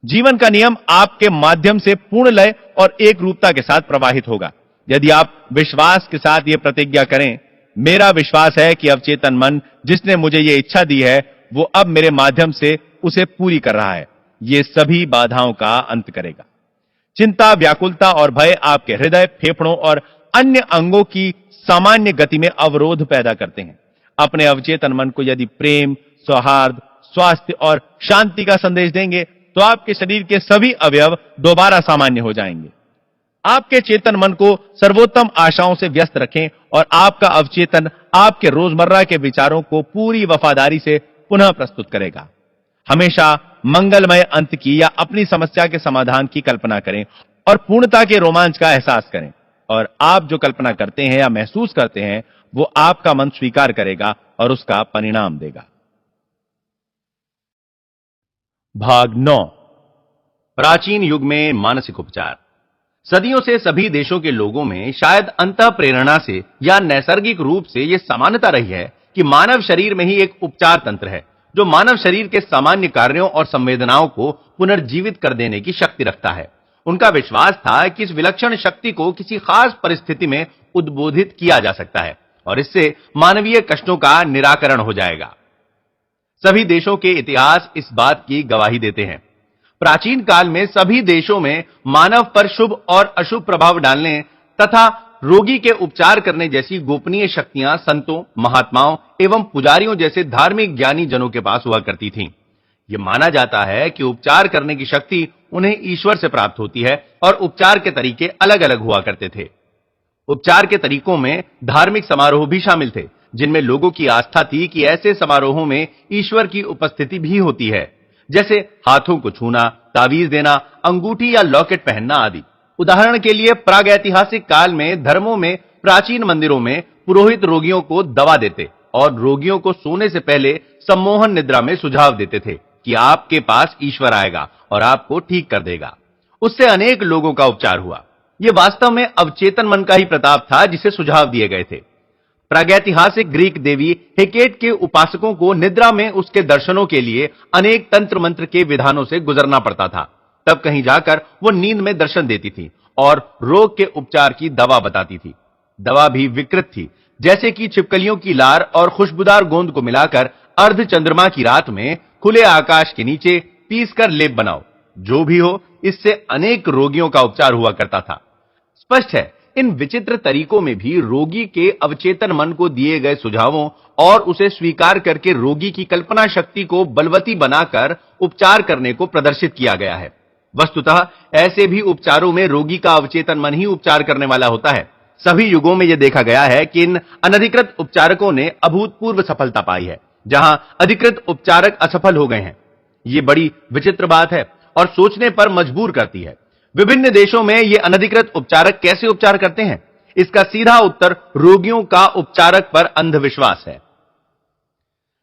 जीवन का नियम आपके माध्यम से पूर्ण लय और एक रूपता के साथ प्रवाहित होगा। यदि आप विश्वास के साथ यह प्रतिज्ञा करें, मेरा विश्वास है कि अवचेतन मन जिसने मुझे यह इच्छा दी है वो अब मेरे माध्यम से उसे पूरी कर रहा है, ये सभी बाधाओं का अंत करेगा। चिंता, व्याकुलता और भय आपके हृदय, फेफड़ों और अन्य अंगों की सामान्य गति में अवरोध पैदा करते हैं। अपने अवचेतन मन को यदि प्रेम, सौहार्द, स्वास्थ्य और शांति का संदेश देंगे तो आपके शरीर के सभी अवयव दोबारा सामान्य हो जाएंगे। आपके चेतन मन को सर्वोत्तम आशाओं से व्यस्त रखें और आपका अवचेतन आपके रोजमर्रा के विचारों को पूरी वफादारी से पुनः प्रस्तुत करेगा। हमेशा मंगलमय अंत की या अपनी समस्या के समाधान की कल्पना करें और पूर्णता के रोमांच का एहसास करें। और आप जो कल्पना करते हैं या महसूस करते हैं वो आपका मन स्वीकार करेगा और उसका परिणाम देगा। भाग 9, प्राचीन युग में मानसिक उपचार। सदियों से सभी देशों के लोगों में शायद अंतः प्रेरणा से या नैसर्गिक रूप से यह समानता रही है कि मानव शरीर में ही एक उपचार तंत्र है जो मानव शरीर के सामान्य कार्यों और संवेदनाओं को पुनर्जीवित कर देने की शक्ति रखता है। उनका विश्वास था कि इस विलक्षण शक्ति को किसी खास परिस्थिति में उद्बोधित किया जा सकता है और इससे मानवीय कष्टों का निराकरण हो जाएगा। सभी देशों के इतिहास इस बात की गवाही देते हैं। प्राचीन काल में सभी देशों में मानव पर शुभ और अशुभ प्रभाव डालने तथा रोगी के उपचार करने जैसी गोपनीय शक्तियां संतों, महात्माओं एवं पुजारियों जैसे धार्मिक ज्ञानी जनों के पास हुआ करती थीं। यह माना जाता है कि उपचार करने की शक्ति उन्हें ईश्वर से प्राप्त होती है और उपचार के तरीके अलग अलग हुआ करते थे। उपचार के तरीकों में धार्मिक समारोह भी शामिल थे, जिनमें लोगों की आस्था थी कि ऐसे समारोहों में ईश्वर की उपस्थिति भी होती है, जैसे हाथों को छूना, तावीज देना, अंगूठी या लॉकेट पहनना आदि। उदाहरण के लिए प्रागैतिहासिक काल में धर्मों में प्राचीन मंदिरों में पुरोहित रोगियों को दवा देते और रोगियों को सोने से पहले सम्मोहन निद्रा में सुझाव देते थे कि आपके पास ईश्वर आएगा और आपको ठीक कर देगा। उससे अनेक लोगों का उपचार हुआ। यह वास्तव में अवचेतन मन का ही प्रताप था जिसे सुझाव दिए गए थे। प्रागैतिहासिक ग्रीक देवी हेकेट के उपासकों को निद्रा में उसके दर्शनों के लिए अनेक तंत्र मंत्र के विधानों से गुजरना पड़ता था। तब कहीं जाकर वो नींद में दर्शन देती थी और रोग के उपचार की दवा बताती थी। दवा भी विकृत थी, जैसे कि छिपकलियों की लार और खुशबूदार गोंद को मिलाकर अर्ध चंद्रमा की रात में खुले आकाश के नीचे पीसकर लेप बनाओ। जो भी हो, इससे अनेक रोगियों का उपचार हुआ करता था। स्पष्ट है, इन विचित्र तरीकों में भी रोगी के अवचेतन मन को दिए गए सुझावों और उसे स्वीकार करके रोगी की कल्पना शक्ति को बलवती बनाकर उपचार करने को प्रदर्शित किया गया है। वस्तुतः ऐसे भी उपचारों में रोगी का अवचेतन मन ही उपचार करने वाला होता है। सभी युगों में यह देखा गया है कि इन अनधिकृत उपचारकों ने अभूतपूर्व सफलता पाई है, जहां अधिकृत उपचारक असफल हो गए हैं। यह बड़ी विचित्र बात है और सोचने पर मजबूर करती है। विभिन्न देशों में ये अनधिकृत उपचारक कैसे उपचार करते हैं? इसका सीधा उत्तर रोगियों का उपचारक पर अंधविश्वास है,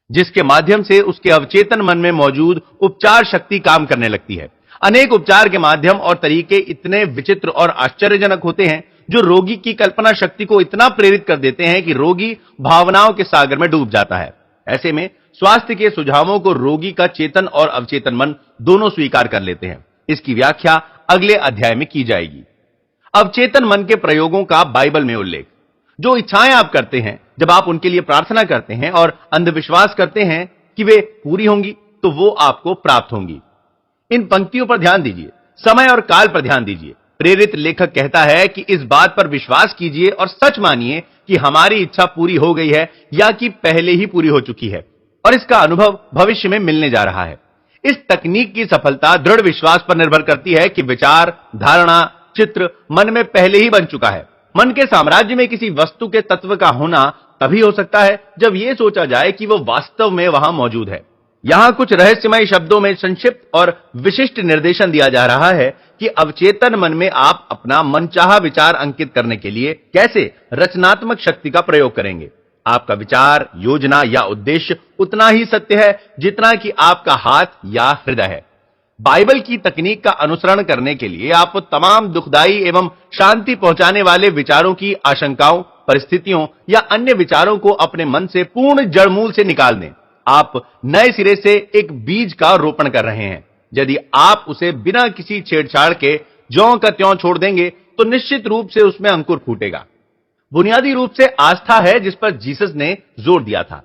जिसके माध्यम से उसके अवचेतन मन में मौजूद उपचार शक्ति काम करने लगती है। अनेक उपचार के माध्यम और तरीके इतने विचित्र और आश्चर्यजनक होते हैं जो रोगी की कल्पना शक्ति को इतना प्रेरित कर देते हैं कि रोगी भावनाओं के सागर में डूब जाता है। ऐसे में स्वास्थ्य के सुझावों को रोगी का चेतन और अवचेतन मन दोनों स्वीकार कर लेते हैं। इसकी व्याख्या अगले अध्याय में की जाएगी। अवचेतन मन के प्रयोगों का बाइबल में उल्लेख। जो इच्छाएं आप करते हैं, जब आप उनके लिए प्रार्थना करते हैं और अंधविश्वास करते हैं कि वे पूरी होंगी, तो वो आपको प्राप्त होंगी। इन पंक्तियों पर ध्यान दीजिए, समय और काल पर ध्यान दीजिए। प्रेरित लेखक कहता है कि इस बात पर विश्वास कीजिए और सच मानिए कि हमारी इच्छा पूरी हो गई है या कि पहले ही पूरी हो चुकी है और इसका अनुभव भविष्य में मिलने जा रहा है। इस तकनीक की सफलता दृढ़ विश्वास पर निर्भर करती है कि विचार, धारणा, चित्र मन में पहले ही बन चुका है। मन के साम्राज्य में किसी वस्तु के तत्व का होना तभी हो सकता है जब यह सोचा जाए कि वह वास्तव में वहां मौजूद है। यहां कुछ रहस्यमय शब्दों में संक्षिप्त और विशिष्ट निर्देशन दिया जा रहा है कि अवचेतन मन में आप अपना मनचाहा विचार अंकित करने के लिए कैसे रचनात्मक शक्ति का प्रयोग करेंगे। आपका विचार, योजना या उद्देश्य उतना ही सत्य है जितना कि आपका हाथ या हृदय है। बाइबल की तकनीक का अनुसरण करने के लिए आप तमाम दुखदाई एवं शांति पहुंचाने वाले विचारों की आशंकाओं, परिस्थितियों या अन्य विचारों को अपने मन से पूर्ण जड़मूल से निकाल दें। आप नए सिरे से एक बीज का रोपण कर रहे हैं। यदि आप उसे बिना किसी छेड़छाड़ के ज्यों का त्यों छोड़ देंगे तो निश्चित रूप से उसमें अंकुर फूटेगा। बुनियादी रूप से आस्था है जिस पर जीसस ने जोर दिया था।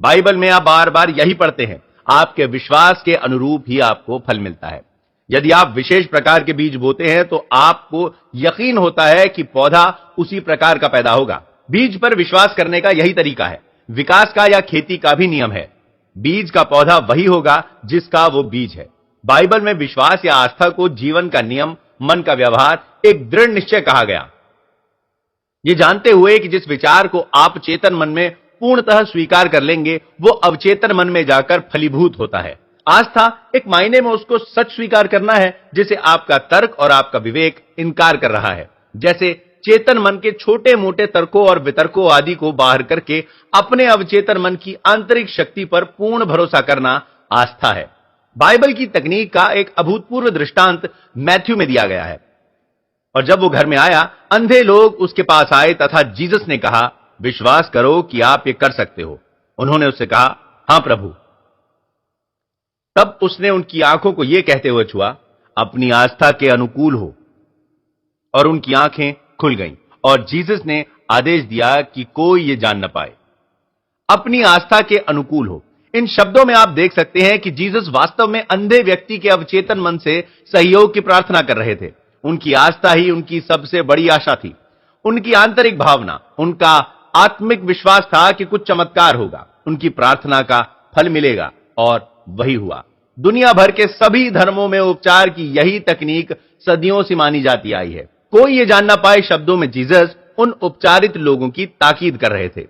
बाइबल में आप बार बार यही पढ़ते हैं, आपके विश्वास के अनुरूप ही आपको फल मिलता है। यदि आप विशेष प्रकार के बीज बोते हैं तो आपको यकीन होता है कि पौधा उसी प्रकार का पैदा होगा। बीज पर विश्वास करने का यही तरीका है। विकास का या खेती का भी नियम है। बीज का पौधा वही होगा जिसका वो बीज है। बाइबल में विश्वास या आस्था को जीवन का नियम, मन का व्यवहार, एक दृढ़ निश्चय कहा गया। ये जानते हुए कि जिस विचार को आप चेतन मन में पूर्णतः स्वीकार कर लेंगे वो अवचेतन मन में जाकर फलीभूत होता है। आस्था एक मायने में उसको सच स्वीकार करना है जिसे आपका तर्क और आपका विवेक इनकार कर रहा है। जैसे चेतन मन के छोटे मोटे तर्कों और वितर्कों आदि को बाहर करके अपने अवचेतन मन की आंतरिक शक्ति पर पूर्ण भरोसा करना आस्था है। बाइबल की तकनीक का एक अभूतपूर्व दृष्टांत मैथ्यू में दिया गया है। और जब वो घर में आया, अंधे लोग उसके पास आए तथा जीसस ने कहा, विश्वास करो कि आप ये कर सकते हो। उन्होंने उससे कहा, हां प्रभु। तब उसने उनकी आंखों को यह कहते हुए छुआ, अपनी आस्था के अनुकूल हो। और उनकी आंखें खुल गईं और जीसस ने आदेश दिया कि कोई ये जान न पाए। अपनी आस्था के अनुकूल हो, इन शब्दों में आप देख सकते हैं कि जीसस वास्तव में अंधे व्यक्ति के अवचेतन मन से सहयोग की प्रार्थना कर रहे थे। उनकी आस्था ही उनकी सबसे बड़ी आशा थी। उनकी आंतरिक भावना, उनका आत्मिक विश्वास था कि कुछ चमत्कार होगा, उनकी प्रार्थना का फल मिलेगा, और वही हुआ। दुनिया भर के सभी धर्मों में उपचार की यही तकनीक सदियों से मानी जाती आई है। कोई ये जान ना पाए शब्दों में जीसस उन उपचारित लोगों की ताकीद कर रहे थे।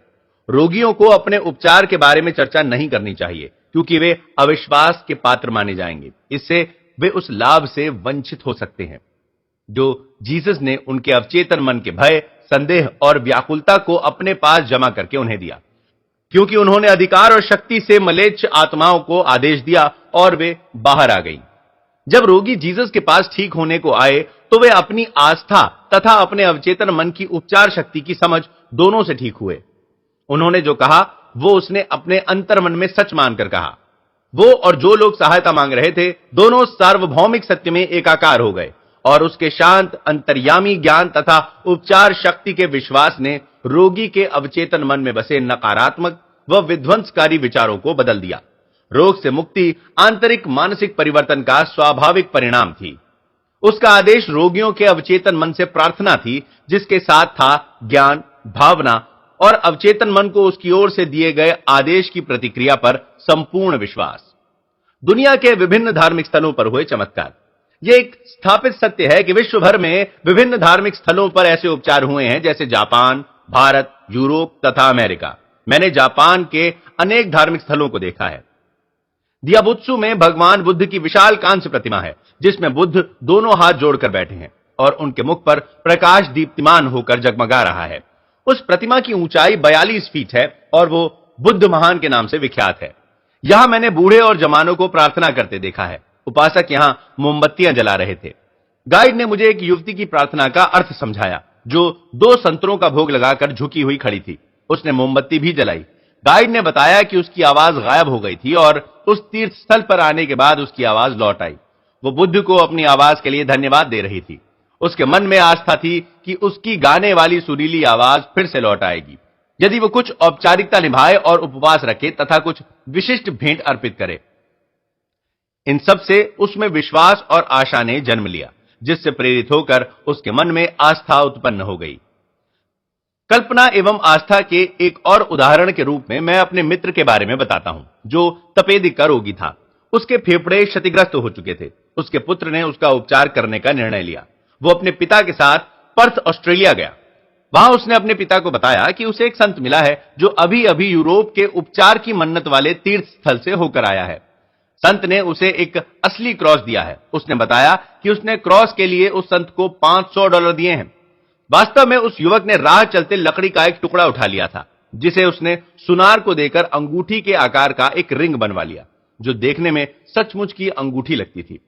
रोगियों को अपने उपचार के बारे में चर्चा नहीं करनी चाहिए, क्योंकि वे अविश्वास के पात्र माने जाएंगे। इससे वे उस लाभ से वंचित हो सकते हैं जो जीसस ने उनके अवचेतन मन के भय, संदेह और व्याकुलता को अपने पास जमा करके उन्हें दिया, क्योंकि उन्होंने अधिकार और शक्ति से मलेच्छ आत्माओं को आदेश दिया और वे बाहर आ गईं। जब रोगी जीसस के पास ठीक होने को आए तो वे अपनी आस्था तथा अपने अवचेतन मन की उपचार शक्ति की समझ दोनों से ठीक हुए। उन्होंने जो कहा वो उसने अपने अंतर्मन में सच मानकर कहा। वो और जो लोग सहायता मांग रहे थे दोनों सार्वभौमिक सत्य में एकाकार हो गए, और उसके शांत अंतर्यामी ज्ञान तथा उपचार शक्ति के विश्वास ने रोगी के अवचेतन मन में बसे नकारात्मक व विध्वंसकारी विचारों को बदल दिया। रोग से मुक्ति आंतरिक मानसिक परिवर्तन का स्वाभाविक परिणाम थी। उसका आदेश रोगियों के अवचेतन मन से प्रार्थना थी, जिसके साथ था ज्ञान, भावना और अवचेतन मन को उसकी ओर से दिए गए आदेश की प्रतिक्रिया पर संपूर्ण विश्वास। दुनिया के विभिन्न धार्मिक स्थलों पर हुए चमत्कार। यह एक स्थापित सत्य है कि विश्व भर में विभिन्न धार्मिक स्थलों पर ऐसे उपचार हुए हैं, जैसे जापान, भारत, यूरोप तथा अमेरिका। मैंने जापान के अनेक धार्मिक स्थलों को देखा है। दियाबुत्सु में भगवान बुद्ध की विशाल कांस्य प्रतिमा है, जिसमें बुद्ध दोनों हाथ जोड़कर बैठे हैं और उनके मुख पर प्रकाश दीप्तिमान होकर जगमगा रहा है। उस प्रतिमा की ऊंचाई 42 फीट है और वो बुद्ध महान के नाम से विख्यात है। यहां मैंने बूढ़े और जवानों को प्रार्थना करते देखा है। उपासक यहां मोमबत्तियां जला रहे थे। गाइड ने मुझे एक युवती की प्रार्थना का अर्थ समझाया, जो 2 संतरों का भोग लगाकर झुकी हुई खड़ी थी। उसने मोमबत्ती भी जलाई। गाइड ने बताया कि उसकी आवाज गायब हो गई थी और उस तीर्थ स्थल पर आने के बाद उसकी आवाज लौट आई। वो बुद्ध को अपनी आवाज के लिए धन्यवाद दे रही थी। उसके मन में आस्था थी कि उसकी गाने वाली सुरीली आवाज फिर से लौट आएगी, यदि वो कुछ औपचारिकता निभाए और उपवास रखे तथा कुछ विशिष्ट भेंट अर्पित करे। इन सब से उसमें विश्वास और आशा ने जन्म लिया, जिससे प्रेरित होकर उसके मन में आस्था उत्पन्न हो गई। कल्पना एवं आस्था के एक और उदाहरण के रूप में मैं अपने मित्र के बारे में बताता हूं, जो तपेदिक का रोगी था। उसके फेफड़े क्षतिग्रस्त हो चुके थे। उसके पुत्र ने उसका उपचार करने का निर्णय लिया। वो अपने पिता के साथ पर्थ, ऑस्ट्रेलिया गया। वहां उसने अपने पिता को बताया कि उसे एक संत मिला है जो अभी अभी यूरोप के उपचार की मन्नत वाले तीर्थ स्थल से होकर आया है। संत ने उसे एक असली क्रॉस दिया है। उसने बताया कि उसने क्रॉस के लिए उस संत को $500 दिए हैं। वास्तव में उस युवक ने राह चलते लकड़ी का एक टुकड़ा उठा लिया था, जिसे उसने सुनार को देकर अंगूठी के आकार का एक रिंग बनवा लिया, जो देखने में सचमुच की अंगूठी लगती थी।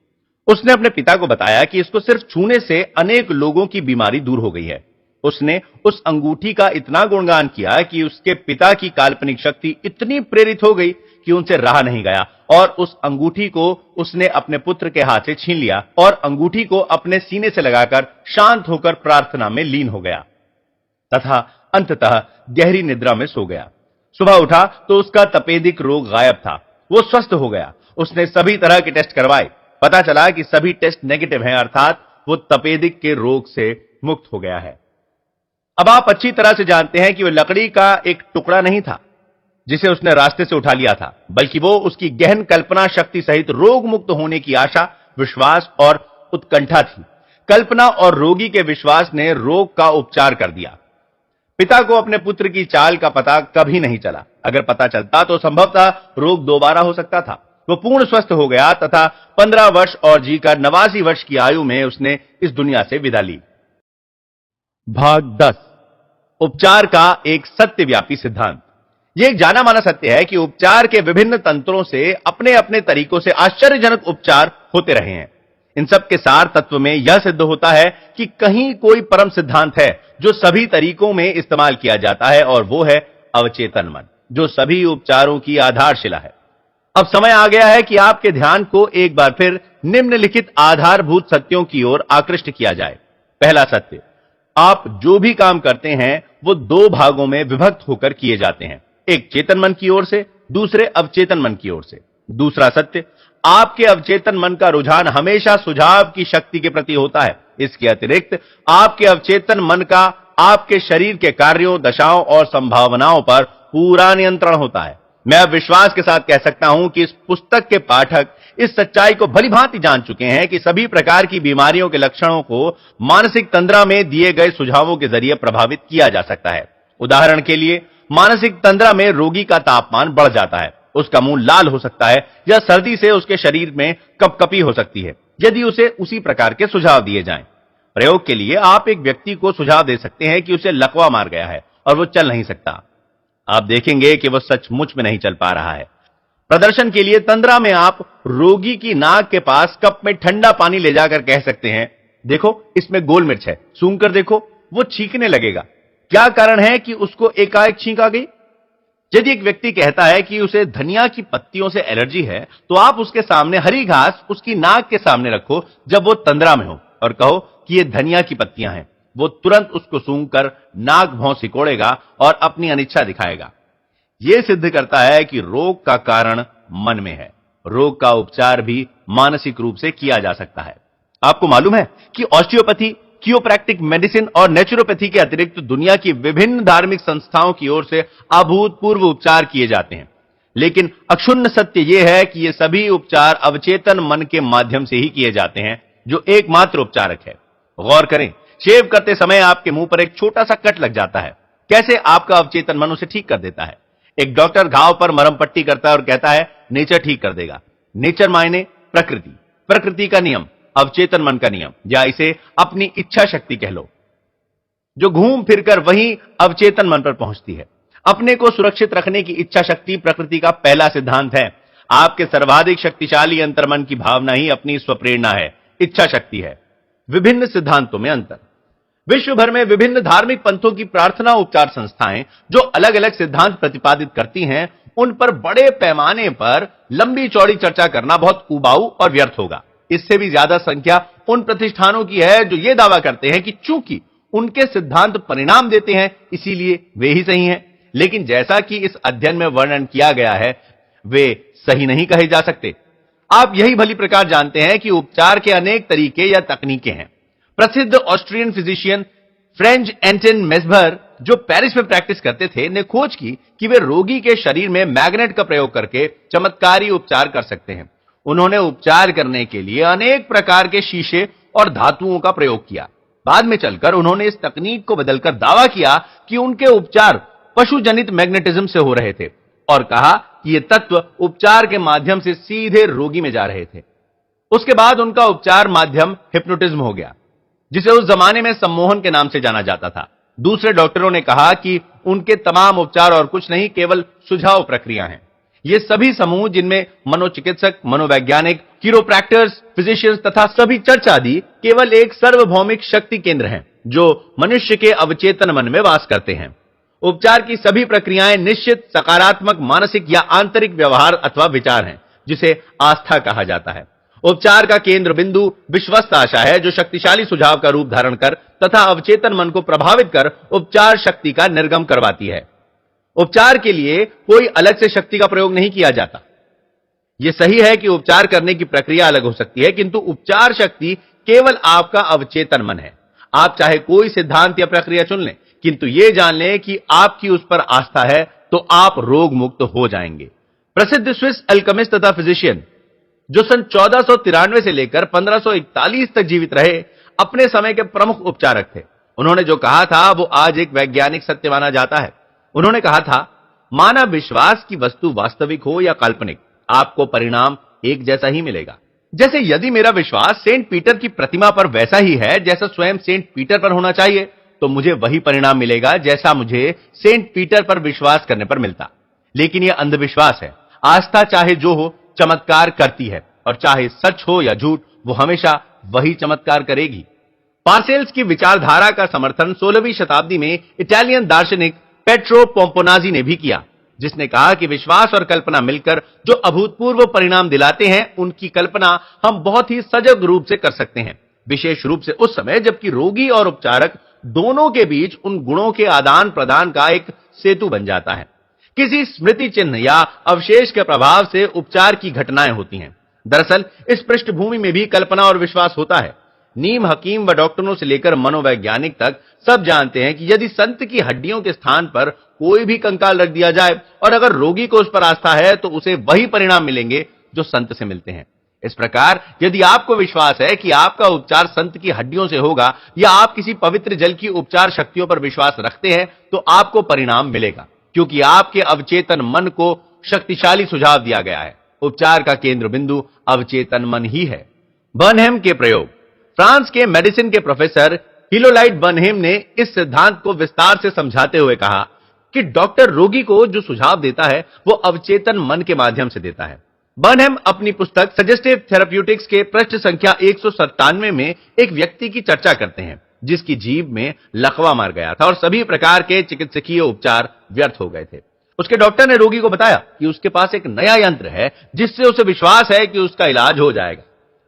उसने अपने पिता को बताया कि इसको सिर्फ छूने से अनेक लोगों की बीमारी दूर हो गई है। उसने उस अंगूठी का इतना गुणगान किया कि उसके पिता की काल्पनिक शक्ति इतनी प्रेरित हो गई कि उनसे रहा नहीं गया, और उस अंगूठी को उसने अपने पुत्र के हाथ से छीन लिया और अंगूठी को अपने सीने से लगाकर शांत होकर प्रार्थना में लीन हो गया तथा अंततः गहरी निद्रा में सो गया। सुबह उठा तो उसका तपेदिक रोग गायब था। वो स्वस्थ हो गया। उसने सभी तरह के टेस्ट करवाए। पता चला कि सभी टेस्ट नेगेटिव हैं, अर्थात वो तपेदिक के रोग से मुक्त हो गया है। अब आप अच्छी तरह से जानते हैं कि वह लकड़ी का एक टुकड़ा नहीं था जिसे उसने रास्ते से उठा लिया था, बल्कि वो उसकी गहन कल्पना शक्ति सहित रोग मुक्त होने की आशा, विश्वास और उत्कंठा थी। कल्पना और रोगी के विश्वास ने रोग का उपचार कर दिया। पिता को अपने पुत्र की चाल का पता कभी नहीं चला। अगर पता चलता तो संभवतः रोग दोबारा हो सकता था। वो पूर्ण स्वस्थ हो गया तथा 15 वर्ष और जीकर 89 वर्ष की आयु में उसने इस दुनिया से विदा ली। भाग 10, उपचार का एक सत्यव्यापी सिद्धांत। यह एक जाना माना सत्य है कि उपचार के विभिन्न तंत्रों से अपने अपने तरीकों से आश्चर्यजनक उपचार होते रहे हैं। इन सब के सार तत्व में यह सिद्ध होता है कि कहीं कोई परम सिद्धांत है जो सभी तरीकों में इस्तेमाल किया जाता है, और वो है अवचेतन मन, जो सभी उपचारों की आधारशिला है। अब समय आ गया है कि आपके ध्यान को एक बार फिर निम्नलिखित आधारभूत सत्यों की ओर आकृष्ट किया जाए। पहला सत्य, आप जो भी काम करते हैं वो दो भागों में विभक्त होकर किए जाते हैं, एक चेतन मन की ओर से, दूसरे अवचेतन मन की ओर से। दूसरा सत्य, आपके अवचेतन मन का रुझान हमेशा सुझाव की शक्ति के प्रति होता है। इसके अतिरिक्त आपके अवचेतन मन का आपके शरीर के कार्यों, दशाओं और संभावनाओं पर पूरा नियंत्रण होता है। मैं अब विश्वास के साथ कह सकता हूं कि इस पुस्तक के पाठक इस सच्चाई को भलीभांति जान चुके हैं कि सभी प्रकार की बीमारियों के लक्षणों को मानसिक तंद्रा में दिए गए सुझावों के जरिए प्रभावित किया जा सकता है। उदाहरण के लिए, मानसिक तंद्रा में रोगी का तापमान बढ़ जाता है, उसका मुंह लाल हो सकता है या सर्दी से उसके शरीर में कपकपी हो सकती है, यदि उसे उसी प्रकार के सुझाव दिए जाएं। प्रयोग के लिए आप एक व्यक्ति को सुझाव दे सकते हैं कि उसे लकवा मार गया है और वो चल नहीं सकता। आप देखेंगे कि वह सचमुच में नहीं चल पा रहा है। प्रदर्शन के लिए तंद्रा में आप रोगी की नाक के पास कप में ठंडा पानी ले जाकर कह सकते हैं, देखो इसमें गोल मिर्च है, सूंघ कर देखो। वो छींकने लगेगा। क्या कारण है कि उसको एकाएक छींक आ गई? यदि एक व्यक्ति कहता है कि उसे धनिया की पत्तियों से एलर्जी है, तो आप उसके सामने हरी घास उसकी नाक के सामने रखो जब वो तंद्रा में हो और कहो कि ये धनिया की पत्तियां हैं। वो तुरंत उसको सूंघकर नाक भौं सिकोड़ेगा और अपनी अनिच्छा दिखाएगा। यह सिद्ध करता है कि रोग का कारण मन में है। रोग का उपचार भी मानसिक रूप से किया जा सकता है। आपको मालूम है कि ऑस्टियोपैथी, कियोप्रैक्टिक मेडिसिन और नेचुरोपैथी के अतिरिक्त दुनिया की विभिन्न धार्मिक संस्थाओं की ओर से अभूतपूर्व उपचार किए जाते हैं, लेकिन अक्षुण्ण सत्य यह है कि ये सभी उपचार अवचेतन मन के माध्यम से ही किए जाते हैं, जो एकमात्र उपचारक है। गौर करें, शेव करते समय आपके मुंह पर एक छोटा सा कट लग जाता है, कैसे आपका अवचेतन मन उसे ठीक कर देता है। एक डॉक्टर घाव पर मरहम पट्टी करता है और कहता है नेचर ठीक कर देगा। नेचर मायने प्रकृति, प्रकृति का नियम, अवचेतन मन का नियम, या इसे अपनी इच्छा शक्ति कह लो, जो घूम फिरकर वही अवचेतन मन पर पहुंचती है। अपने को सुरक्षित रखने की इच्छा शक्ति प्रकृति का पहला सिद्धांत है। आपके सर्वाधिक शक्तिशाली अंतर्मन की भावना ही अपनी स्वप्रेरणा है, इच्छा शक्ति है। विभिन्न सिद्धांतों में अंतर। विश्व भर में विभिन्न धार्मिक पंथों की प्रार्थना उपचार संस्थाएं जो अलग अलग सिद्धांत प्रतिपादित करती हैं, उन पर बड़े पैमाने पर लंबी चौड़ी चर्चा करना बहुत उबाऊ और व्यर्थ होगा। इससे भी ज्यादा संख्या उन प्रतिष्ठानों की है जो यह दावा करते हैं कि चूंकि उनके सिद्धांत परिणाम देते हैं, इसीलिए वे ही सही हैं। लेकिन जैसा कि इस अध्ययन में वर्णन किया गया है, वे सही नहीं कहे जा सकते। आप यही भली प्रकार जानते हैं कि उपचार के अनेक तरीके या तकनीकें हैं। प्रसिद्ध ऑस्ट्रियन फिजिशियन फ्रेंच एंटन मेस्बर, जो पेरिस में प्रैक्टिस करते थे, ने खोज की कि वे रोगी के शरीर में मैग्नेट का प्रयोग करके चमत्कारी उपचार कर सकते हैं। उन्होंने उपचार करने के लिए अनेक प्रकार के शीशे और धातुओं का प्रयोग किया। बाद में चलकर उन्होंने इस तकनीक को बदलकर दावा किया कि उनके उपचार पशुजनित मैग्नेटिज्म से हो रहे थे और कहा कि ये तत्व उपचार के माध्यम से सीधे रोगी में जा रहे थे। उसके बाद उनका उपचार माध्यम हिप्नोटिज्म हो गया, जिसे उस जमाने में सम्मोहन के नाम से जाना जाता था। दूसरे डॉक्टरों ने कहा कि उनके तमाम उपचार और कुछ नहीं, केवल सुझाव प्रक्रिया हैं। ये सभी समूह, जिनमें मनोचिकित्सक, मनोवैज्ञानिक, कीरोप्रैक्टर्स, फिजिशियंस तथा सभी चर्च आदि, केवल एक सार्वभौमिक शक्ति केंद्र हैं जो मनुष्य के अवचेतन मन में वास करते हैं। उपचार की सभी प्रक्रियाएं निश्चित सकारात्मक मानसिक या आंतरिक व्यवहार अथवा विचार हैं, जिसे आस्था कहा जाता है। उपचार का केंद्र बिंदु विश्वस्त आशा है, जो शक्तिशाली सुझाव का रूप धारण कर तथा अवचेतन मन को प्रभावित कर उपचार शक्ति का निर्गम करवाती है। उपचार के लिए कोई अलग से शक्ति का प्रयोग नहीं किया जाता। यह सही है कि उपचार करने की प्रक्रिया अलग हो सकती है, किंतु उपचार शक्ति केवल आपका अवचेतन मन है। आप चाहे कोई सिद्धांत या प्रक्रिया चुन लें, किंतु यह जान लें कि आपकी उस पर आस्था है तो आप रोग मुक्त हो जाएंगे। प्रसिद्ध स्विस अल्केमिस्ट तथा फिजिशियन, जो सन 1493 से लेकर 1541 तक जीवित रहे, अपने समय के प्रमुख उपचारक थे। उन्होंने जो कहा था वो आज एक वैज्ञानिक सत्य माना जाता है। उन्होंने कहा था, माना विश्वास की वस्तु वास्तविक हो या काल्पनिक, आपको परिणाम एक जैसा ही मिलेगा। जैसे यदि मेरा विश्वास सेंट पीटर की प्रतिमा पर वैसा ही है जैसा स्वयं सेंट पीटर पर होना चाहिए, तो मुझे वही परिणाम मिलेगा जैसा मुझे सेंट पीटर पर विश्वास करने पर मिलता। लेकिन यह अंधविश्वास है। आस्था चाहे जो हो चमत्कार करती है, और चाहे सच हो या झूठ, वो हमेशा वही चमत्कार करेगी। पार्सेल्स की विचारधारा का समर्थन 16वीं शताब्दी में इटालियन दार्शनिक पेट्रो पोम्पोनाजी ने भी किया। जिसने कहा कि विश्वास और कल्पना मिलकर जो अभूतपूर्व परिणाम दिलाते हैं, उनकी कल्पना हम बहुत ही सजग रूप से कर सकते हैं, विशेष रूप से उस समय जबकि रोगी और उपचारक दोनों के बीच उन गुणों के आदान प्रदान का एक सेतु बन जाता है। किसी स्मृति चिन्ह या अवशेष के प्रभाव से उपचार की घटनाएं होती हैं। दरअसल इस पृष्ठभूमि में भी कल्पना और विश्वास होता है। नीम हकीम व डॉक्टरों से लेकर मनोवैज्ञानिक तक सब जानते हैं कि यदि संत की हड्डियों के स्थान पर कोई भी कंकाल रख दिया जाए और अगर रोगी को उस पर आस्था है तो उसे वही परिणाम मिलेंगे जो संत से मिलते हैं। इस प्रकार यदि आपको विश्वास है कि आपका उपचार संत की हड्डियों से होगा या आप किसी पवित्र जल की उपचार शक्तियों पर विश्वास रखते हैं तो आपको परिणाम मिलेगा, क्योंकि आपके अवचेतन मन को शक्तिशाली सुझाव दिया गया है। उपचार का केंद्र बिंदु अवचेतन मन ही है। बर्नहेम के प्रयोग। फ्रांस के मेडिसिन के प्रोफेसर हिलोलाइट बर्नहेम ने इस सिद्धांत को विस्तार से समझाते हुए कहा कि डॉक्टर रोगी को जो सुझाव देता है वो अवचेतन मन के माध्यम से देता है। बर्नहेम अपनी पुस्तक सजेस्टिव थेराप्यूटिक्स के पृष्ठ संख्या 197 में एक व्यक्ति की चर्चा करते हैं जिसकी जीभ में लकवा मार गया था और सभी प्रकार के चिकित्सकीय उपचार व्यर्थ हो गए थे। उसके डॉक्टर ने रोगी को बताया कि उसके पास एक नया यंत्र है जिससे उसे विश्वास है कि उसका इलाज हो जाएगा।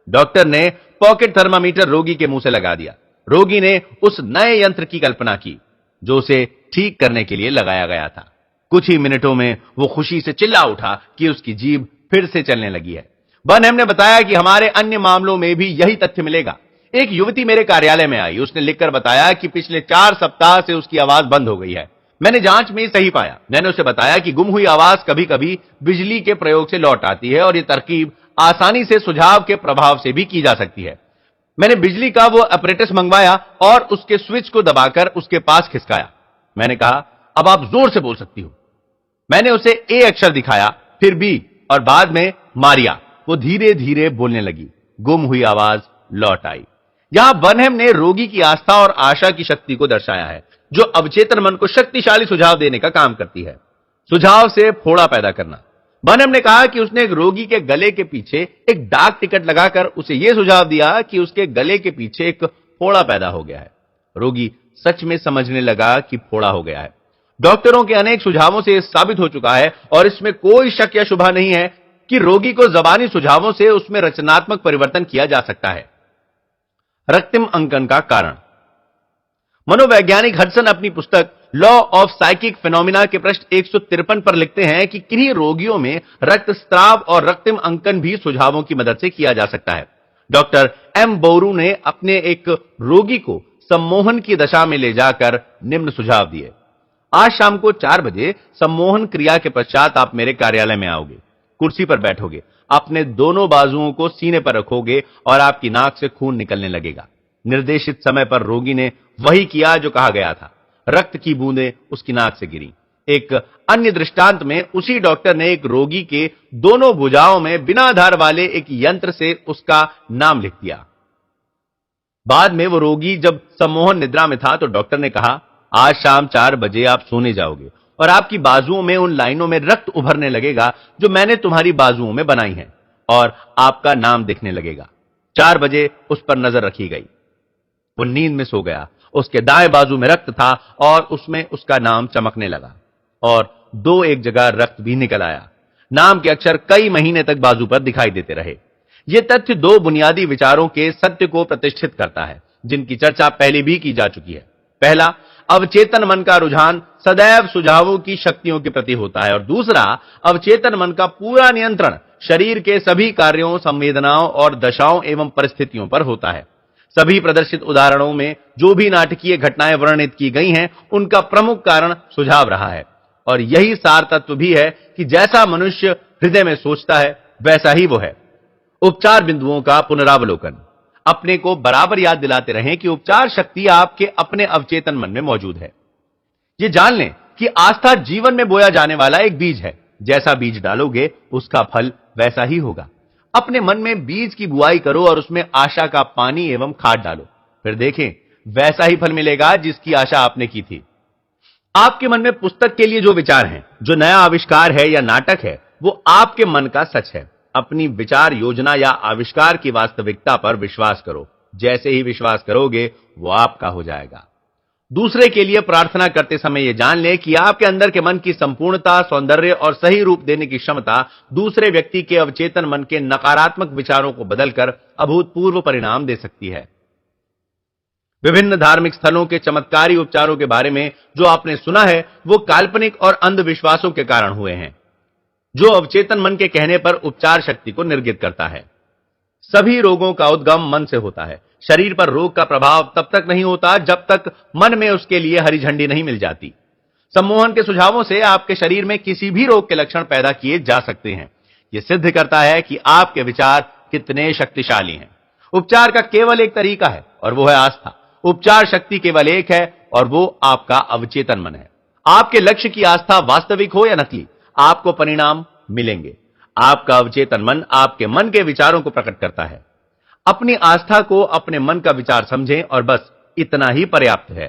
डॉक्टर ने पॉकेट थर्मामीटर रोगी के मुंह से लगा दिया। रोगी ने उस नए यंत्र की कल्पना की जो उसे ठीक करने के लिए लगाया गया था। कुछ ही मिनटों में वो खुशी से चिल्ला उठा कि उसकी जीभ फिर से चलने लगी है। बर्नहेम ने बताया कि हमारे अन्य मामलों में भी यही तथ्य मिलेगा। एक युवती मेरे कार्यालय में आई। उसने लिखकर बताया कि पिछले 4 सप्ताह से उसकी आवाज बंद हो गई है। मैंने जांच में सही पाया। मैंने उसे बताया कि गुम हुई आवाज कभी कभी बिजली के प्रयोग से लौट आती है और यह तरकीब आसानी से सुझाव के प्रभाव से भी की जा सकती है। मैंने बिजली का वो अपरेटस मंगवाया और उसके स्विच को दबाकर उसके पास खिसकाया। मैंने कहा, अब आप जोर से बोल सकती हो। मैंने उसे ए अक्षर दिखाया, फिर बी और बाद में मारिया। वो धीरे धीरे बोलने लगी। गुम हुई आवाज लौट आई। यहां बर्नहेम ने रोगी की आस्था और आशा की शक्ति को दर्शाया है जो अवचेतन मन को शक्तिशाली सुझाव देने का काम करती है। सुझाव से फोड़ा पैदा करना। बर्नहेम ने कहा कि उसने एक रोगी के गले के पीछे एक डाक टिकट लगाकर उसे यह सुझाव दिया कि उसके गले के पीछे एक फोड़ा पैदा हो गया है। रोगी सच में समझने लगा कि फोड़ा हो गया है। डॉक्टरों के अनेक सुझावों से यह साबित हो चुका है और इसमें कोई शक या शुबा नहीं है कि रोगी को जबानी सुझावों से उसमें रचनात्मक परिवर्तन किया जा सकता है। रक्तिम अंकन का कारण। मनोवैज्ञानिक हडसन अपनी पुस्तक लॉ ऑफ साइकिक फिनोमिना के पृष्ठ 153 पर लिखते हैं कि किन्हीं रोगियों में रक्तस्राव और रक्तिम अंकन भी सुझावों की मदद से किया जा सकता है। डॉक्टर एम बोरू ने अपने एक रोगी को सम्मोहन की दशा में ले जाकर निम्न सुझाव दिए। आज शाम को 4 बजे सम्मोहन क्रिया के पश्चात आप मेरे कार्यालय में आओगे। कुर्सी पर बैठोगे, अपने दोनों बाजुओं को सीने पर रखोगे और आपकी नाक से खून निकलने लगेगा। निर्देशित समय पर रोगी ने वही किया जो कहा गया था। रक्त की बूंदें उसकी नाक से गिरी। एक अन्य दृष्टांत में उसी डॉक्टर ने एक रोगी के दोनों भुजाओं में बिना धार वाले एक यंत्र से उसका नाम लिख दिया। बाद में वो रोगी जब सम्मोहन निद्रा में था तो डॉक्टर ने कहा, आज शाम 4 बजे आप सोने जाओगे और आपकी बाजुओं में उन लाइनों में रक्त उभरने लगेगा जो मैंने तुम्हारी बाजुओं में बनाई हैं और आपका नाम दिखने लगेगा। 4 बजे उस पर नजर रखी गई। वो नींद में सो गया। उसके दाएं बाजू में रक्त था और उसमें उसका नाम चमकने लगा और 2 एक जगह रक्त भी निकल आया। नाम के अक्षर कई महीने तक बाजू पर दिखाई देते रहे। यह तथ्य 2 बुनियादी विचारों के सत्य को प्रतिष्ठित करता है जिनकी चर्चा पहले भी की जा चुकी है। पहला, अवचेतन मन का रुझान सदैव सुझावों की शक्तियों के प्रति होता है और दूसरा, अवचेतन मन का पूरा नियंत्रण शरीर के सभी कार्यों, संवेदनाओं और दशाओं एवं परिस्थितियों पर होता है। सभी प्रदर्शित उदाहरणों में जो भी नाटकीय घटनाएं वर्णित की गई हैं, उनका प्रमुख कारण सुझाव रहा है और यही सार तत्व भी है कि जैसा मनुष्य हृदय में सोचता है वैसा ही वो है। उपचार बिंदुओं का पुनरावलोकन। अपने को बराबर याद दिलाते रहें कि उपचार शक्ति आपके अपने अवचेतन मन में मौजूद है। ये जान लें कि आस्था जीवन में बोया जाने वाला एक बीज है। जैसा बीज डालोगे उसका फल वैसा ही होगा। अपने मन में बीज की बुआई करो और उसमें आशा का पानी एवं खाद डालो, फिर देखें वैसा ही फल मिलेगा जिसकी आशा आपने की थी। आपके मन में पुस्तक के लिए जो विचार हैं, जो नया आविष्कार है या नाटक है, वो आपके मन का सच है। अपनी विचार योजना या आविष्कार की वास्तविकता पर विश्वास करो। जैसे ही विश्वास करोगे वो आपका हो जाएगा। दूसरे के लिए प्रार्थना करते समय यह जान लें कि आपके अंदर के मन की संपूर्णता, सौंदर्य और सही रूप देने की क्षमता दूसरे व्यक्ति के अवचेतन मन के नकारात्मक विचारों को बदलकर अभूतपूर्व परिणाम दे सकती है। विभिन्न धार्मिक स्थलों के चमत्कारी उपचारों के बारे में जो आपने सुना है वो काल्पनिक और अंधविश्वासों के कारण हुए हैं, जो अवचेतन मन के कहने पर उपचार शक्ति को निर्गित करता है। सभी रोगों का उद्गम मन से होता है। शरीर पर रोग का प्रभाव तब तक नहीं होता जब तक मन में उसके लिए हरी झंडी नहीं मिल जाती। सम्मोहन के सुझावों से आपके शरीर में किसी भी रोग के लक्षण पैदा किए जा सकते हैं। यह सिद्ध करता है कि आपके विचार कितने शक्तिशाली हैं। उपचार का केवल एक तरीका है और वो है आस्था। उपचार शक्ति केवल एक है और वो आपका अवचेतन मन है। आपके लक्ष्य की आस्था वास्तविक हो या नकली, आपको परिणाम मिलेंगे। आपका अवचेतन मन आपके मन के विचारों को प्रकट करता है। अपनी आस्था को अपने मन का विचार समझें और बस इतना ही पर्याप्त है।